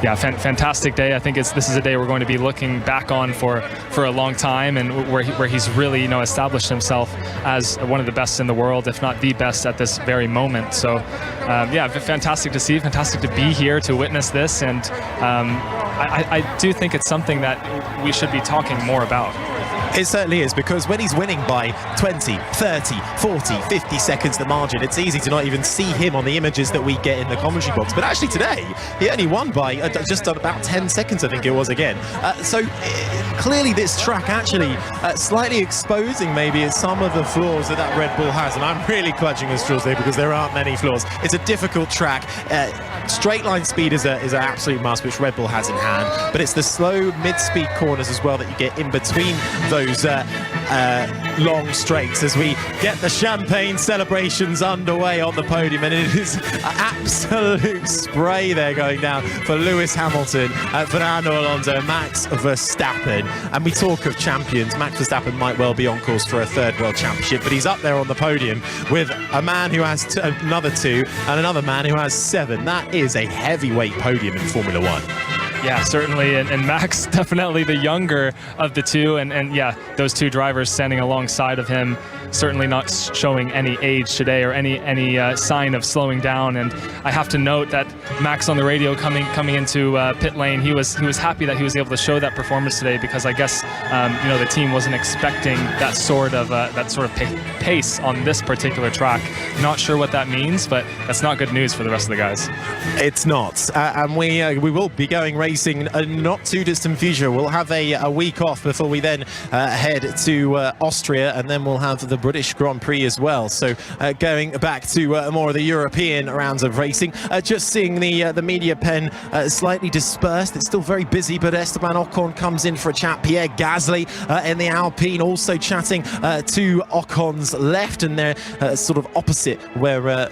yeah, fantastic day. I think this is a day we're going to be looking back on for a long time, and where he's really established himself as one of the best in the world, if not the best at this very moment. So yeah, fantastic to see, fantastic to be here to witness this, and I do think it's something that we should be talking more about. It certainly is, because when he's winning by 20, 30, 40, 50 seconds the margin, it's easy to not even see him on the images that we get in the commentary box. But actually today, he only won by just about 10 seconds, I think it was again. So clearly this track actually slightly exposing maybe some of the flaws that Red Bull has. And I'm really clutching at straws there because there aren't many flaws. It's a difficult track. Straight line speed is an absolute must, which Red Bull has in hand. But it's the slow mid-speed corners as well that you get in between those long straights as we get the champagne celebrations underway on the podium, and it is absolute spray there going down for Lewis Hamilton, Fernando Alonso, Max Verstappen. And we talk of champions, Max Verstappen might well be on course for a third world championship, but he's up there on the podium with a man who has another 2 and another man who has 7. That is a heavyweight podium in Formula One. Yeah, certainly, and Max definitely the younger of the two, and yeah, those two drivers standing alongside of him. certainly not showing any age today or any sign of slowing down. And I have to note that Max on the radio coming into pit lane, he was happy that he was able to show that performance today, because I guess the team wasn't expecting that sort of pace on this particular track. Not sure what that means, but that's not good news for the rest of the guys. It's not, and we will be going racing in a not too distant future. We'll have a week off before we then head to Austria, and then we'll have the British Grand Prix as well. So going back to more of the European rounds of racing, just seeing the media pen slightly dispersed. It's still very busy, but Esteban Ocon comes in for a chat. Pierre Gasly in the Alpine also chatting to Ocon's left, and they're sort of opposite where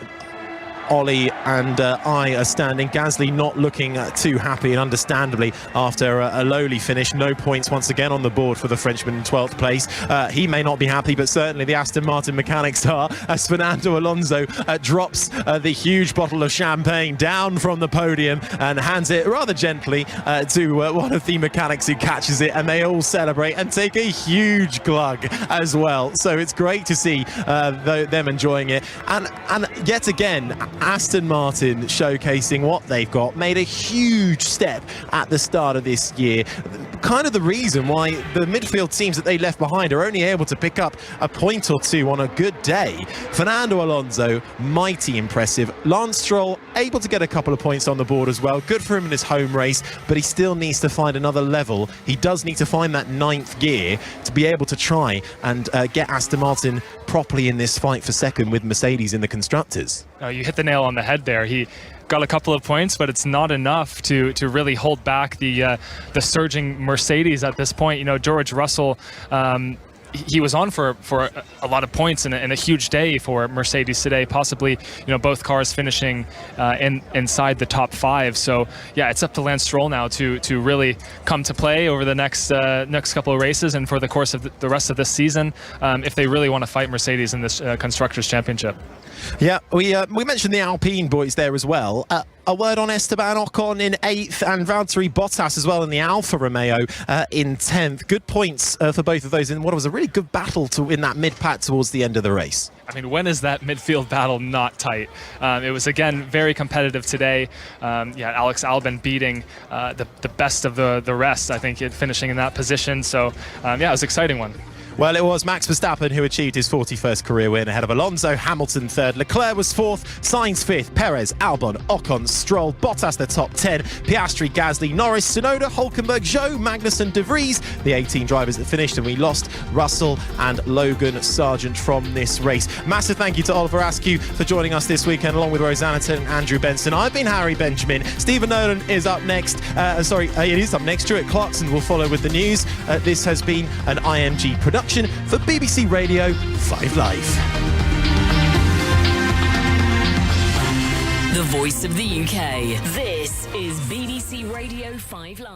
Ollie and I are standing. Gasly not looking too happy, and understandably, after a lowly finish. No points once again on the board for the Frenchman in 12th place. He may not be happy, but certainly the Aston Martin mechanics are, as Fernando Alonso drops the huge bottle of champagne down from the podium and hands it rather gently to one of the mechanics, who catches it, and they all celebrate and take a huge glug as well. So it's great to see them enjoying it, and yet again Aston Martin showcasing what they've got. Made a huge step at the start of this year. Kind of the reason why the midfield teams that they left behind are only able to pick up a point or two on a good day. Fernando Alonso, mighty impressive. Lance Stroll, able to get a couple of points on the board as well. Good for him in his home race, but he still needs to find another level. He does need to find that 9th gear to be able to try and get Aston Martin properly in this fight for second with Mercedes in the constructors. You hit the nail on the head there. He got a couple of points, but it's not enough to really hold back the surging Mercedes at this point. George Russell, he was on for a lot of points and a huge day for Mercedes today, possibly both cars finishing inside the top 5. So yeah, it's up to Lance Stroll now to really come to play over the next couple of races and for the course of the rest of this season, if they really want to fight Mercedes in this Constructors' Championship. Yeah, we mentioned the Alpine boys there as well. A word on Esteban Ocon in 8th and Valtteri Bottas as well in the Alfa Romeo in 10th. Good points for both of those in what was a really good battle in that mid-pack towards the end of the race. I mean, when is that midfield battle not tight? It was, again, very competitive today. Alex Albon beating the best of the rest, I think, finishing in that position. So, it was an exciting one. Well, it was Max Verstappen who achieved his 41st career win ahead of Alonso, Hamilton 3rd, Leclerc was 4th, Sainz 5th, Perez, Albon, Ocon, Stroll, Bottas the top 10, Piastri, Gasly, Norris, Tsunoda, Hülkenberg, Zhou, Magnussen, De Vries, the 18 drivers that finished, and we lost Russell and Logan Sargent from this race. Massive thank you to Oliver Askew for joining us this weekend, along with Rosanna Tent and Andrew Benson. I've been Harry Benjamin. Stephen Nolan is up next. It is up next. Stuart Clarkson will follow with the news. This has been an IMG production for BBC Radio 5 Live. The voice of the UK. This is BBC Radio 5 Live.